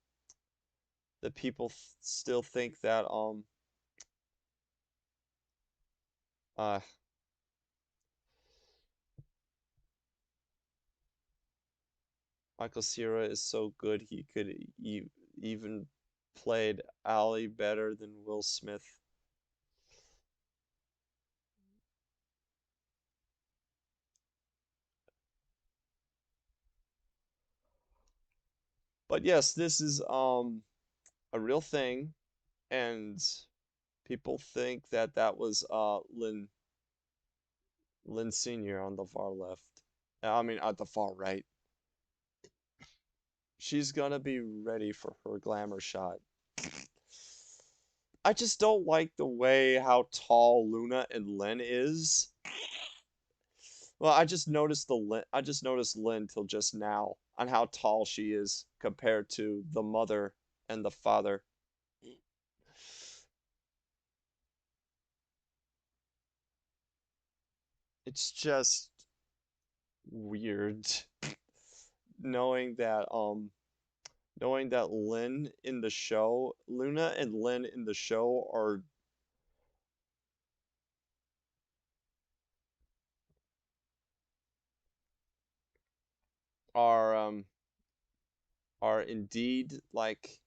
people still think that uh Michael Cera is so good he could even played Ali better than Will Smith. But yes, this is a real thing, and people think that that was Lynn Senior on the far left. I mean, at the far right. She's gonna be ready for her glamour shot. I just don't like the way how tall Luna and Lynn is. Well, I just noticed Lynn till just now on how tall she is compared to the mother and the father. It's just weird knowing that Luna and Lynn in the show are are indeed like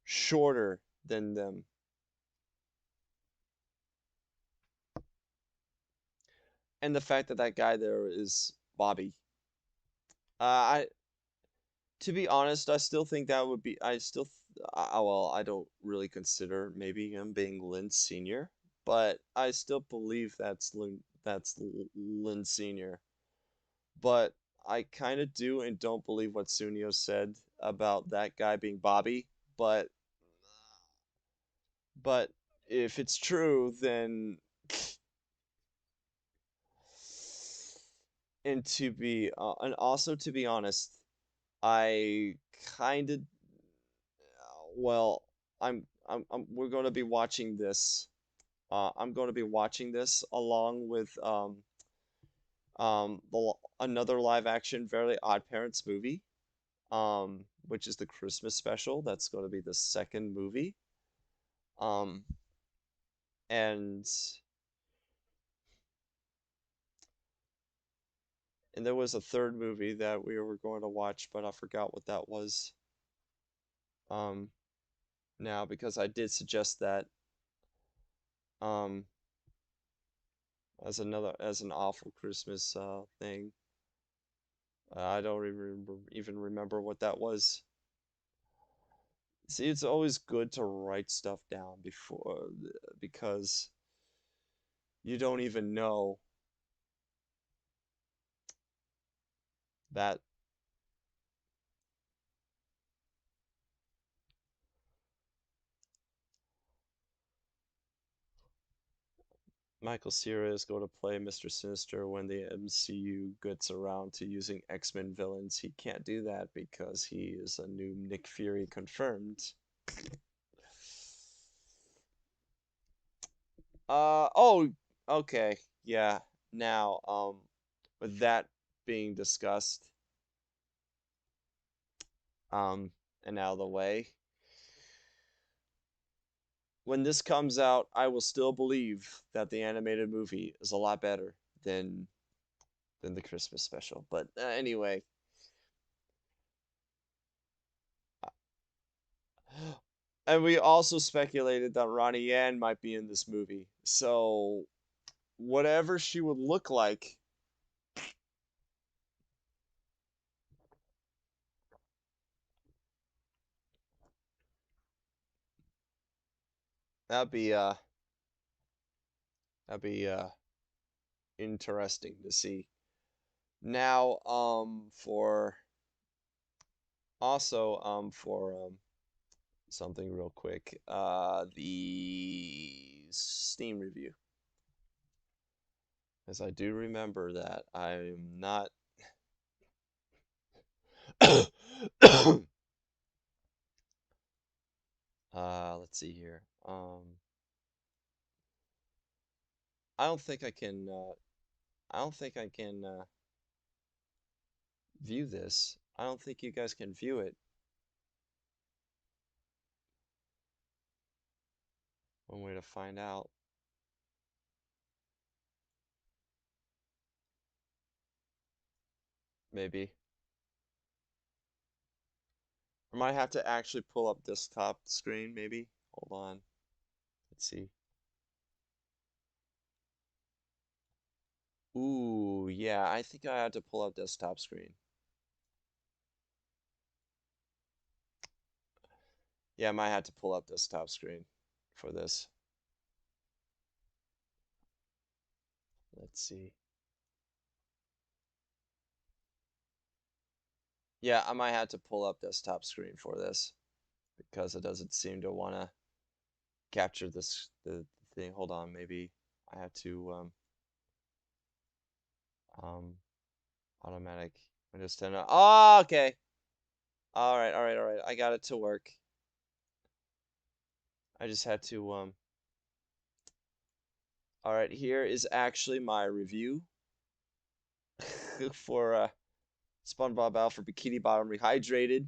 shorter than them. And the fact that that guy there is Bobby. I To be honest, I still think that would be well, I don't really consider maybe him being Lynn Senior, but I still believe that's Lynn Senior. But I kind of do and don't believe what Sunio said about that guy being Bobby, but but if it's true, then and also to be honest, I kind of well, we're going to be watching this. I'm going to be watching this along with another live action Fairly Odd Parents movie, which is the Christmas special. That's going to be the second movie. Um, and and there was a third movie that we were going to watch, but I forgot what that was. Um, Now because I did suggest that um as an awful Christmas thing. I don't even remember what that was. See, it's always good to write stuff down before because you don't even know that Michael Cera is going to play Mr. Sinister when the MCU gets around to using X-Men villains. He can't do that because he is a new Nick Fury confirmed. Oh, okay. Yeah. Now, with that being discussed, um, and out of the way, when this comes out, I will still believe that the animated movie is a lot better than the Christmas special. But anyway, and we also speculated that Ronnie Yan might be in this movie. So whatever she would look like, that'd be uh that'd be interesting to see. Now, for something real quick, the Steam review. As I do remember that I'm not let's see here. I don't think I can view this. I don't think you guys can view it. One way to find out. Maybe. I might have to actually pull up desktop screen, maybe. Hold on. Let's see. Ooh, yeah, I think I had to pull up desktop screen. Yeah, I might have to pull up desktop screen for this. Let's see. Yeah, I might have to pull up desktop screen for this because it doesn't seem to want to capture the thing. Hold on, maybe I have to um automatic Windows 10. Oh, okay. All right, all right, all right. I got it to work. I just had to all right, here is actually my review for SpongeBob Alpha Bikini Bottom Rehydrated.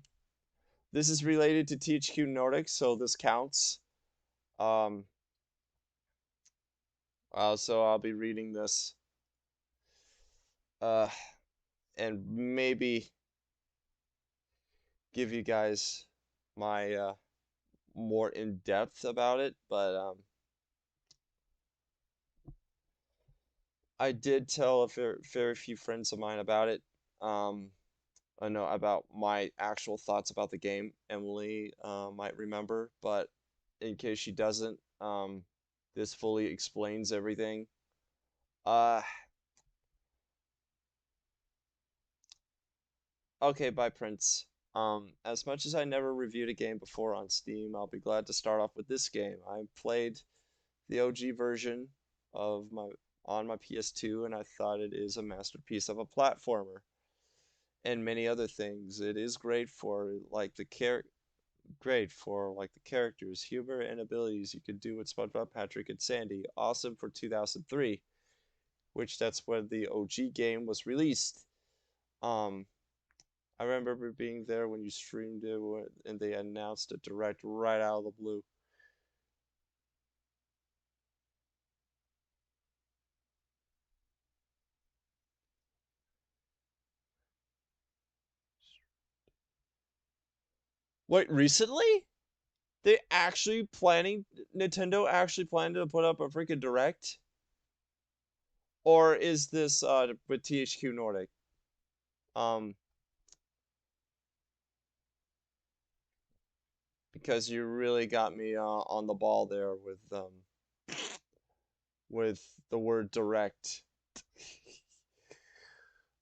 This is related to THQ Nordic, so this counts. Um, so I'll be reading this, uh, and maybe give you guys my more in depth about it. But I did tell a very few friends of mine about it. I know about my actual thoughts about the game. Emily might remember, but in case she doesn't, this fully explains everything. Uh, okay, bye, Prince. As much as I never reviewed a game before on Steam, I'll be glad to start off with this game. I played the OG version of my on my PS2, and I thought it is a masterpiece of a platformer and many other things. It is great for like the characters, humor, and abilities you could do with SpongeBob, Patrick, and Sandy. Awesome for 2003, which that's when the OG game was released. Um, I remember being there when you streamed it and they announced it direct right out of the blue. Wait, recently? They actually planning Nintendo actually planning to put up a freaking direct? Or is this with THQ Nordic? because you really got me on the ball there with the word direct.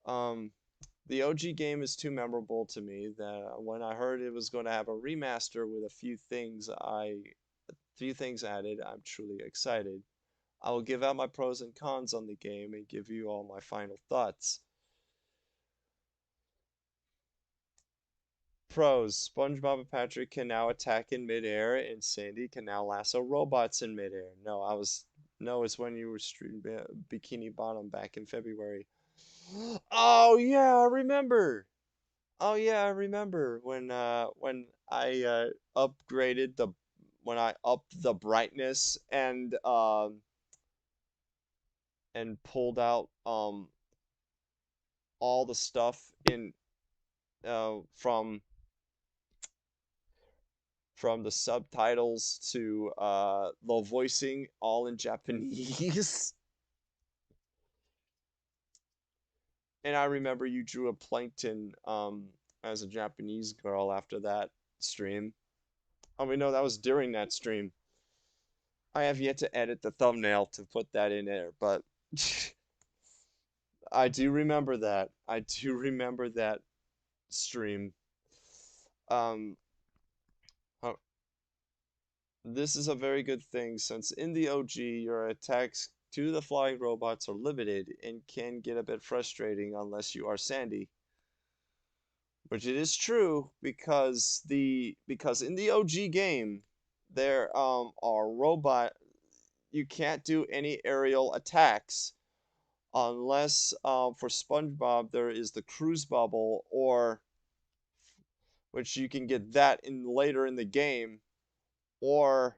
um, the OG game is too memorable to me that when I heard it was going to have a remaster with a few things added, I'm truly excited. I will give out my pros and cons on the game and give you all my final thoughts. Pros: SpongeBob and Patrick can now attack in midair, and Sandy can now lasso robots in midair. No, it's when you were streaming Bikini Bottom back in February. Oh yeah, I remember. Oh yeah, I remember when I upgraded the when I upped the brightness and pulled out all the stuff in from the subtitles to the voicing all in Japanese. And I remember you drew a plankton as a Japanese girl after that stream. Oh, wait, no, that was during that stream. I have yet to edit the thumbnail to put that in there, but I do remember that. I do remember that stream. Um, uh, this is a very good thing since in the OG your attacks to the flying robots are limited and can get a bit frustrating unless you are Sandy. Which it is true because in the OG game there are robot you can't do any aerial attacks unless for SpongeBob there is the cruise bubble or which you can get that in later in the game or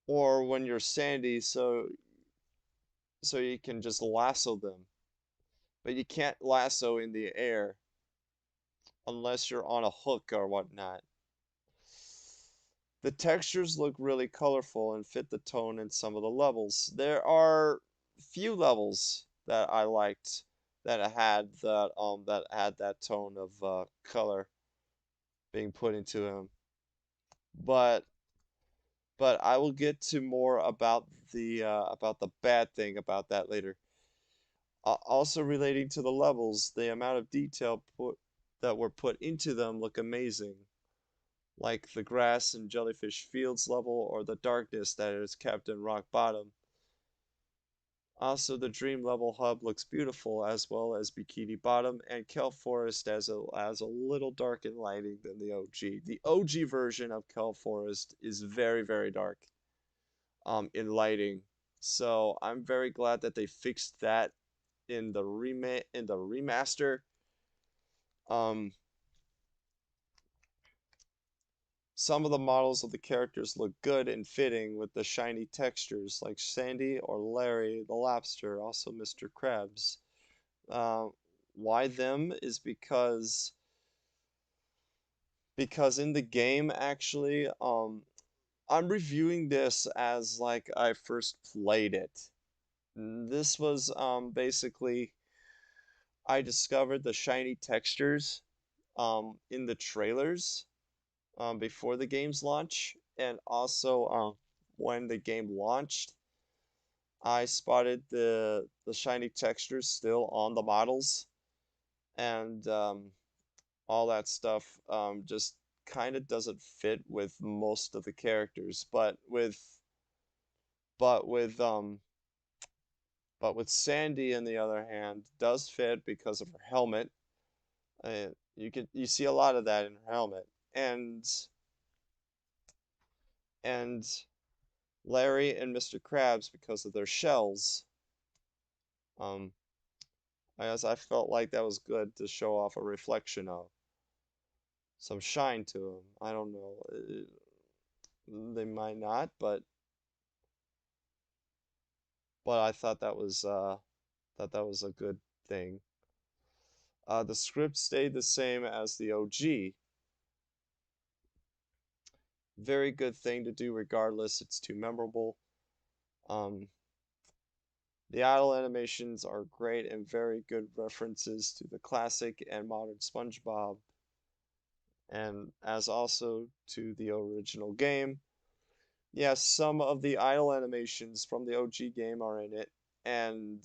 when you're Sandy so you can just lasso them. But you can't lasso in the air unless you're on a hook or whatnot. The textures look really colorful and fit the tone in some of the levels. There are few levels that I liked that had that tone of color being put into them. But I will get to more about the bad thing about that later. Also relating to the levels, the amount of detail that were put into them look amazing, like the grass and jellyfish fields level or the darkness that is kept in rock bottom. Also, the dream level hub looks beautiful, as well as Bikini Bottom and Kelp Forest as a little dark in lighting than the OG. The OG version of Kelp Forest is very, very dark in lighting. So I'm very glad that they fixed that in the remaster. Um, Some of the models of the characters look good and fitting with the shiny textures, like Sandy or Larry the Lobster, also Mr. Krabs. Uh, why them is because in the game actually, I'm reviewing this as like I first played it. This was basically I discovered the shiny textures in the trailers before the game's launch, and also when the game launched, I spotted the shiny textures still on the models, and all that stuff just kind of doesn't fit with most of the characters, but with um but with Sandy, on the other hand, does fit because of her helmet. You see a lot of that in her helmet, and Larry and Mr. Krabs because of their shells. Um, as I felt like that was good to show off a reflection of some shine to them. I don't know, they might not, but I thought that was a good thing. The script stayed the same as the OG. Very good thing to do regardless. It's too memorable. Um, The idle animations are great and very good references to the classic and modern SpongeBob, and as also to the original game. Yes, some of the idle animations from the OG game are in it, and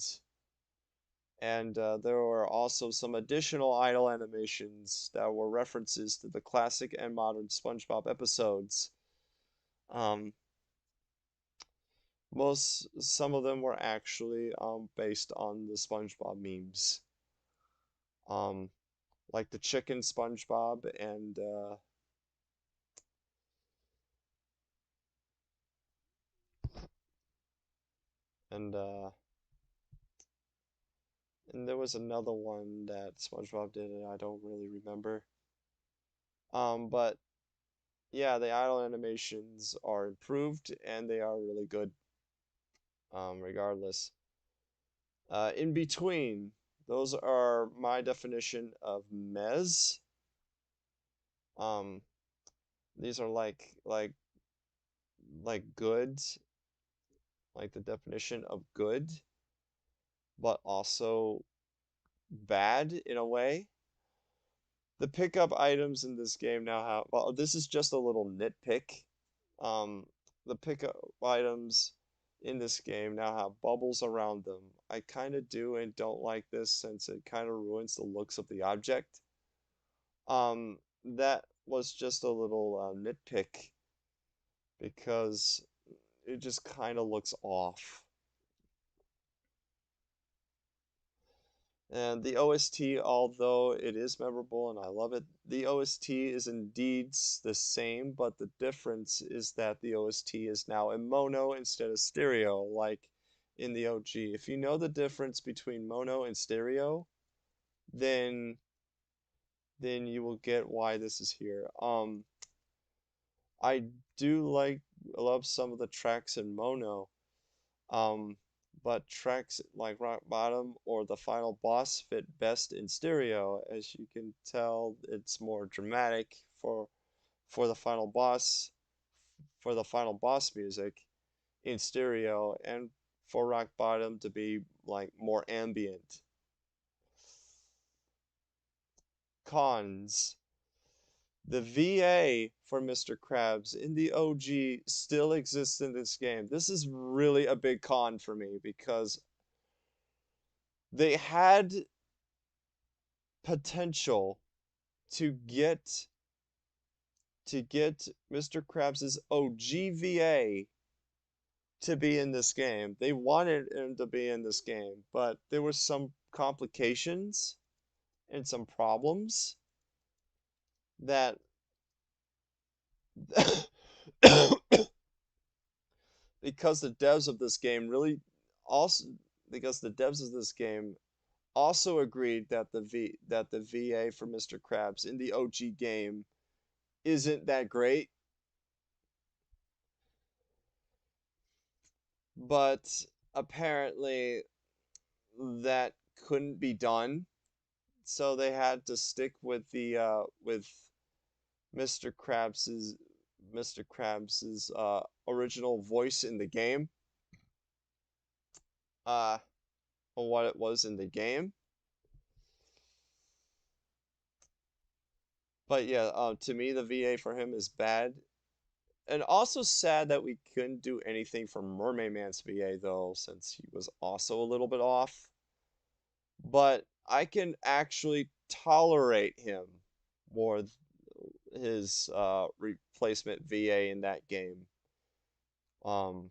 there were also some additional idle animations that were references to the classic and modern SpongeBob episodes. Um, some of them were actually based on the SpongeBob memes. Um, like the chicken SpongeBob and uh and there was another one that SpongeBob did and I don't really remember. But yeah, the idle animations are improved and they are really good. Regardless. In between, those are my definition of mez. Um, these are like good, like the definition of good, but also bad in a way. The pickup items in this game now have, well, this is just a little nitpick. Um, the pickup items in this game now have bubbles around them. I kind of do and don't like this since it kind of ruins the looks of the object. That was just a little nitpick because it just kind of looks off. And the OST, although it is memorable and I love it, the OST is indeed the same, but the difference is that the OST is now in mono instead of stereo, like in the OG. If you know the difference between mono and stereo, then you will get why this is here. I love some of the tracks in mono. But tracks like Rock Bottom or the final boss fit best in stereo. As you can tell, it's more dramatic for the final boss music in stereo, and for Rock Bottom to be like more ambient. Cons. The VA for Mr. Krabs in the OG still exists in this game. This is really a big con for me because they had potential to get Mr. Krabs' OGVA to be in this game. They wanted him to be in this game, but there were some complications and some problems that because the devs of this game really also because the devs of this game also agreed that the VA for Mr. Krabs in the OG game isn't that great, but apparently that couldn't be done, so they had to stick with the with Mr. Krabs's original voice in the game, uh, what it was in the game. But yeah, to me the VA for him is bad. And also sad that we couldn't do anything for Mermaid Man's VA though, since he was also a little bit off. But I can actually tolerate him more his replacement VA in that game um,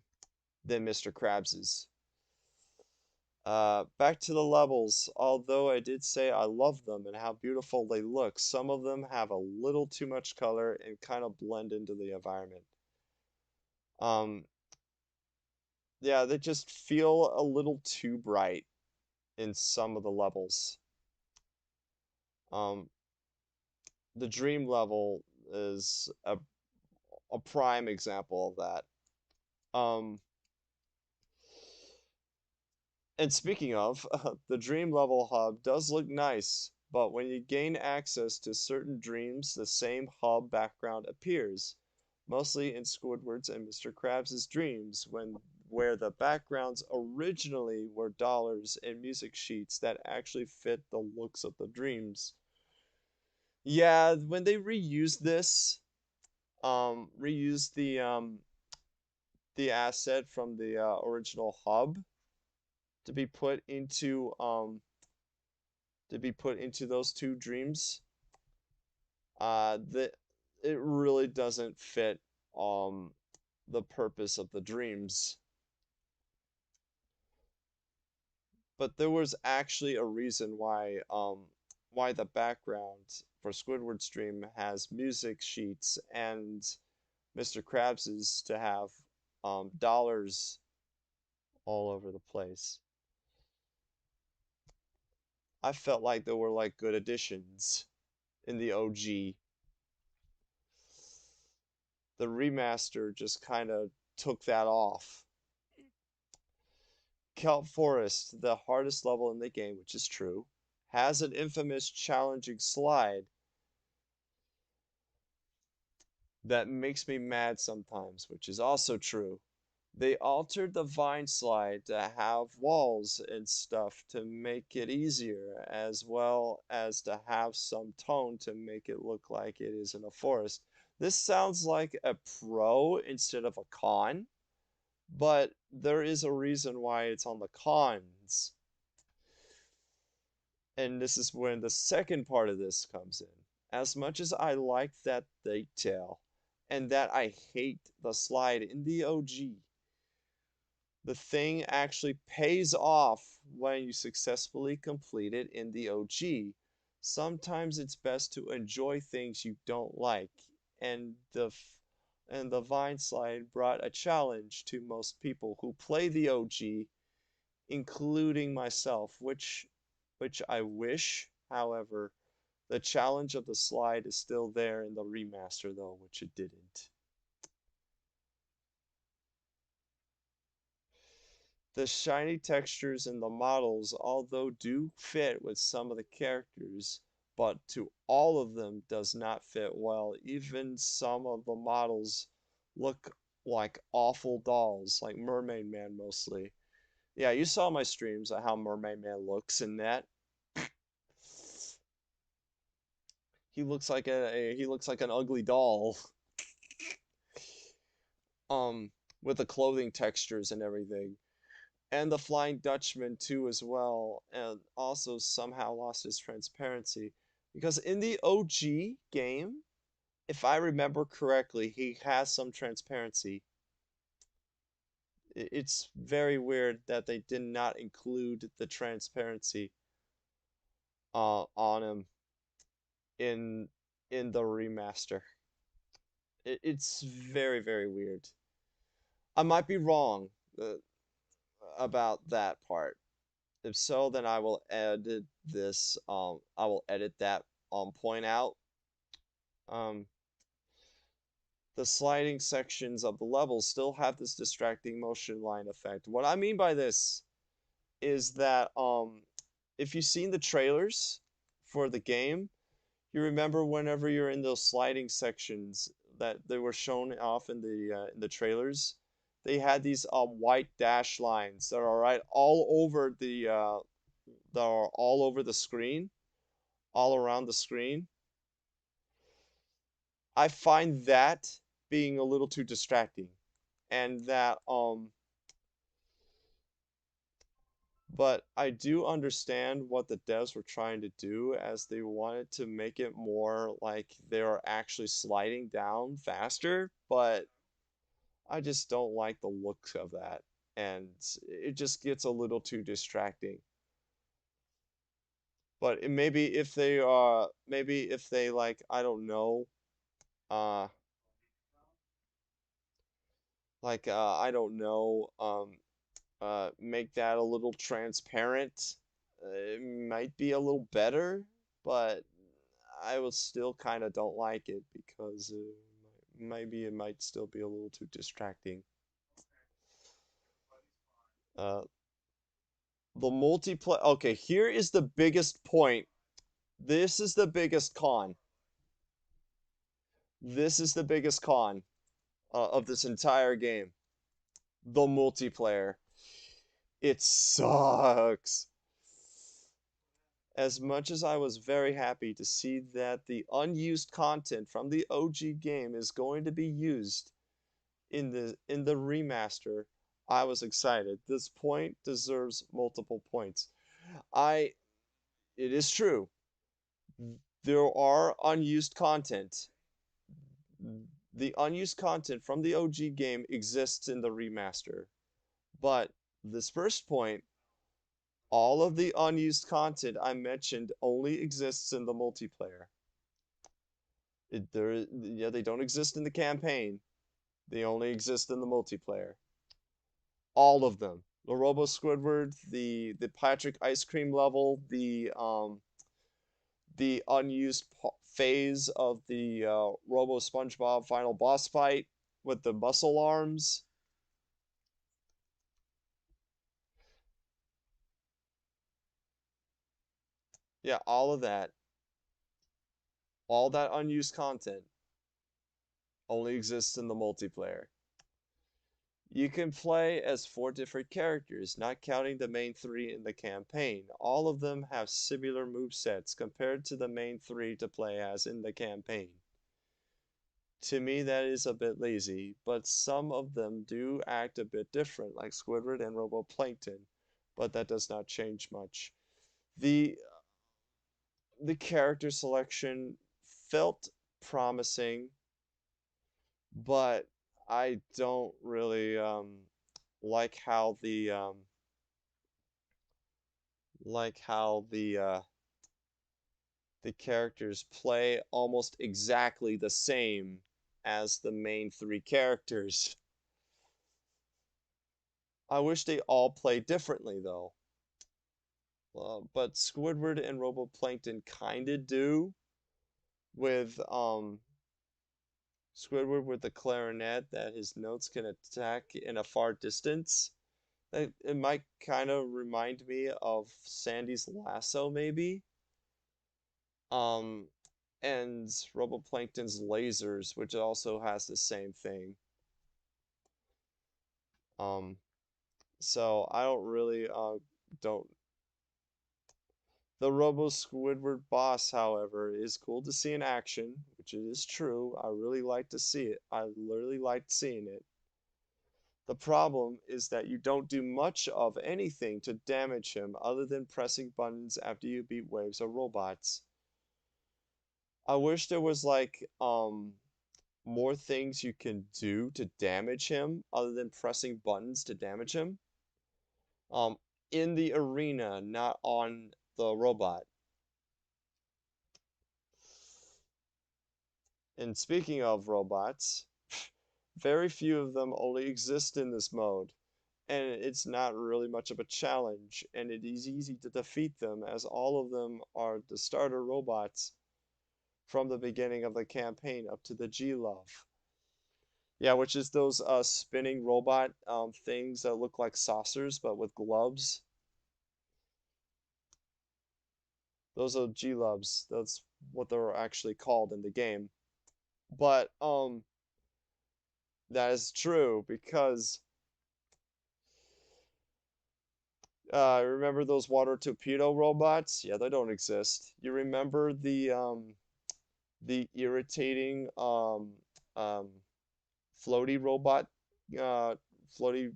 than Mr. Krabs's. Back to the levels. Although I did say I love them and how beautiful they look, some of them have a little too much color and kind of blend into the environment. Um, yeah, they just feel a little too bright in some of the levels. Um, the dream level is a prime example of that. And speaking of, the dream level hub does look nice, but when you gain access to certain dreams, the same hub background appears, mostly in Squidward's and Mr. Krabs' dreams where the backgrounds originally were dollars and music sheets that actually fit the looks of the dreams. Yeah, when they reused this, reused the asset from the original hub to be put into those two dreams, that it really doesn't fit the purpose of the dreams. But there was actually a reason why the background for Squidward's dream has music sheets and Mr. Krabs's to have dollars all over the place. I felt like they were like good additions in the OG. The remaster just kind of took that off. Kelp Forest, the hardest level in the game, which is true, has an infamous challenging slide that makes me mad sometimes, which is also true. They altered the vine slide to have walls and stuff to make it easier, as well as to have some tone to make it look like it is in a forest. This sounds like a pro instead of a con, but there is a reason why it's on the cons. And this is when the second part of this comes in. As much as I like that detail, and that I hate the slide in the OG, the thing actually pays off when you successfully complete it in the OG. Sometimes it's best to enjoy things you don't like, and the Vine slide brought a challenge to most people who play the OG, including myself, which I wish, however, the challenge of the slide is still there in the remaster though, which it didn't. The shiny textures in the models, although do fit with some of the characters, but to all of them does not fit well. Even some of the models look like awful dolls, like Mermaid Man mostly. Yeah, you saw my streams of how Mermaid Man looks in that. He looks like an ugly doll. With the clothing textures and everything. And the Flying Dutchman too as well, and also somehow lost his transparency. Because in the OG game, if I remember correctly, he has some transparency. It's very weird that they did not include the transparency on him in the remaster. It's very, very weird. I might be wrong about that part. If so, then I will edit this. I will edit that point out. The sliding sections of the levels still have this distracting motion line effect. What I mean by this is that if you've seen the trailers for the game, you remember whenever you're in those sliding sections that they were shown off in the trailers, they had these white dash lines that are right all over that are all over the screen, all around the screen. I find that being a little too distracting, and that but I do understand what the devs were trying to do, as they wanted to make it more like they're actually sliding down faster, but I just don't like the looks of that, and it just gets a little too distracting. But maybe if they like, I don't know, uh I don't know, make that a little transparent, it might be a little better, but I will still kind of don't like it because maybe it might still be a little too distracting. Uh, the multiplayer. Okay, here is the biggest point. This is the biggest con. This is the biggest con of this entire game. the multiplayer. It sucks. As much as I was very happy to see that the unused content from the OG game is going to be used in the remaster, I was excited. This point deserves multiple points. I It is true. There are unused content. The unused content from the OG game exists in the remaster. But this first point, all of the unused content I mentioned only exists in the multiplayer. Yeah, they don't exist in the campaign. They only exist in the multiplayer. All of them. The Robo Squidward, the Patrick ice cream level, the unused phase of the Robo SpongeBob final boss fight with the muscle arms. Yeah, all of that. All that unused content only exists in the multiplayer. You can play as 4 different characters, not counting the main 3 in the campaign. All of them have similar movesets compared to the main 3 to play as in the campaign. To me, that is a bit lazy, but some of them do act a bit different, like Squidward and Roboplankton, but that does not change much. The character selection felt promising, but I don't really like how the characters play almost exactly the same as the main 3 characters. I wish they all played differently though. But Squidward and Roboplankton kinda do, with Squidward with the clarinet that his notes can attack in a far distance. It might kind of remind me of Sandy's lasso, maybe. And Roboplankton's lasers, which also has the same thing. Um, so I don't really don't. The Robo Squidward boss, however, is cool to see in action, which it is true. I really like to see it. I literally liked seeing it. The problem is that you don't do much of anything to damage him other than pressing buttons after you beat waves of robots. I wish there was like more things you can do to damage him other than pressing buttons to damage him. Um in the arena, not on the robot. And speaking of robots, very few of them only exist in this mode, and it's not really much of a challenge, and it is easy to defeat them as all of them are the starter robots from the beginning of the campaign up to the G-Love. Yeah, which is those spinning robot things that look like saucers but with gloves. Those are G-Loves. That's what they're actually called in the game. But that is true because remember those water torpedo robots? Yeah, they don't exist. You remember the irritating um floaty robot floaty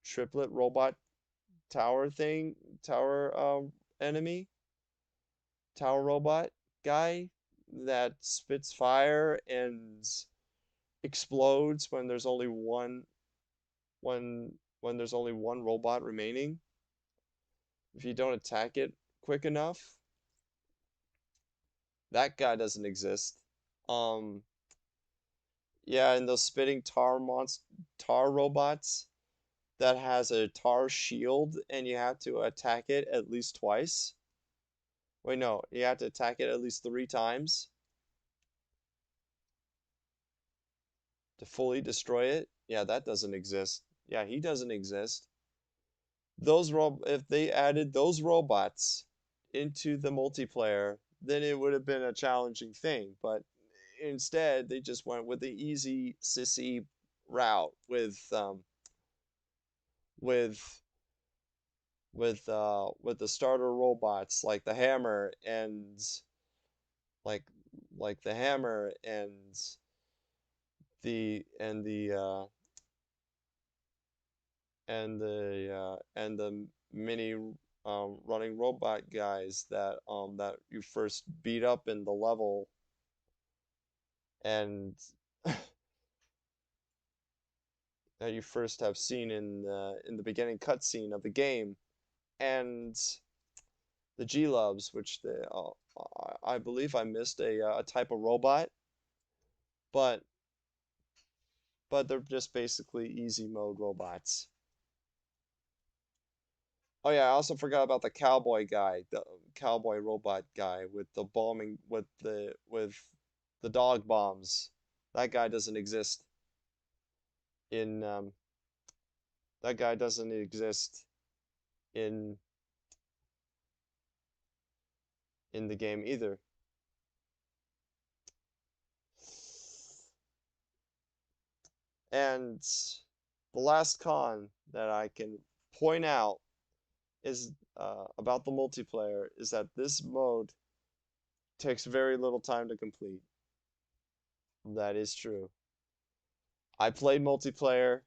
triplet robot tower enemy? Tower robot guy that spits fire and explodes when there's only one when there's only one robot remaining if you don't attack it quick enough. That guy doesn't exist. Um, yeah, and those spitting tar robots that has a tar shield and you have to attack it at least twice. Wait, no, you have to attack it at least 3 times to fully destroy it. Yeah, that doesn't exist. Yeah, he doesn't exist. If they added those robots into the multiplayer, then it would have been a challenging thing. But instead, they just went with the easy sissy route with with with the starter robots like the hammer like like the hammer the and the and the mini running robot guys that you first beat up in the level and that you first have seen in the beginning cutscene of the game, and the G-Loves, which I believe I missed a type of robot, but they're just basically easy mode robots. Oh yeah, I also forgot about the cowboy guy, the cowboy robot guy with the bombing with the dog bombs. That guy doesn't exist in that guy doesn't exist in the game either. And the last con that I can point out is about the multiplayer is that this mode takes very little time to complete. That is true. I played multiplayer,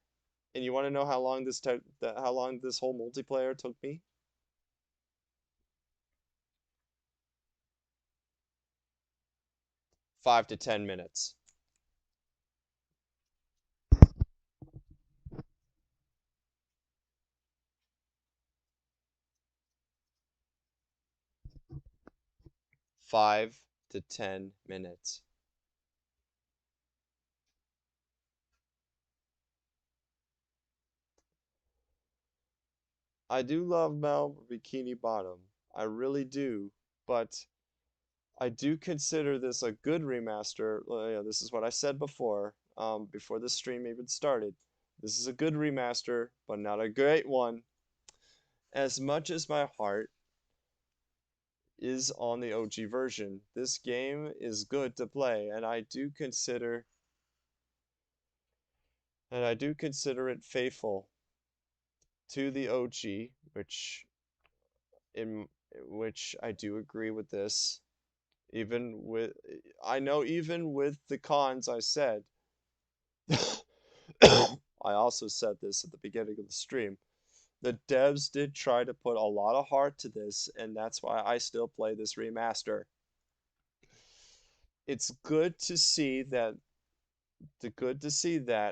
and you want to know how long how long this whole multiplayer took me? 5 to 10 minutes. 5 to 10 minutes. I do love Mel Bikini Bottom. I really do, but I do consider this a good remaster. Yeah, this is what I said before, before the stream even started. This is a good remaster, but not a great one. As much as my heart is on the OG version, this game is good to play, and I do consider it faithful to the OG, in which I do agree with this. Even with I know even with the cons I said, I also said this at the beginning of the stream. The devs did try to put a lot of heart to this, and that's why I still play this remaster. It's good to see that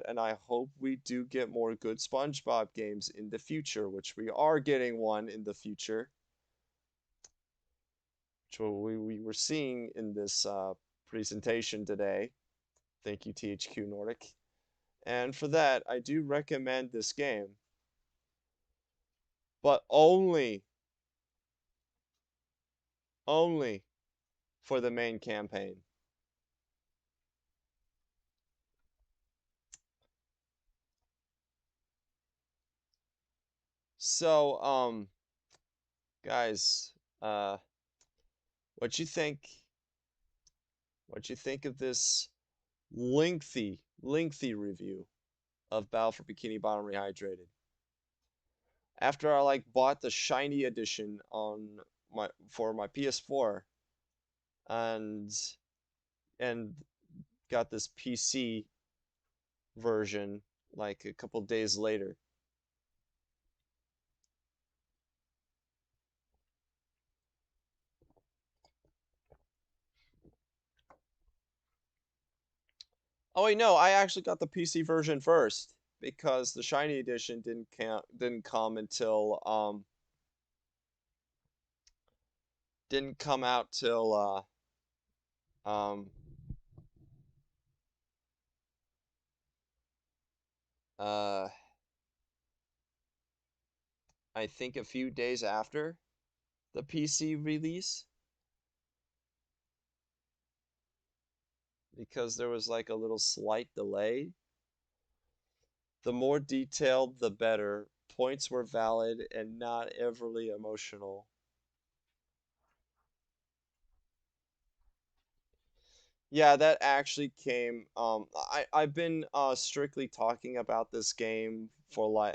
and I hope we do get more good SpongeBob games in the future, which we are getting one in the future, which we were seeing in this presentation today. Thank you, THQ Nordic. And for that, I do recommend this game, but only for the main campaign. So, guys, what you think? What you think of this lengthy review of Battle for Bikini Bottom Rehydrated? After I bought the shiny edition on for my PS4 and and got this PC version like a couple days later. Oh wait, no, I actually got the PC version first because the shiny edition didn't come until didn't come out till um uh I think a few days after the PC release, because there was like a little slight delay. The more detailed, the better. Points were valid and not overly emotional. Yeah, that actually came. I've been strictly talking about this game for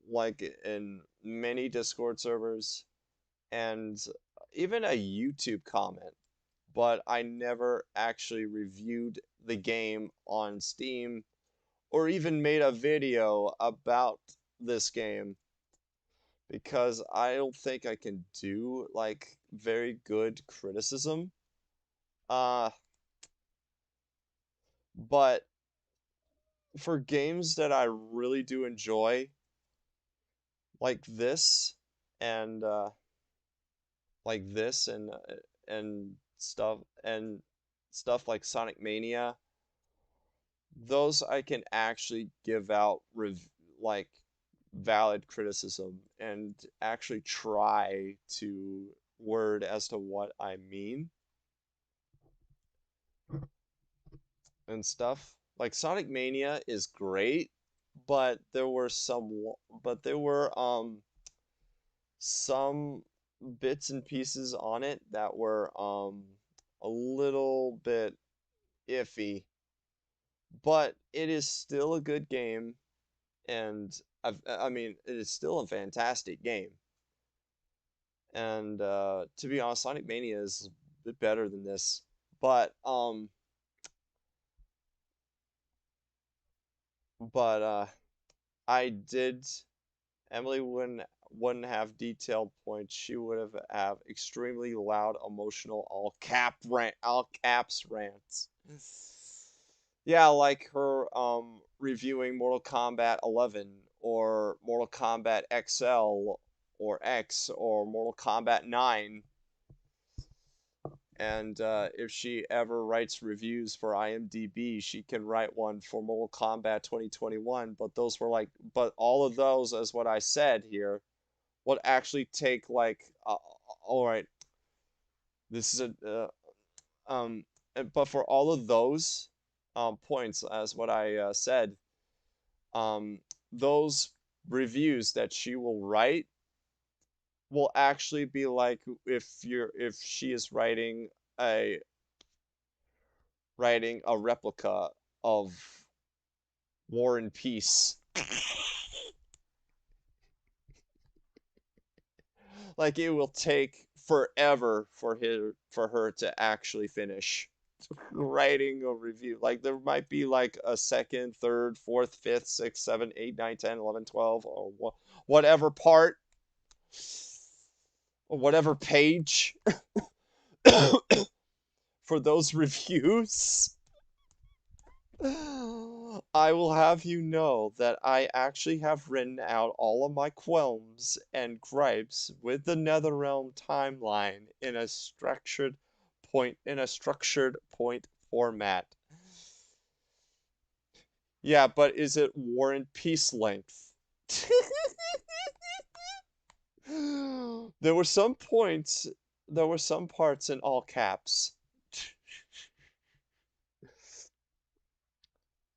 like in many Discord servers and even a YouTube comment, but I never actually reviewed the game on Steam or even made a video about this game because I don't think I can do like very good criticism. Uh, but for games that I really do enjoy, like this and like this and stuff like Sonic Mania, those I can actually give out like valid criticism and actually try to word as to what I mean and stuff. Like Sonic Mania is great, but there were some bits and pieces on it that were a little bit iffy, but it is still a good game, and I mean, it is still a fantastic game. And to be honest, Sonic Mania is a bit better than this, but but I did. Emily wouldn't have detailed points. She would have extremely loud, emotional, all caps rants. Yeah, like her reviewing Mortal Kombat 11 or Mortal Kombat XL or X or Mortal Kombat 9. And if she ever writes reviews for IMDb, she can write one for Mortal Kombat 2021. But all of those, as what I said here, would actually take like, all right, this is but for all of those points, as what I said, um, those reviews that she will write will actually be like if she is a writing a replica of War and Peace. Like it will take forever for her to actually finish writing a review. Like there might be like a second, third, fourth, fifth, sixth, seven, 8, 9, 10, 11, 12, or whatever part or whatever page for those reviews. I will have you know that I actually have written out all of my qualms and gripes with the Netherrealm timeline in a structured point format. Yeah, but is it War and Peace length? There were some points, there were some parts in all caps.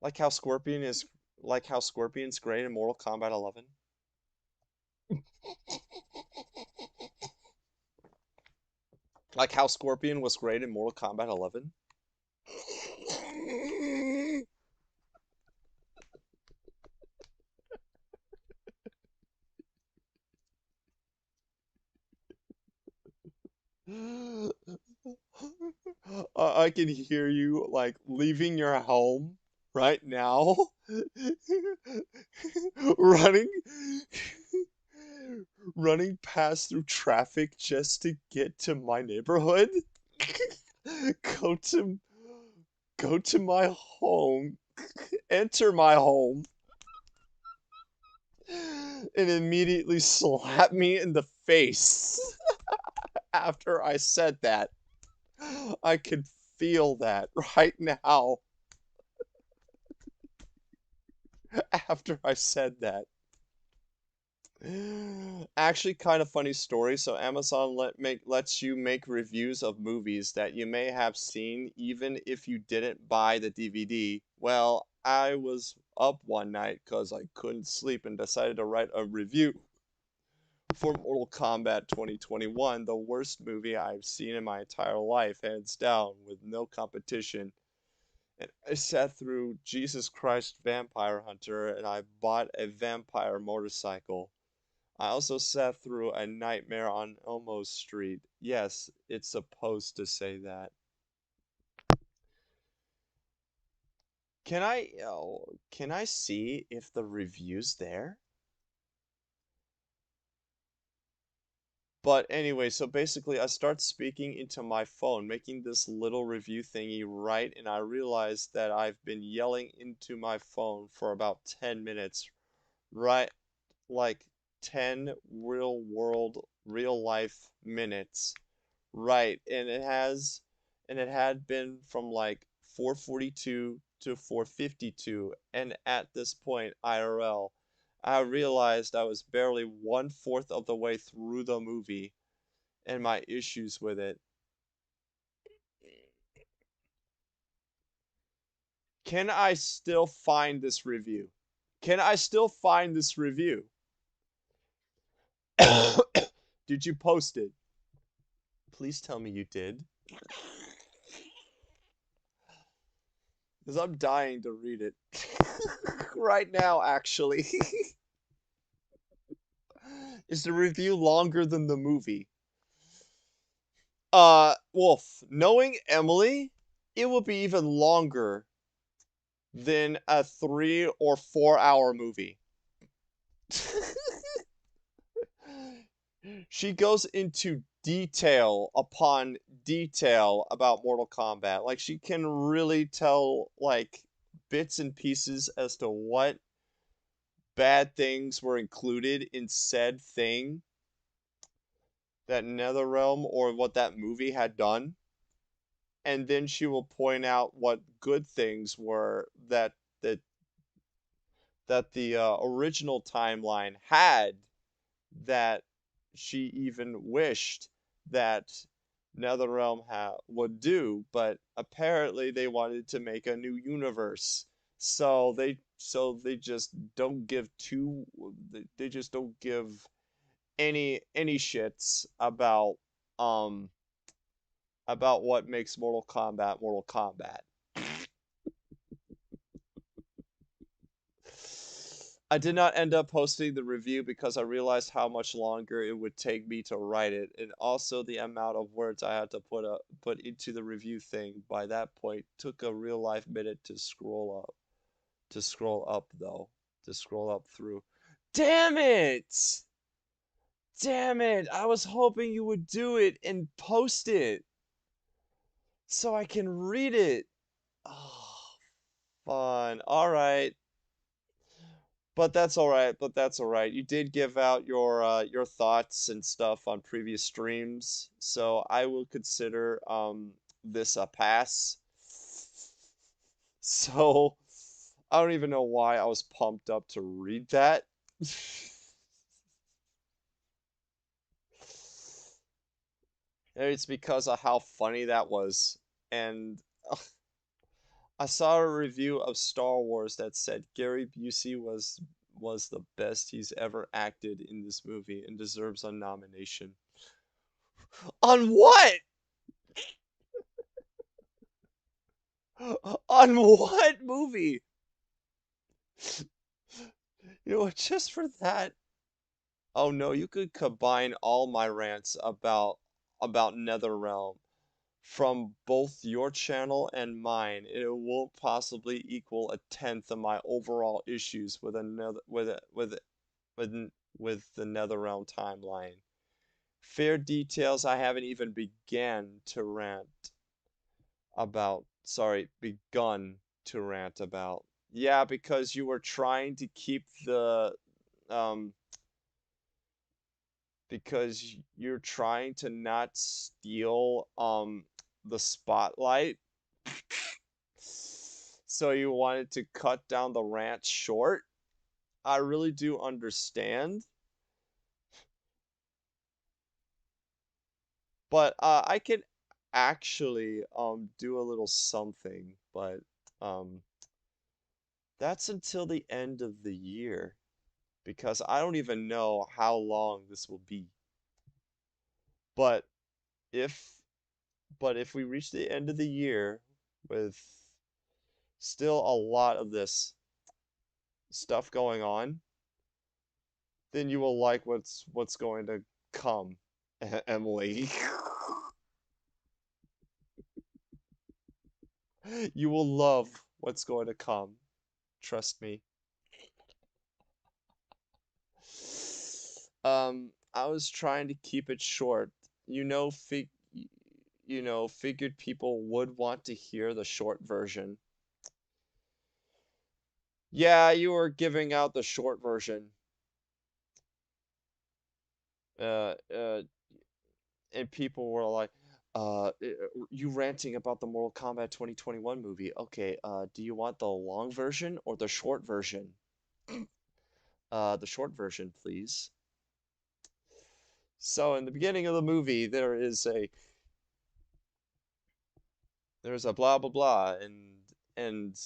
Like how Scorpion's great in Mortal Kombat 11. Like how Scorpion was great in Mortal Kombat 11. I can hear you like leaving your home right now, running, running past through traffic just to get to my neighborhood. Go to, go to my home, enter my home, and immediately slap me in the face after I said that. I can feel that right now after I said that. Actually, kind of funny story. So Amazon lets you make reviews of movies that you may have seen even if you didn't buy the DVD. Well, I was up one night because I couldn't sleep and decided to write a review for Mortal Kombat 2021, the worst movie I've seen in my entire life, hands down, with no competition. And I sat through Jesus Christ Vampire Hunter and I bought a vampire motorcycle. I also sat through A Nightmare on Elmo Street. Yes, it's supposed to say that. Can I see if the review's there? But anyway, so basically I start speaking into my phone, making this little review thingy right, and I realize that I've been yelling into my phone for about 10 minutes, right? Like 10 real life minutes. Right, and it had been from like 4:42 to 4:52, and at this point, IRL, I realized I was barely 1/4 of the way through the movie, and my issues with it. Can I still find this review? Can I still find this review? Did you post it? Please tell me you did. Because I'm dying to read it. Right now, actually. Is the review longer than the movie? Wolf, knowing Emily, it will be even longer than a 3 or 4 hour movie. She goes into detail upon detail about Mortal Kombat. Like, she can really tell, like, bits and pieces as to what bad things were included in said thing that NetherRealm or what that movie had done. And then she will point out what good things were that that the original timeline had that she even wished that NetherRealm would do, but apparently they wanted to make a new universe. So they just don't give they just don't give any shits um about what makes Mortal Kombat Mortal Kombat. I did not end up posting the review because I realized how much longer it would take me to write it, and also the amount of words I had to put into the review thing by that point took a real life minute to scroll up though, to scroll up through. Damn it! Damn it! I was hoping you would do it and post it so I can read it. Oh, fun. All right. But that's all right. But that's all right. You did give out your thoughts and stuff on previous streams, so I will consider this a pass. So I don't even know why I was pumped up to read that. Maybe it's because of how funny that was. And I saw a review of Star Wars that said Gary Busey was the best he's ever acted in this movie and deserves a nomination. On what? On what movie? You know what, just for that. Oh no, you could combine all my rants about NetherRealm from both your channel and mine, and it won't possibly equal a tenth of my overall issues with another with with the NetherRealm timeline. Fair details I haven't even began to rant about. Sorry, begun to rant about. Yeah, because you were trying to keep the um because you're trying to not steal the spotlight. So you wanted to cut down the rant short. I really do understand. But I could actually do a little something, but um that's until the end of the year because I don't even know how long this will be. But if but if we reach the end of the year with still a lot of this stuff going on, then you will like what's going to come, Emily. You will love what's going to come. Trust me. I was trying to keep it short. You know, figured people would want to hear the short version. Yeah, you were giving out the short version. Uh, uh, and people were like, you ranting about the Mortal Kombat 2021 movie. Okay, do you want the long version or the short version? The short version, please. So in the beginning of the movie, there's a blah blah blah, and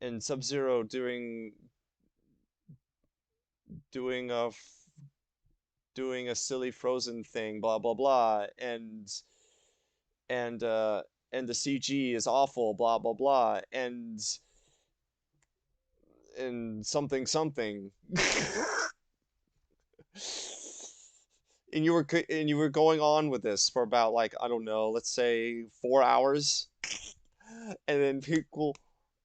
and Sub-Zero doing doing a silly Frozen thing, blah blah blah, and uh and the CG is awful, blah blah blah, and something something. And you were going on with this for about, like, I don't know, let's say 4 hours, and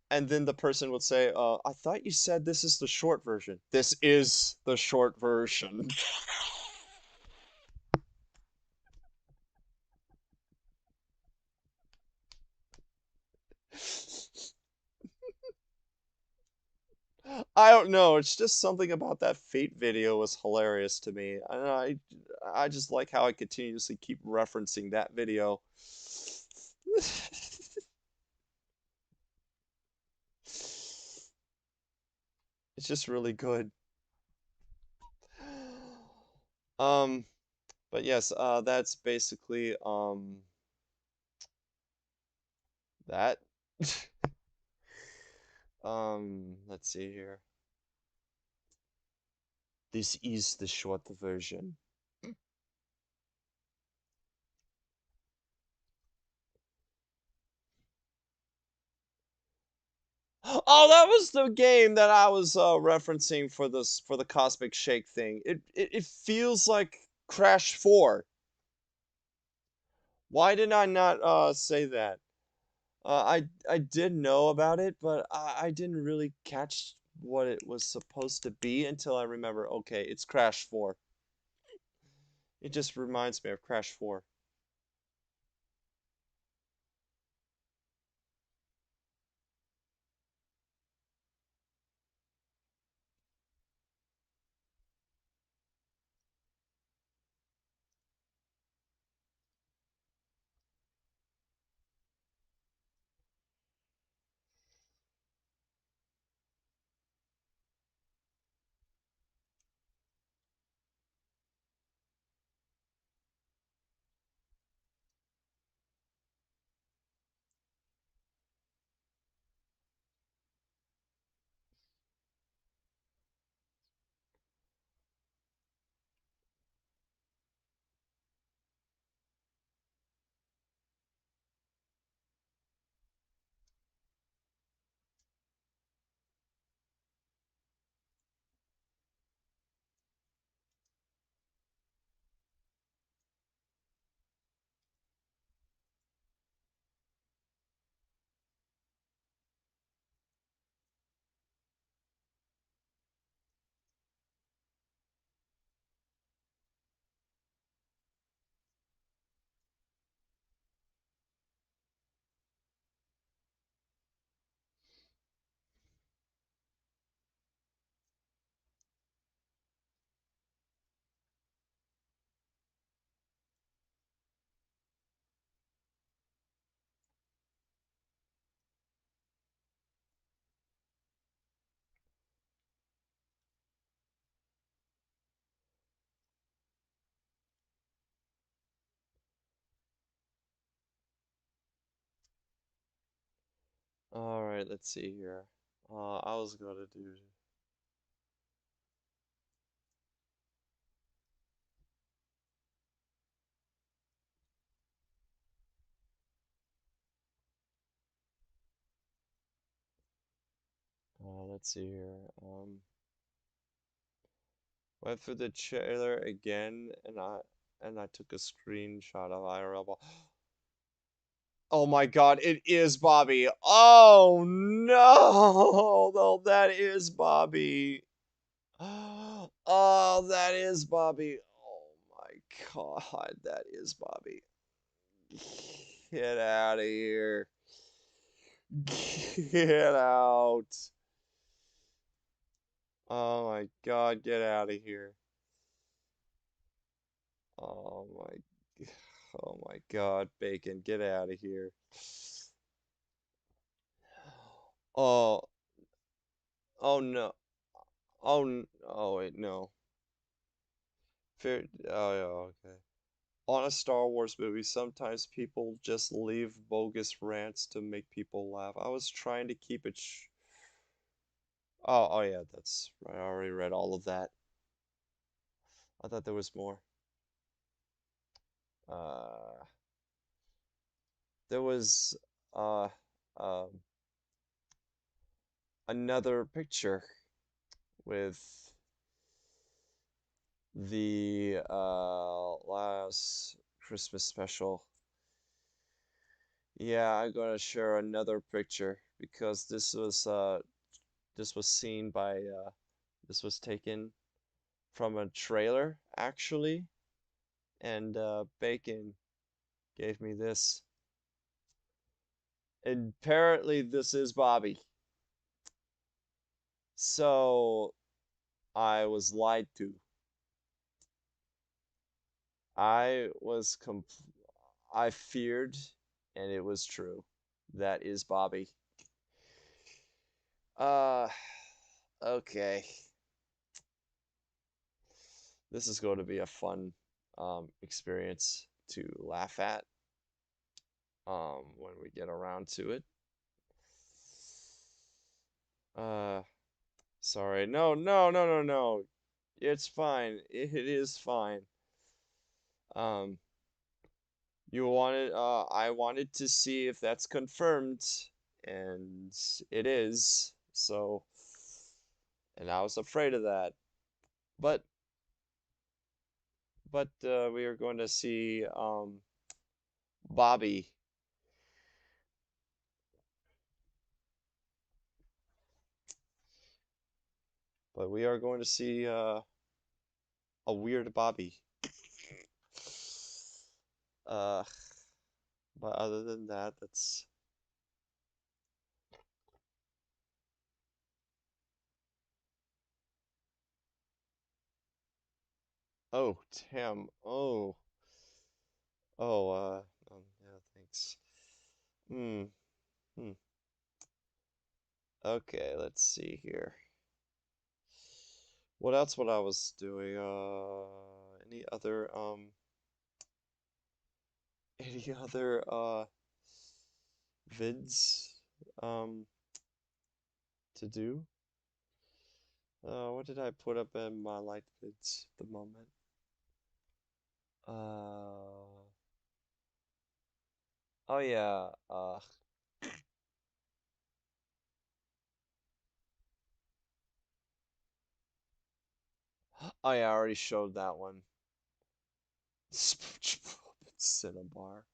then the person would say, I thought you said this is the short version. This is the short version. I don't know. It's just something about that Fate video was hilarious to me. I just like how I continuously keep referencing that video. It's just really good. Um, but yes, that's basically that. Let's see here. This is the short version. Oh, that was the game that I was referencing for the Cosmic Shake thing. It feels like Crash 4. Why did I not say that? I did know about it, but I didn't really catch what it was supposed to be until I remember, okay, it's Crash 4. It just reminds me of Crash 4. All right, let's see here. I was gonna do. let's see here. Went through the trailer again, and I took a screenshot of IRL ball. Oh my God, it is Bobby. Oh no, no, that is Bobby. Oh, that is Bobby. Oh my God, that is Bobby. Get out of here. Get out. Oh my God, get out of here. Oh my, oh my God, Bacon, get out of here. Oh, oh no. Oh wait, no. Fair, oh yeah, okay. On a Star Wars movie, sometimes people just leave bogus rants to make people laugh. I was trying to keep it oh yeah, that's right. I already read all of that. I thought there was more. Uh, there was uh um another picture with the last Christmas special. Yeah, I'm gonna share another picture because this was seen by this was taken from a trailer actually, and Bacon gave me this. And apparently this is Bobby. So I was lied to. I was I feared, and it was true. That is Bobby. Uh, okay. This is going to be a fun experience to laugh at when we get around to it. Uh, sorry. No, no, no, no, no. It's fine. It is fine. Um, I wanted to see if that's confirmed, and it is. So, and I was afraid of that. But, we are going to see, Bobby. But we are going to see, a weird Bobby. Uh, but other than that, that's... Oh, Tim. Oh. Oh, yeah, thanks. Hmm. Hmm. Okay, let's see here. What else what I was doing? Any other, any other, vids, um, to do? What did I put up in my light vids at the moment? Oh yeah, oh yeah, I already showed that one. SpongeBob and Cinnabar.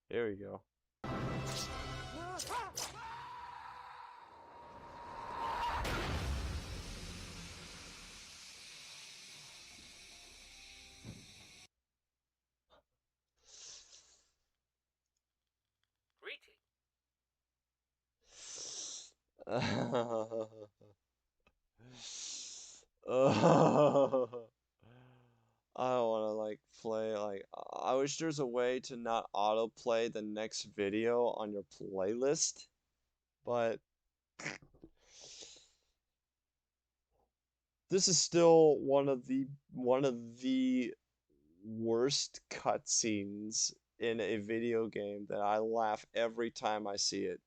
Here we go. I don't want to like play like I wish there's a way to not autoplay the next video on your playlist, but this is still one of the worst cutscenes in a video game that I laugh every time I see it.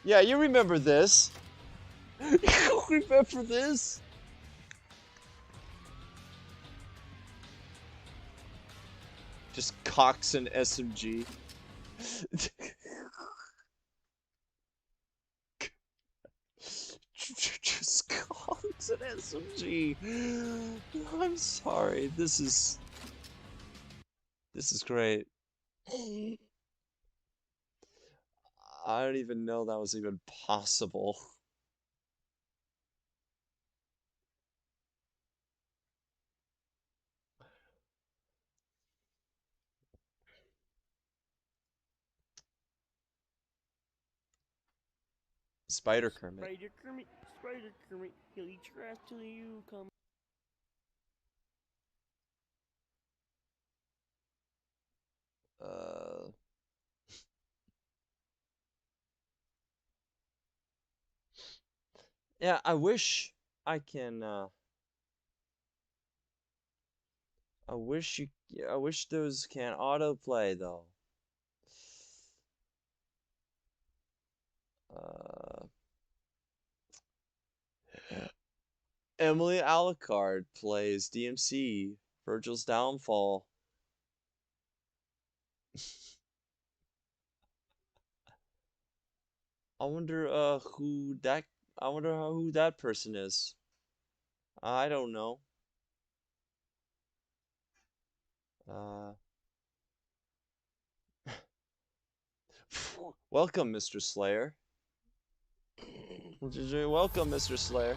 Yeah, you remember this. You remember this? Just cocks an SMG. Just cocks an SMG. I'm sorry. This is great. I don't even know that was even possible. Spider Kermit. Spider Kermit, he'll eat your ass till you come. Uh, yeah, I wish I can, I wish you, I wish those can autoplay though. Uh, Emily Alucard plays DMC, Virgil's Downfall. I wonder I wonder who that person is. I don't know. Uh Welcome, Mr. Slayer. Welcome, Mr. Slayer.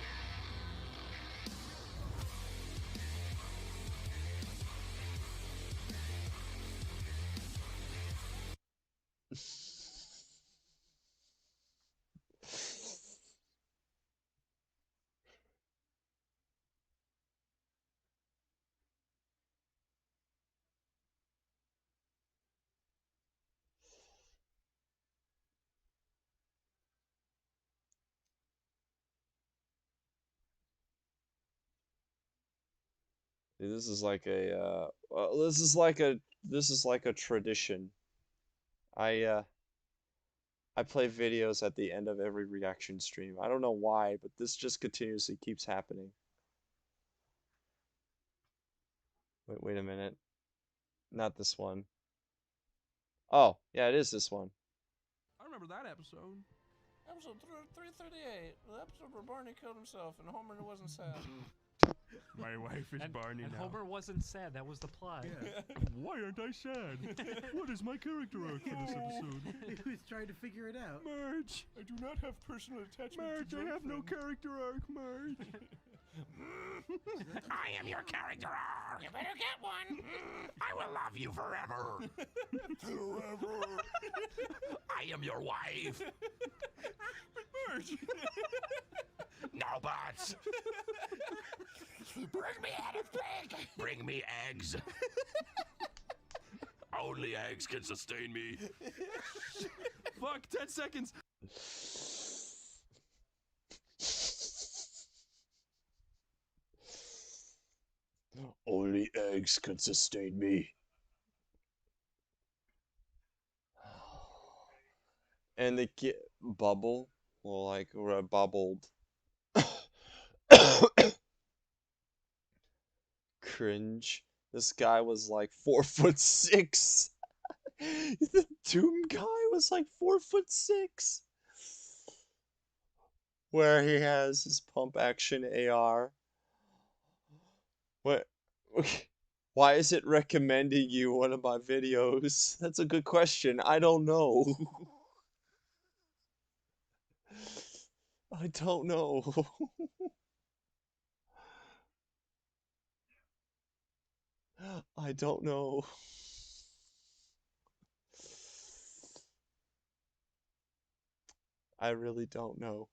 This is like a this is like a tradition. I I play videos at the end of every reaction stream. I don't know why, but this just continuously keeps happening. Wait a minute. Not this one. Oh, yeah, it is this one. I remember that episode. Episode 338, the episode where Barney killed himself and Homer wasn't sad. My wife is Barney and now. Homer wasn't sad. That was the plot. Yeah. Why aren't I sad? What is my character arc for this episode? He was trying to figure it out. Marge! I do not have personal attachment Marge, to I have no character arc, Marge. I am your character arc. You better get one. I will love you forever. Forever. I am your wife. Marge! No buts. Bring me anything. Bring me eggs. Only eggs can sustain me. Fuck, 10 seconds. Only eggs could sustain me. And they get bubble, well, like bubbled. Cringe. This guy was like 4'6". The Doom guy was like 4'6". Where he has his pump action AR. What? Why is it recommending you one of my videos? That's a good question. I don't know. I don't know. I don't know. I really don't know.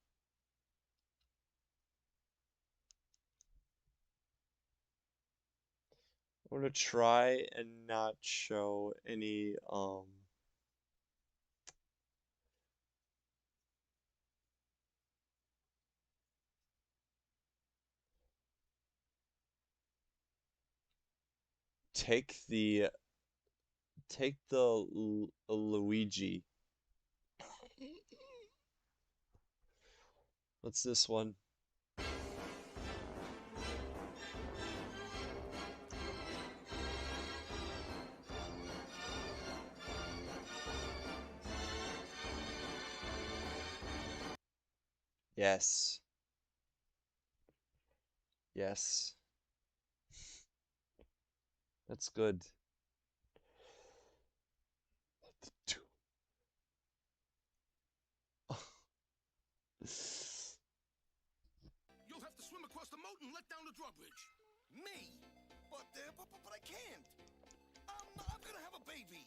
I'm gonna try and not show any take the Luigi. What's this one? Yes. Yes. That's good. You'll have to swim across the moat and let down the drawbridge. Me? But I can't. I'm gonna have a baby.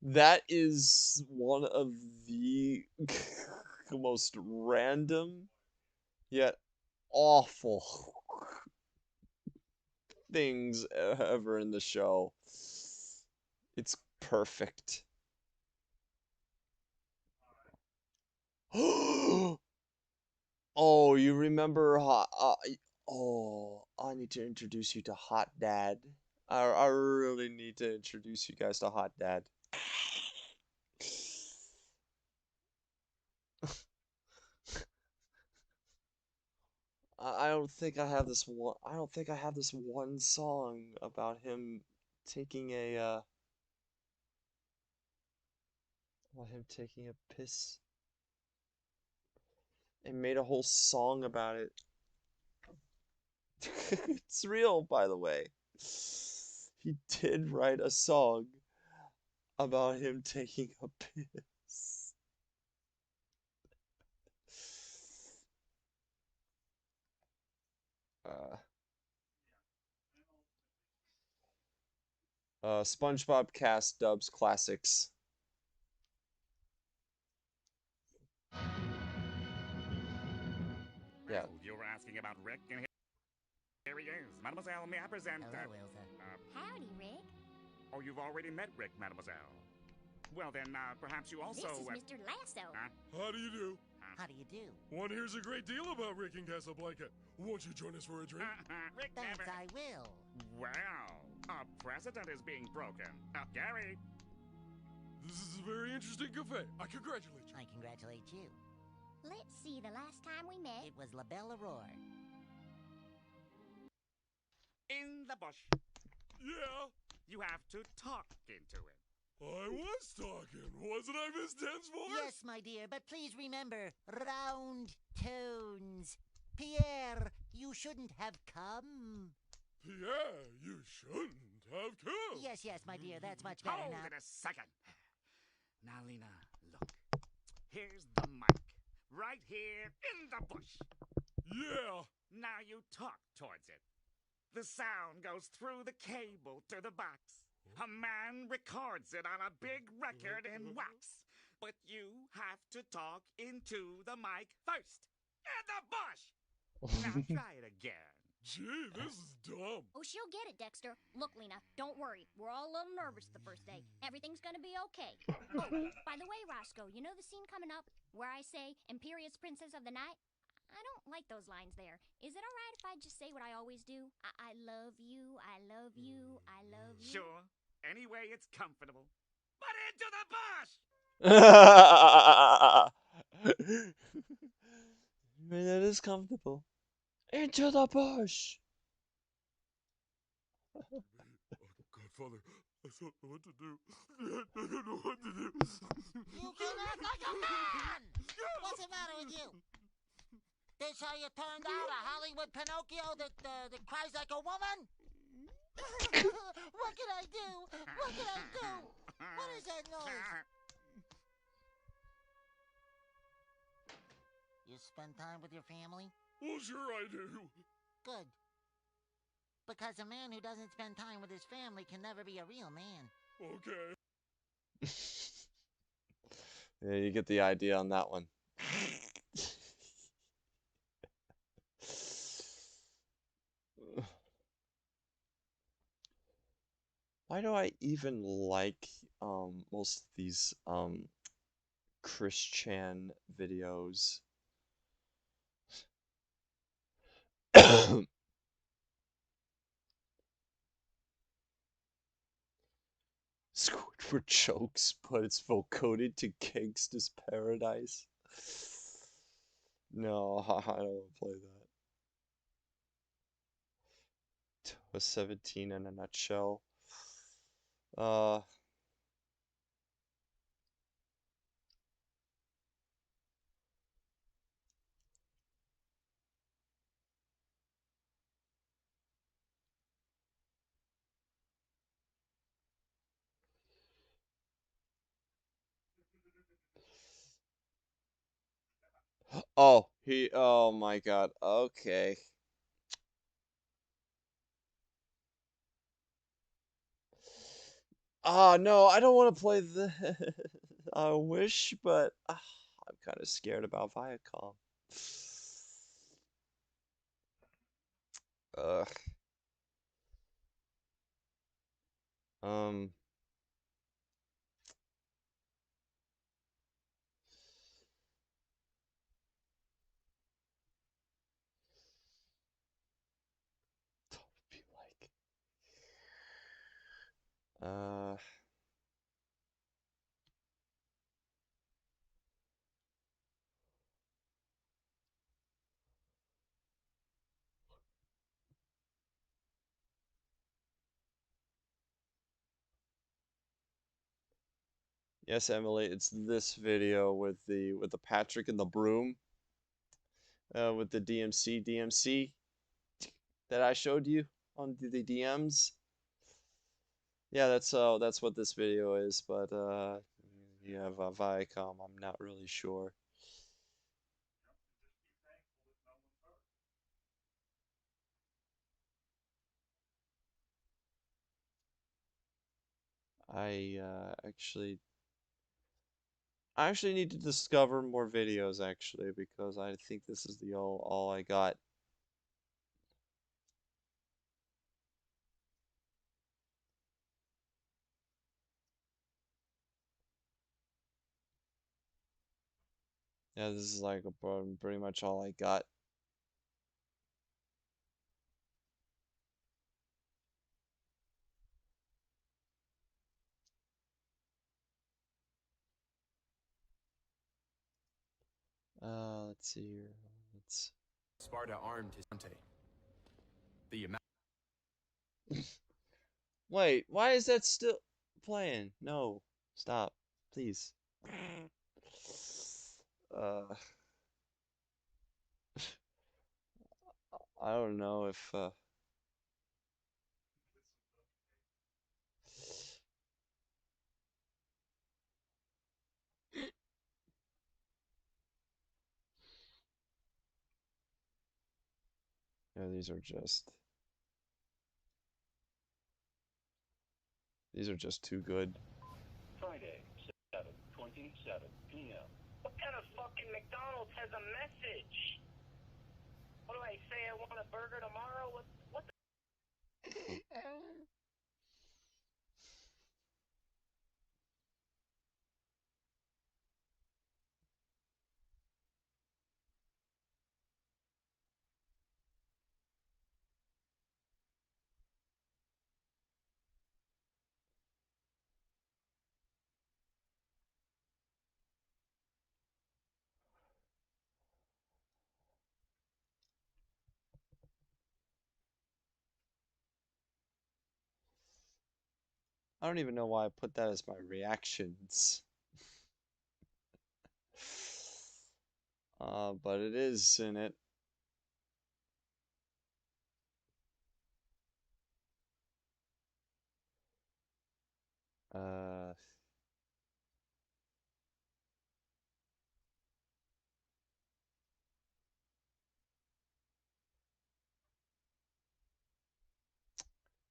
That is one of the most random yet awful things ever in the show. It's perfect. Oh, you remember oh, I need to introduce you to Hot Dad. I really need to introduce you guys to Hot Dad. I don't think I have this one. I don't think I have this one song about him taking a about him taking a piss and made a whole song about it. It's real, by the way. He did write a song about him taking a piss. SpongeBob cast dubs classics. Yeah. Well, you were asking about Rick, and here he is. Mademoiselle, may I present... Hello, Elsa. Howdy, Rick. Oh, you've already met Rick, Mademoiselle. Well, then, perhaps you also... This is Mr. Lasso. How do you do? How do you do? One hears a great deal about Rick and Casablanca. Won't you join us for a drink? Rick Thanks, never... I will. Well, a precedent is being broken. Gary! This is a very interesting cafe. I congratulate you. I congratulate you. Let's see, the last time we met... It was La Belle Aurore. In the bush. Yeah? You have to talk into it. I was talking. Wasn't I, Miss Ten's voice? Yes, my dear, but please remember, round tones. Pierre, you shouldn't have come. Pierre, you shouldn't have come. Yes, my dear, that's much better Hold now. it a second. Now, Lena, look. Here's the mic. Right here in the bush. Yeah. Now you talk towards it. The sound goes through the cable to the box. A man records it on a big record in wax. But you have to talk into the mic first. In the bush! Now try it again. Gee, this is dumb. Oh, she'll get it, Dexter. Look, Lena, don't worry. We're all a little nervous the first day. Everything's gonna be okay. Oh, by the way, Roscoe, you know the scene coming up where I say, Imperious Princess of the Night? I don't like those lines there. Is it alright if I just say what I always do? I love you, I love you, I love you. Sure. Anyway, it's comfortable. But into the bush! That is comfortable. Into the bush. Godfather, I don't know what to do. I don't know what to do. You can act like a man! What's the matter with you? This how you turned out, a Hollywood Pinocchio that cries like a woman? What can I do? What can I do? What is that noise? You spend time with your family? Well, sure I do. Good. Because a man who doesn't spend time with his family can never be a real man. Okay. Yeah, you get the idea on that one. Why do I even like most of these Chris Chan videos? for jokes, but it's vocoder to Gangsta's Paradise. No, I don't want to play that. A 17 in a nutshell. Oh, oh my God. Okay. No, I don't want to play the. I wish, but I'm kind of scared about Viacom. Ugh. Um. Be like. Yes, Emily, it's this video with the Patrick and the broom, with the DMC that I showed you on the DMs. Yeah, that's what this video is, but you have Viacom. I'm not really sure. I actually need to discover more videos actually because I think this is the all I got. Yeah, this is like pretty much all I got. Let's see here. Let's. Sparta armed his ante. The amount. Wait, why is that still playing? No, stop, please. I don't know if yeah, these are just too good. Friday, 7:27 p.m. What kind of fucking McDonald's has a message? What do I say? I want a burger tomorrow? What the? I don't even know why I put that as my reactions. But it is in it.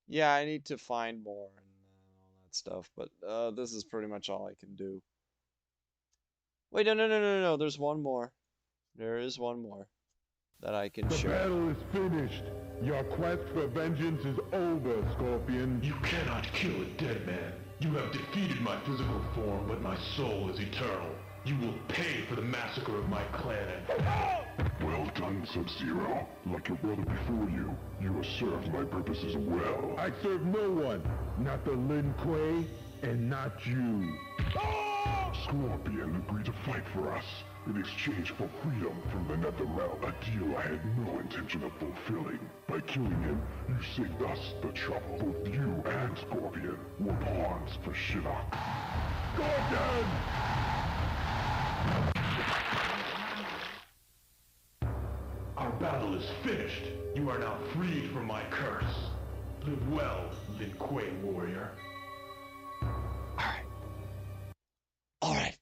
Yeah, I need to find more and all that stuff, but this is pretty much all I can do. Wait, no, there's one more. There is one more that I can The show. battle is finished. Your quest for vengeance is over, Scorpion. You cannot kill a dead man. You have defeated my physical form, but my soul is eternal. You will pay for the massacre of my clan and... Well done, Sub-Zero. Like your brother before you, you have served my purposes well. I serve no one. Not the Lin Kuei. and not you. Scorpion agreed to fight for us in exchange for freedom from the Netherrealm, a deal I had no intention of fulfilling. By killing him, you saved us the trouble. Both you and Scorpion were pawns for Shinnok. Scorpion! Our battle is finished. You are now freed from my curse. Live well, Lin Kuei warrior. Alright.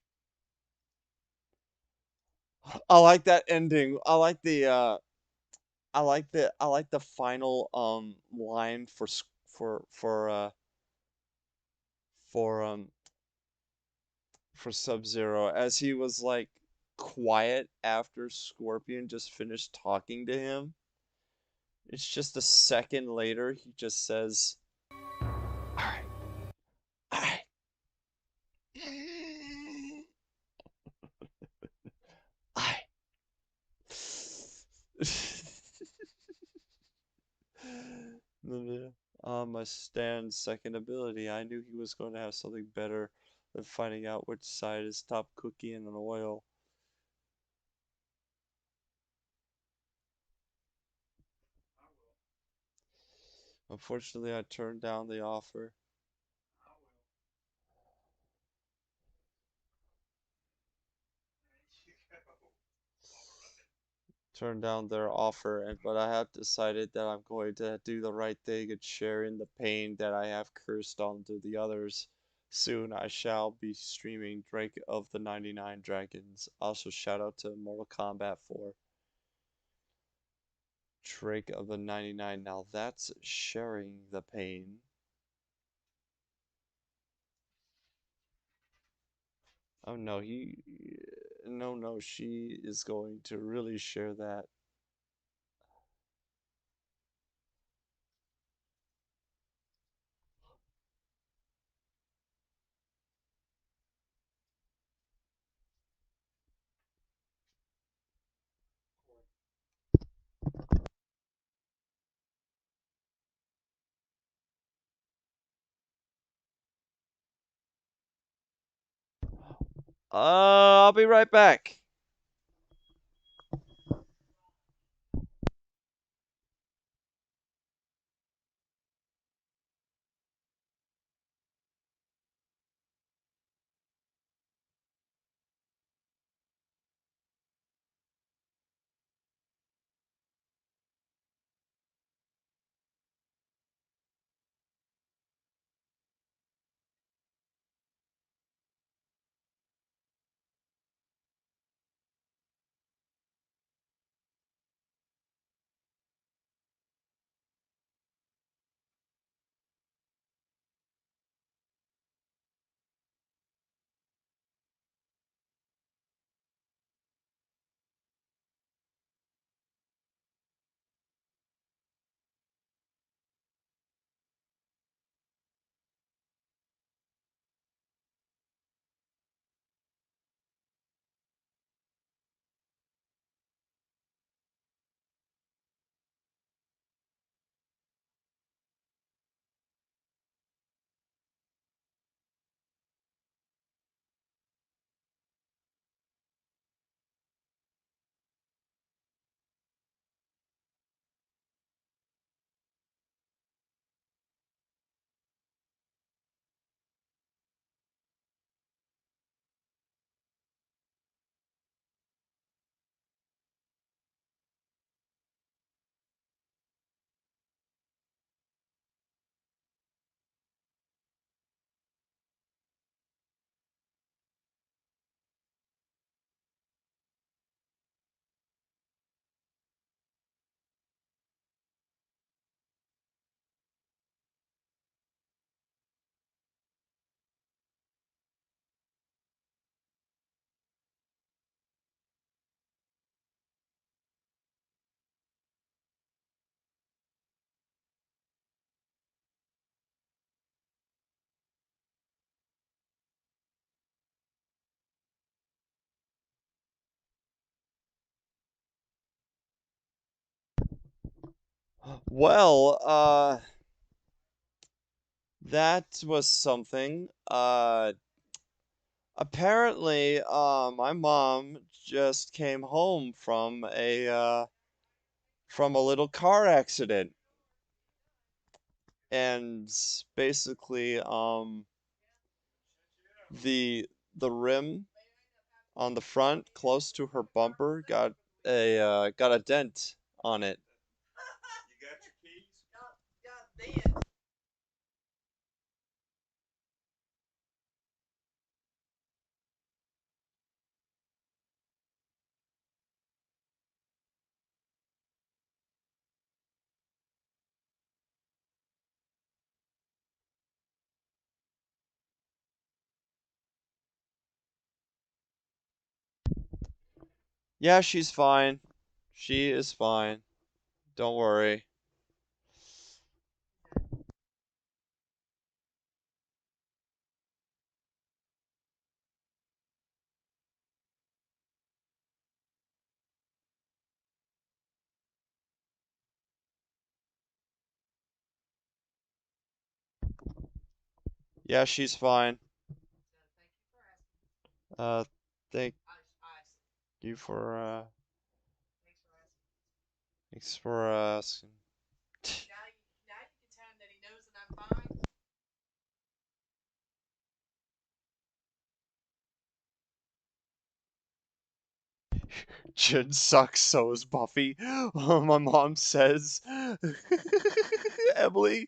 I like that ending. I like the final line for for Sub-Zero, as he was like quiet after Scorpion just finished talking to him. It's just a second later he just says, "Alright. Alright." My Stan's second ability. I knew he was going to have something better than finding out which side is top cookie in an oil. Unfortunately, I turned down the offer. Turned down their offer, but I have decided that I'm going to do the right thing and share in the pain that I have cursed onto the others. Soon I shall be streaming Drake of the 99 Dragons. Also shout out to Mortal Kombat 4. Drake of the 99. Now that's sharing the pain. Oh no, no, she is going to really share that. I'll be right back. Well, that was something. Apparently, my mom just came home from a little car accident, and basically, the rim on the front, close to her bumper, got a dent on it. Yeah, she's fine. She is fine. Don't worry. Yeah, she's fine. Uh, thank you for thanks for asking. Jin sucks, so is Buffy. My mom says. Emily.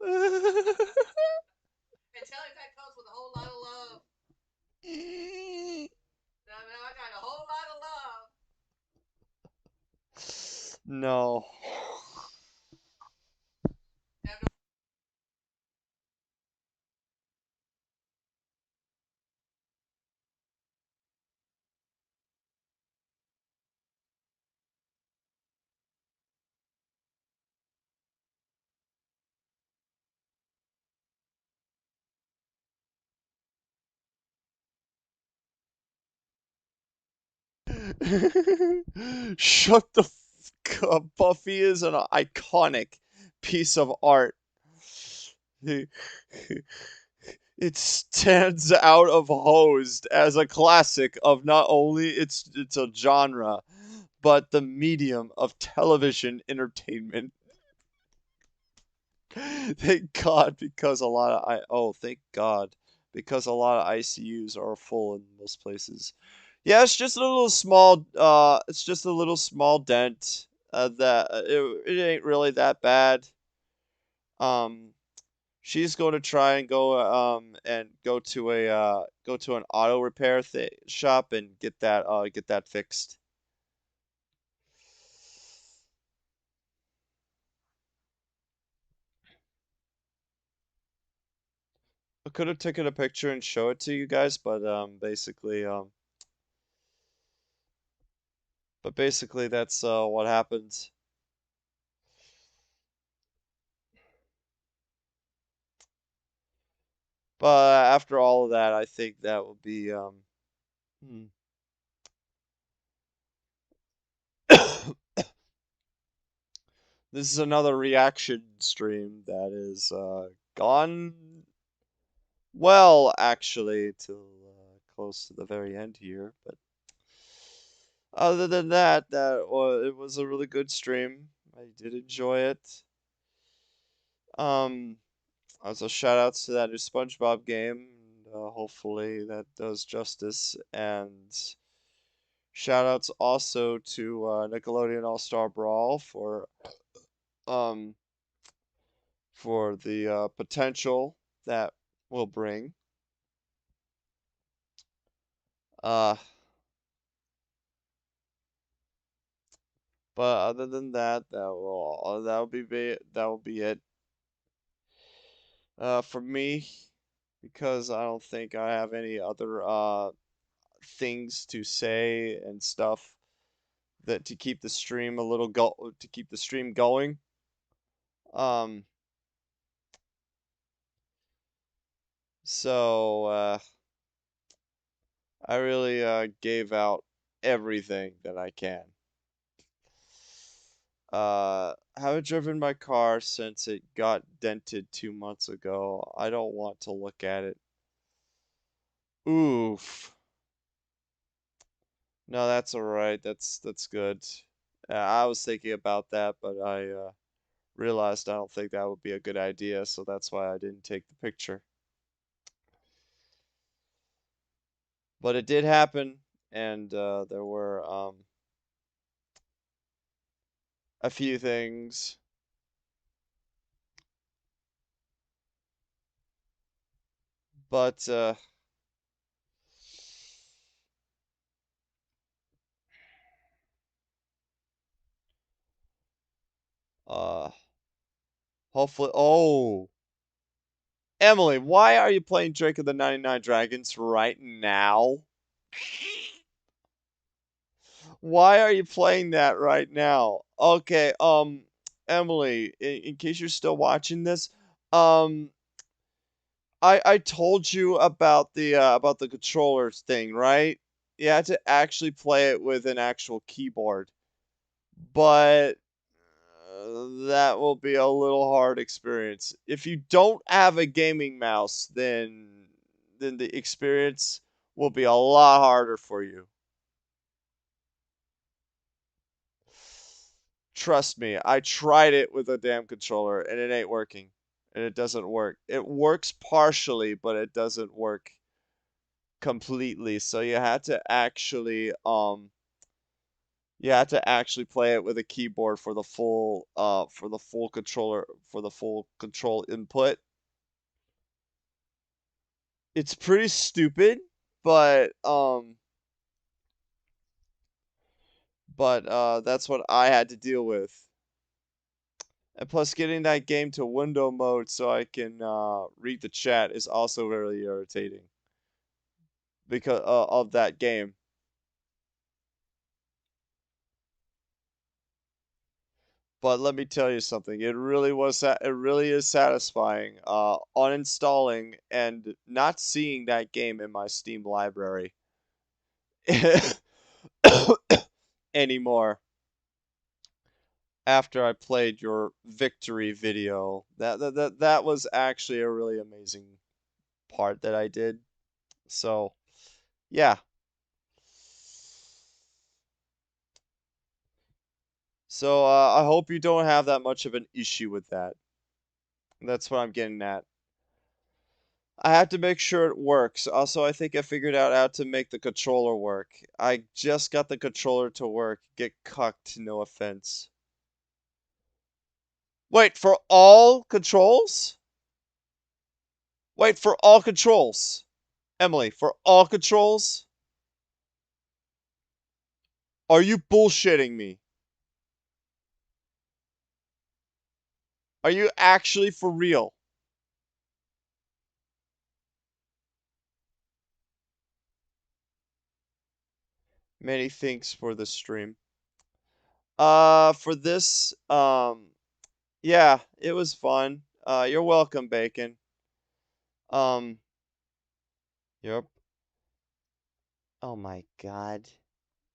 And tell him that comes with a whole lot of love. Now I got a whole lot of love. No. Shut the fuck up. Buffy is an iconic piece of art. It stands out of hosed as a classic of not only it's a genre, but the medium of television entertainment. Thank God, because a lot of thank God, because a lot of ICUs are full in most places. Yeah, it's just a little small. It's just a little small dent. That it ain't really that bad. Um, she's going to try and go to an auto repair shop and get that fixed. I could have taken a picture and show it to you guys, but basically that's what happened. But after all of that, I think that will be hmm. This is another reaction stream that is gone well, actually, till close to the very end here. But other than that, it was a really good stream. I did enjoy it. Um, Also, shout outs to that new SpongeBob game. And, hopefully that does justice. And shout outs also to Nickelodeon All Star Brawl um for the potential that will bring. Uh, but other than that, that will be it. For me, because I don't think I have any other things to say and stuff that to keep the stream to keep the stream going. Um, so I really gave out everything that I can. Haven't driven my car since it got dented 2 months ago. I don't want to look at it. Oof. No, that's alright. That's good. I was thinking about that, but I realized I don't think that would be a good idea, so that's why I didn't take the picture. But it did happen, and there were a few things. But uh hopefully, oh, Emily, why are you playing Drake of the 99 Dragons right now? Why are you playing that right now? Okay, Emily, in case you're still watching this, um, I told you about the controllers thing, right? You had to actually play it with an actual keyboard, but that will be a little hard experience. If you don't have a gaming mouse, then the experience will be a lot harder for you. Trust me, I tried it with a damn controller and it ain't working. And it doesn't work. It works partially, but it doesn't work completely. So you had to actually play it with a keyboard for the full controller for the full control input. It's pretty stupid, but that's what I had to deal with. And plus, getting that game to window mode so I can read the chat is also very irritating because of that game. But let me tell you something. It really is satisfying uninstalling and not seeing that game in my Steam library anymore after I played your victory video. That was actually a really amazing part that I did. So, yeah. So, I hope you don't have that much of an issue with that. That's what I'm getting at. I have to make sure it works. Also, I think I figured out how to make the controller work. I just got the controller to work. Get cucked, no offense. Wait, for all controls? Wait, for all controls? Emily, for all controls? Are you bullshitting me? Are you actually for real? Many thanks for the stream. For this, yeah, it was fun. You're welcome, Bacon. Um, yep. Oh my god.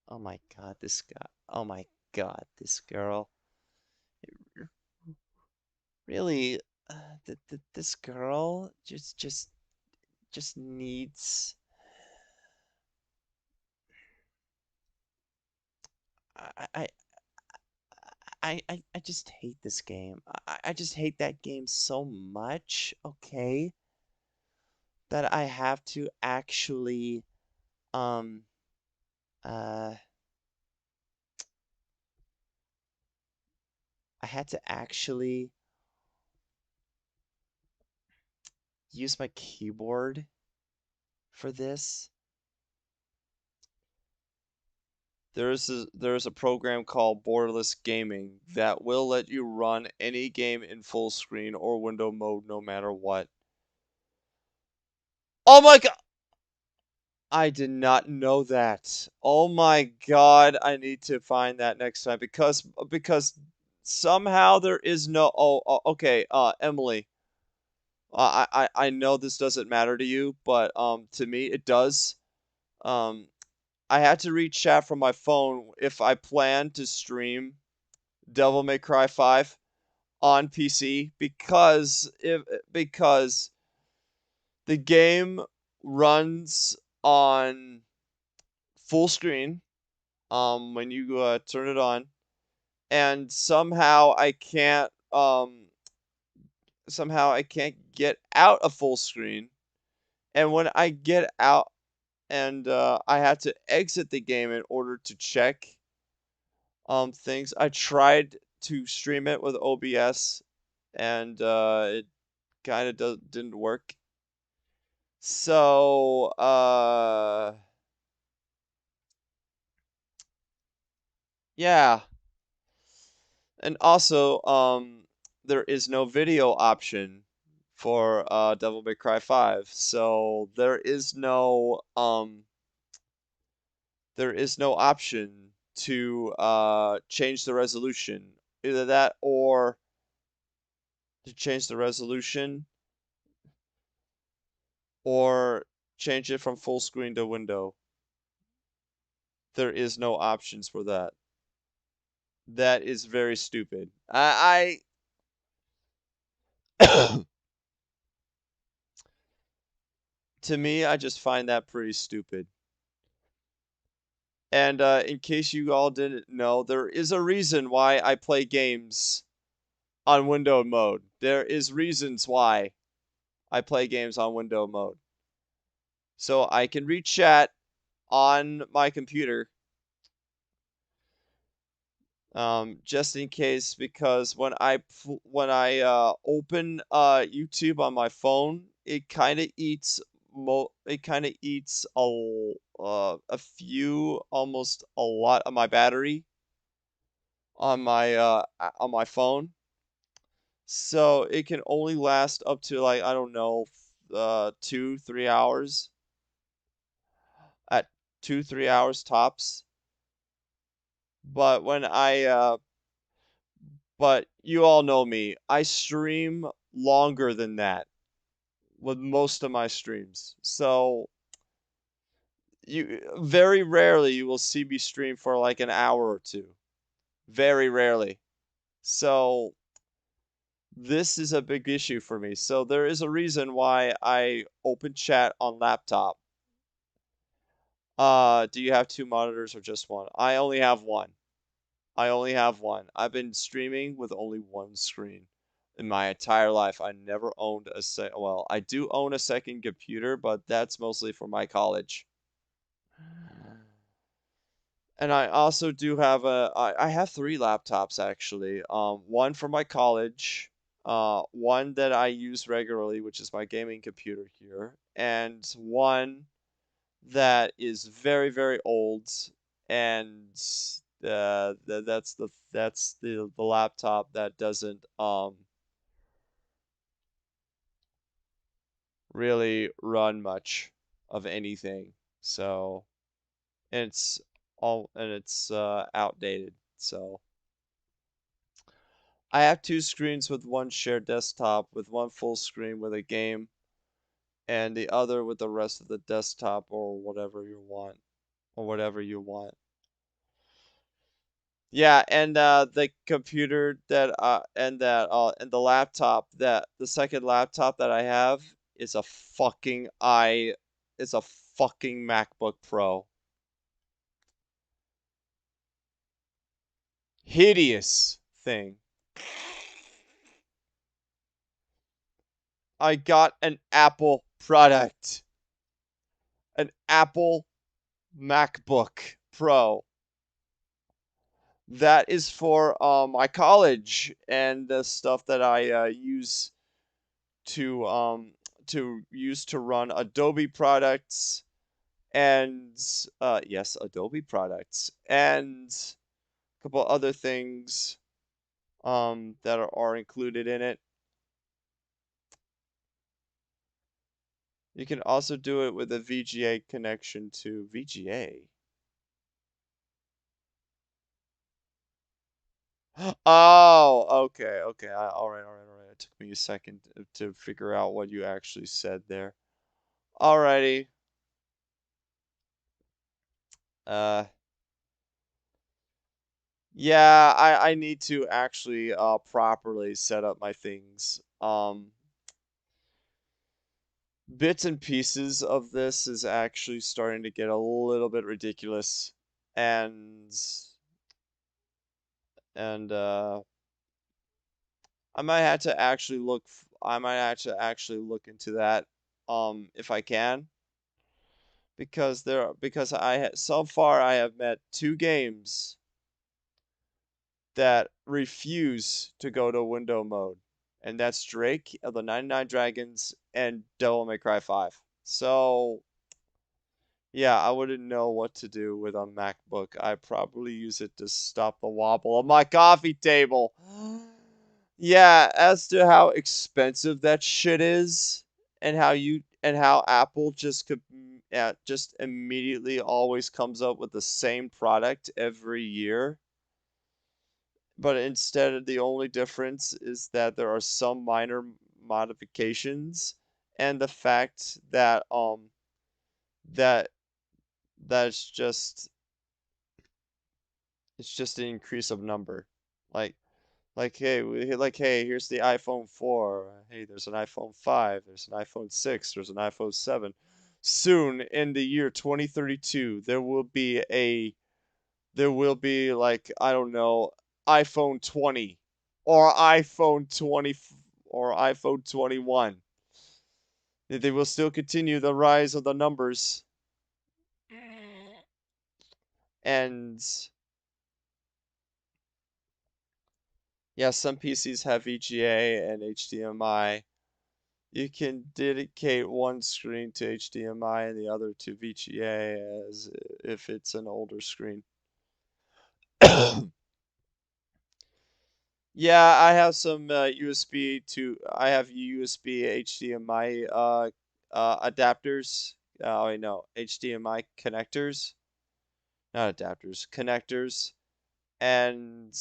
Oh my god, this guy. Oh my god, this girl. Really, this girl just needs. I I I just hate this game. I just hate that game so much. Okay, that I have to actually um uh I had to actually use my keyboard for this. There's a program called Borderless Gaming that will let you run any game in full screen or window mode no matter what. Oh my god! I did not know that. Oh my god, I need to find that next time because somehow there is no okay, Emily. I know this doesn't matter to you, but to me it does. Um I had to read chat from my phone if I plan to stream Devil May Cry 5 on PC because the game runs on full screen when you turn it on, and somehow I can't get out of full screen, and when I get out and I had to exit the game in order to check things. I tried to stream it with OBS, and it kind of didn't work. So yeah, and also there is no video option for Devil May Cry 5, so there is no option to change the resolution. Either that or to change the resolution or change it from full screen to window. There is no options for that. That is very stupid. To me, I just find that pretty stupid. And in case you all didn't know, there is a reason why I play games on window mode. There is reasons why I play games on window mode. So I can read chat on my computer, just in case, because when I open YouTube on my phone, it kind of eats a few, almost a lot of my battery on my phone. So it can only last up to, like, I don't know, 2-3 hours, at 2-3 hours tops. But but you all know me. I stream longer than that with most of my streams. So you very rarely you will see me stream for like an hour or two. Very rarely. So this is a big issue for me. So there is a reason why I open chat on laptop. Do you have two monitors or just one? I only have one. I only have one. I've been streaming with only one screen in my entire life. I never owned well, I do own a second computer, but that's mostly for my college. And I also do have I have three laptops actually. One for my college, one that I use regularly, which is my gaming computer here, and one that is very, very old, and that's the laptop that doesn't really run much of anything. So and it's outdated. So I have two screens with one shared desktop, with one full screen with a game, and the other with the rest of the desktop or whatever you want, or whatever you want. Yeah, and the computer that and the laptop that the second laptop that I have is a fucking MacBook Pro. Hideous thing. I got an Apple product. An Apple MacBook Pro. That is for my college and the stuff that I to um use to run Adobe products and yes, Adobe products and a couple other things that are included in it. You can also do it with a VGA connection to VGA. Oh, okay, okay. All right, all right, all right. It took me a second to figure out what you actually said there. Alrighty. Uh, Yeah, I need to actually properly set up my things. Bits and pieces of this is actually starting to get a little bit ridiculous, and and I might have to actually look into that if I can, because so far I have met two games that refuse to go to window mode, and that's Drake of the 99 Dragons and Devil May Cry 5. So, yeah, I wouldn't know what to do with a MacBook. I probably use it to stop the wobble of my coffee table. Yeah, as to how expensive that shit is, and how Apple just immediately always comes up with the same product every year, but instead the only difference is that there are some minor modifications, and the fact that that that's just it's just an increase of number. Like hey, here's the iPhone 4. Hey, there's an iPhone 5, there's an iPhone 6, there's an iPhone 7. Soon in the year 2032, there will be like, I don't know, iPhone 20 or iPhone 20 or iPhone 21. They will still continue the rise of the numbers. And yeah, some PCs have VGA and HDMI. You can dedicate one screen to HDMI and the other to VGA as if it's an older screen. Yeah, I have some USB to I have USB HDMI adapters. Oh, wait, no, HDMI connectors, not adapters, connectors. And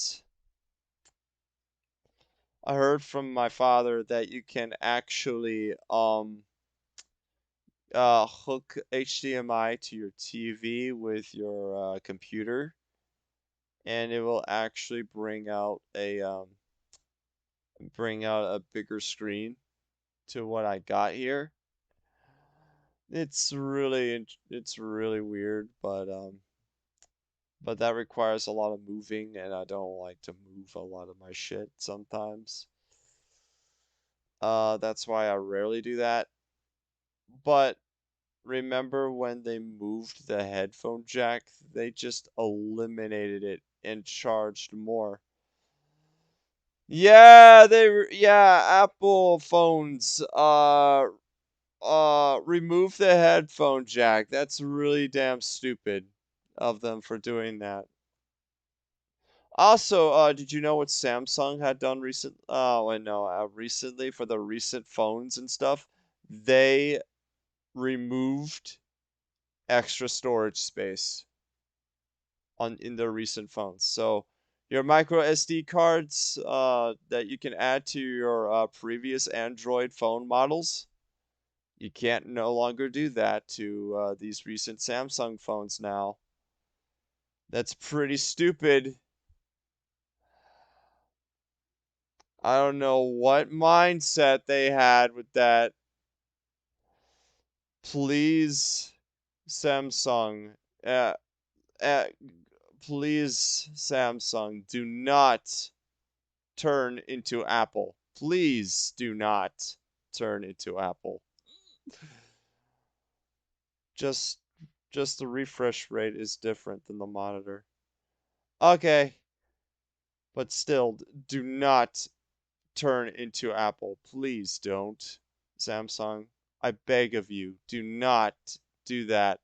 I heard from my father that you can actually hook HDMI to your TV with your computer, and it will actually bring out a bigger screen to what I got here. It's really weird, but that requires a lot of moving, and I don't like to move a lot of my shit sometimes. That's why I rarely do that. But remember when they moved the headphone jack? They just eliminated it and charged more. Yeah, Apple phones remove the headphone jack. That's really damn stupid of them for doing that. Also, did you know what Samsung had done recently for the recent phones and stuff? They removed extra storage space in their recent phones. So your micro SD cards that you can add to your previous Android phone models, you can't no longer do that to these recent Samsung phones now. That's pretty stupid. I don't know what mindset they had with that. Please, Samsung, uh, uh, please, Samsung, do not turn into Apple. Please do not turn into Apple. Just just the refresh rate is different than the monitor. Okay, but still, do not turn into Apple. Please don't. Samsung, I beg of you, do not do that.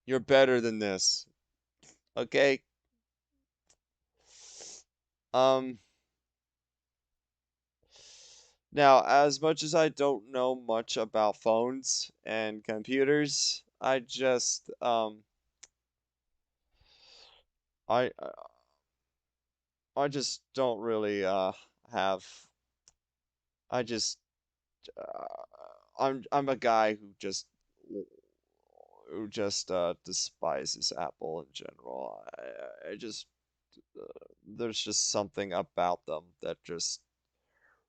You're better than this. Okay? Um Now, as much as I don't know much about phones and computers, I I just don't really have I just I'm a guy who just who just despises Apple in general. I just uh, there's just something about them that just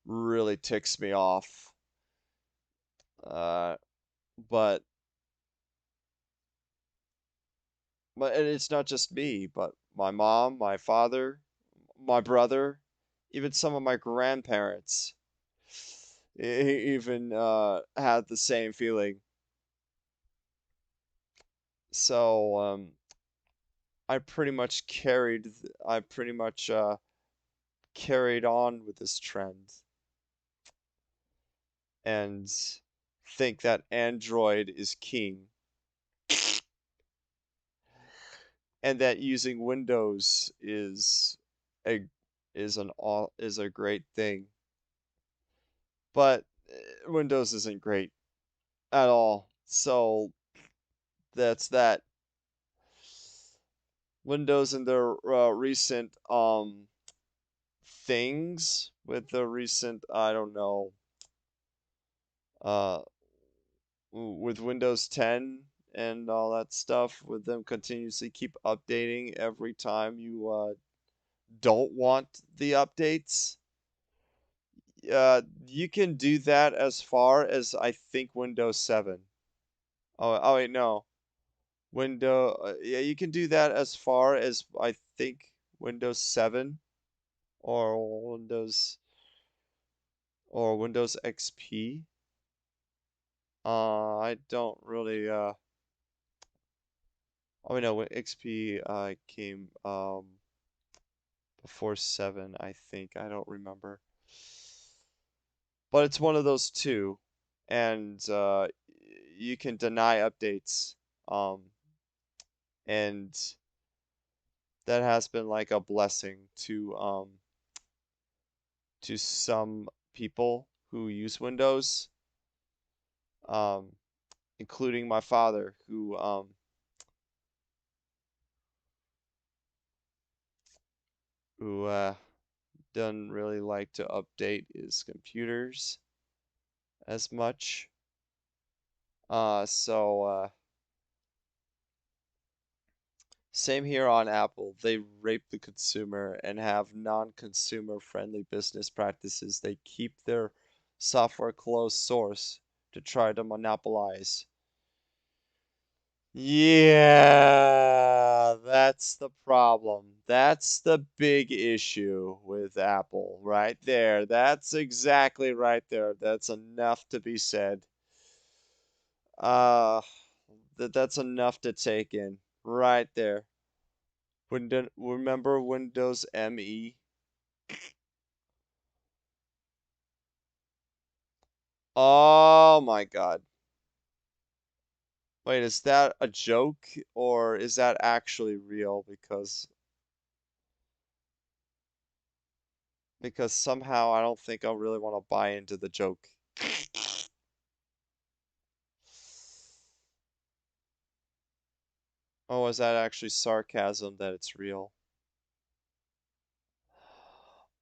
really ticks me off. Uh, but and it's not just me, but my mom, my father, my brother, even some of my grandparents even had the same feeling. So I pretty much carried on with this trend and think that Android is king and that using Windows a is a great thing. But Windows isn't great at all. So that's that. Windows and their recent things with the recent I don't know uh with Windows 10 and all that stuff with them continuously keep updating every time you don't want the updates. You can do that as far as I think Windows 7. Oh wait, no. Yeah, you can do that as far as I think Windows 7 or Windows XP. I don't really oh no, when XP came before 7, I think. I don't remember. But it's one of those two and you can deny updates. Um and that has been like a blessing to some people who use Windows, um, including my father, who doesn't really like to update his computers as much. So same here on Apple. They rape the consumer and have non-consumer friendly business practices. They keep their software closed source to try to monopolize. Yeah, that's the problem. That's the big issue with Apple right there. That's exactly right there. That's enough to be said. Uh, that's enough to take in right there. Remember Windows ME? Oh my God. Wait, is that a joke or is that actually real? Because somehow I don't think I really want to buy into the joke. Oh, is that actually sarcasm that it's real?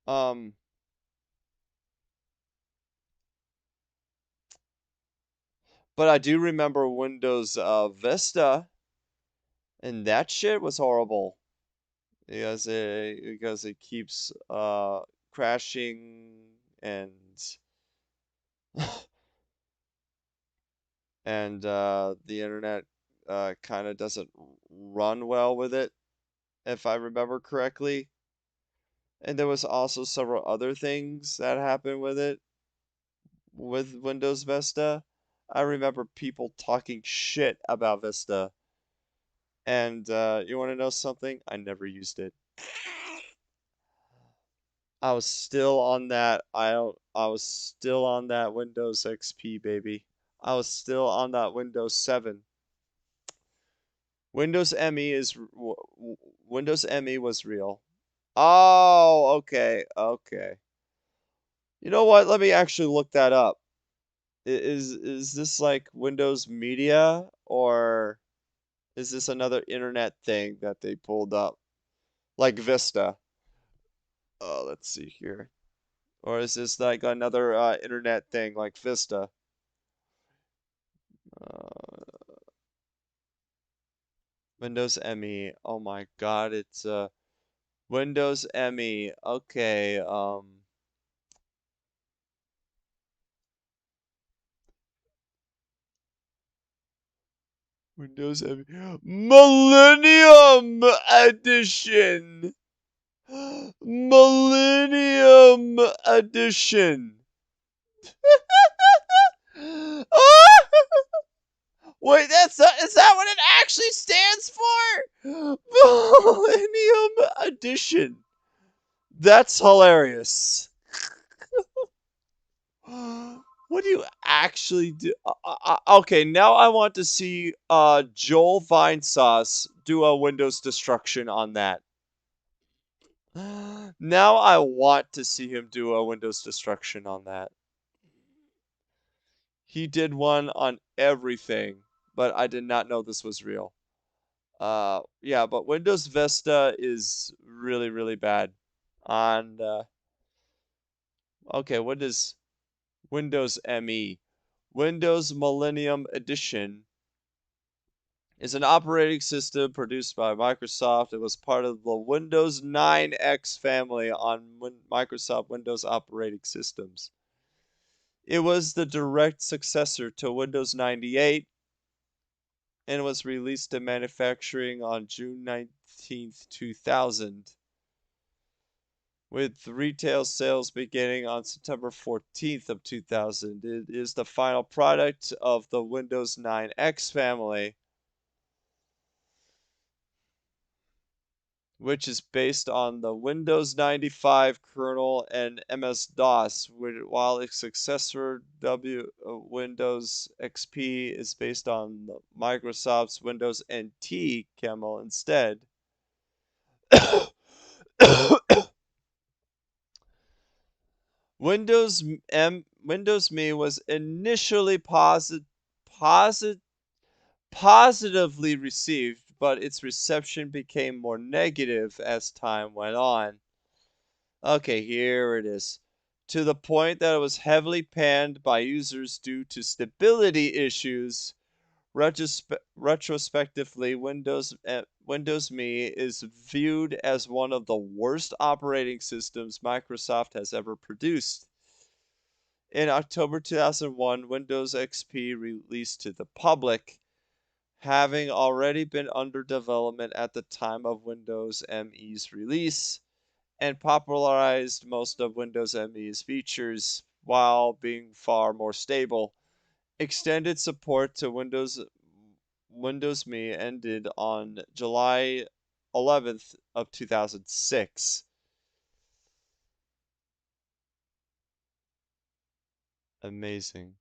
Um, but I do remember Windows Vista, and that shit was horrible because it keeps crashing and the internet kind of doesn't run well with it, if I remember correctly. And there was also several other things that happened with it with Windows Vista. I remember people talking shit about Vista. And you want to know something? I never used it. I was still on that. I was still on that Windows XP, baby. I was still on that Windows 7. Windows ME Windows ME was real. Oh, okay, okay. You know what? Let me actually look that up. Is this like Windows Media or is this another internet thing that they pulled up? Like Vista. Let's see here. Or is this like another internet thing like Vista? Uh, Windows ME. Oh my God, it's Windows ME. Okay, Windows ME. Millennium Edition. Millennium Edition. Wait, is that what it actually stands for? Millennium Edition. That's hilarious. What do you actually do? Okay, now I want to see Joel Vinesauce do a Windows destruction on that. Now I want to see him do a Windows destruction on that. He did one on everything, but I did not know this was real. Yeah, but Windows Vista is really, really bad. On okay, what is Windows ME? Windows Millennium Edition is an operating system produced by Microsoft. It was part of the Windows 9X family on Microsoft Windows operating systems. It was the direct successor to Windows 98 and was released to manufacturing on June 19th, 2000, with retail sales beginning on September 14th of 2000. It is the final product of the Windows 9X family, which is based on the Windows 95 kernel and MS-DOS, while its successor Windows XP is based on Microsoft's Windows NT kernel instead. Windows Me was initially positively received, but its reception became more negative as time went on. Okay, here it is. To the point that it was heavily panned by users due to stability issues. Retrospectively, Windows Me is viewed as one of the worst operating systems Microsoft has ever produced. In October 2001, Windows XP released to the public, having already been under development at the time of Windows ME's release, and popularized most of Windows ME's features while being far more stable. Extended support to Windows Me ended on July 11th of 2006. Amazing.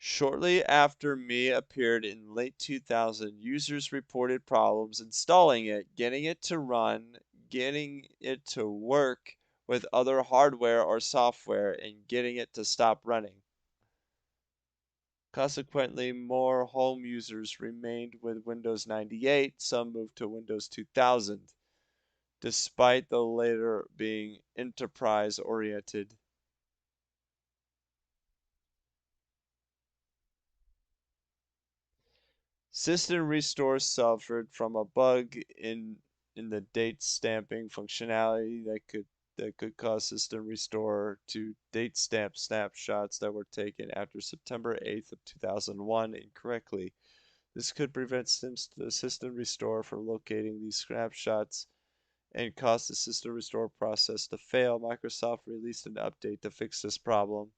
Shortly after Me appeared in late 2000, users reported problems installing it, getting it to run, getting it to work with other hardware or software, and getting it to stop running. Consequently, more home users remained with Windows 98, some moved to Windows 2000, despite the later being enterprise-oriented. System Restore suffered from a bug in the date stamping functionality that could cause System Restore to date stamp snapshots that were taken after September 8th of 2001 incorrectly. This could prevent the System Restore from locating these snapshots and cause the System Restore process to fail. Microsoft released an update to fix this problem.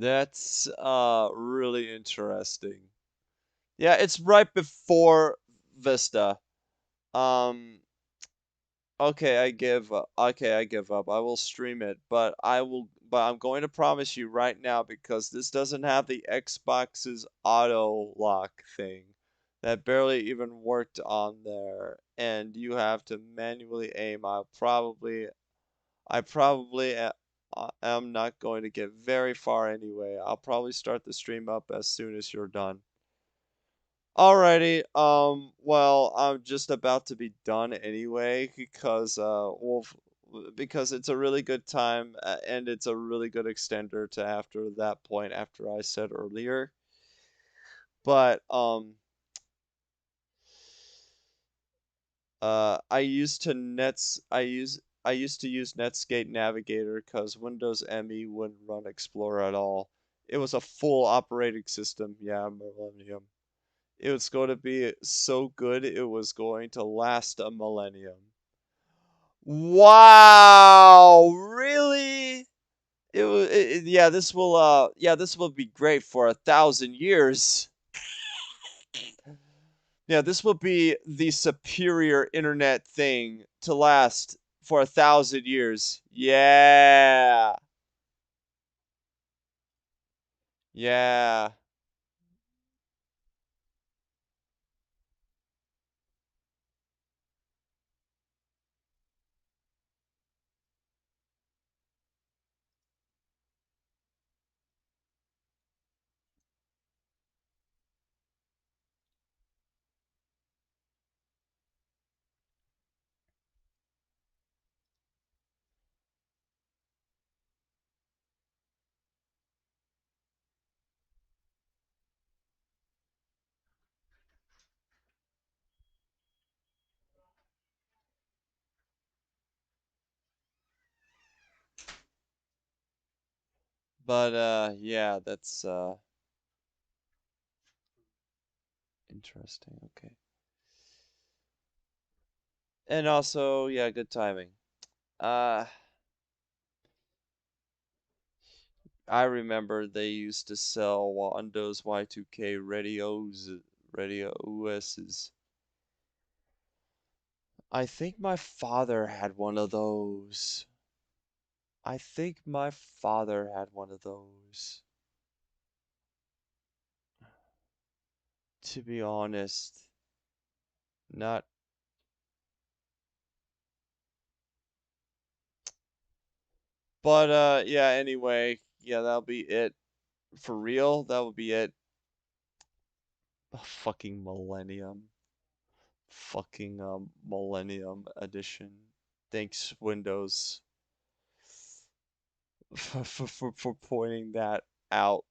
That's really interesting. Yeah, it's right before Vista. Um okay, I give up. Okay, I give up. I will stream it, but I'm going to promise you right now because this doesn't have the Xbox's auto lock thing that barely even worked on there and you have to manually aim. I probably am not going to get very far anyway. I'll probably start the stream up as soon as you're done. Alrighty, well, I'm just about to be done anyway because because it's a really good time and it's a really good extender to after that point after I said earlier. But I used to use Netscape Navigator because Windows ME wouldn't run Explorer at all. It was a full operating system. Yeah, Millennium. It was going to be so good it was going to last a millennium. Wow, really? Yeah, this will be great for 1,000 years. Yeah, this will be the superior internet thing to last for 1,000 years. Yeah. Yeah. But yeah, that's interesting. Okay. And also, yeah, good timing. Uh I remember they used to sell Windows Y2K radio OSs. I think my father had one of those. I think my father had one of those. To be honest, not. But yeah, anyway, yeah, that'll be it. For real, that will be it. Fucking Millennium. Fucking Millennium Edition. Thanks, Windows, for pointing that out.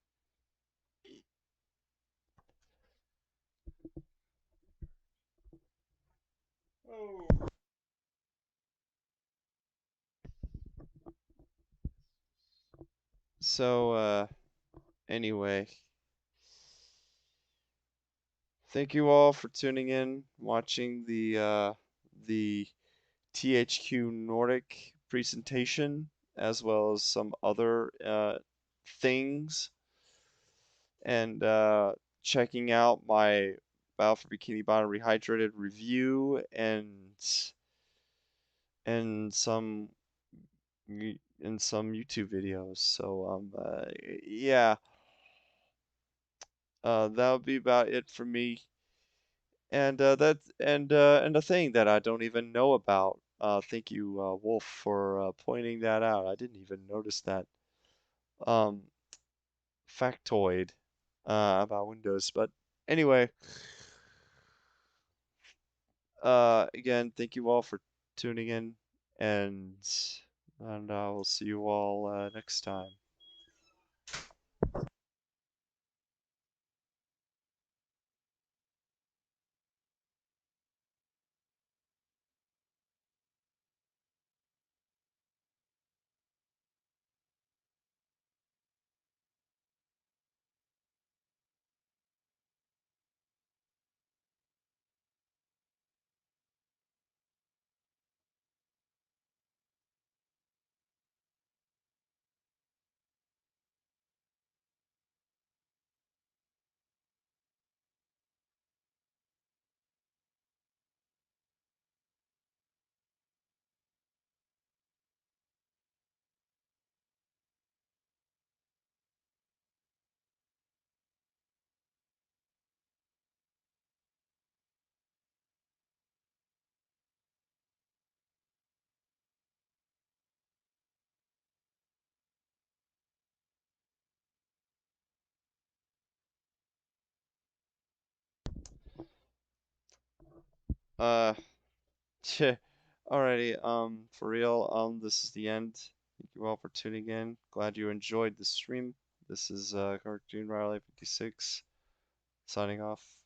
So, anyway, thank you all for tuning in, watching the THQ Nordic presentation, as well as some other things, and checking out my Battle for Bikini Bottom Rehydrated review and some YouTube videos. So yeah, that would be about it for me. And and a thing that I don't even know about. Thank you, Wolf, for pointing that out. I didn't even notice that um, factoid about Windows. But anyway, again, thank you all for tuning in, and I will see you all next time. Uh, alrighty. For real. This is the end. Thank you all for tuning in. Glad you enjoyed the stream. This is CartoonRiley56 signing off.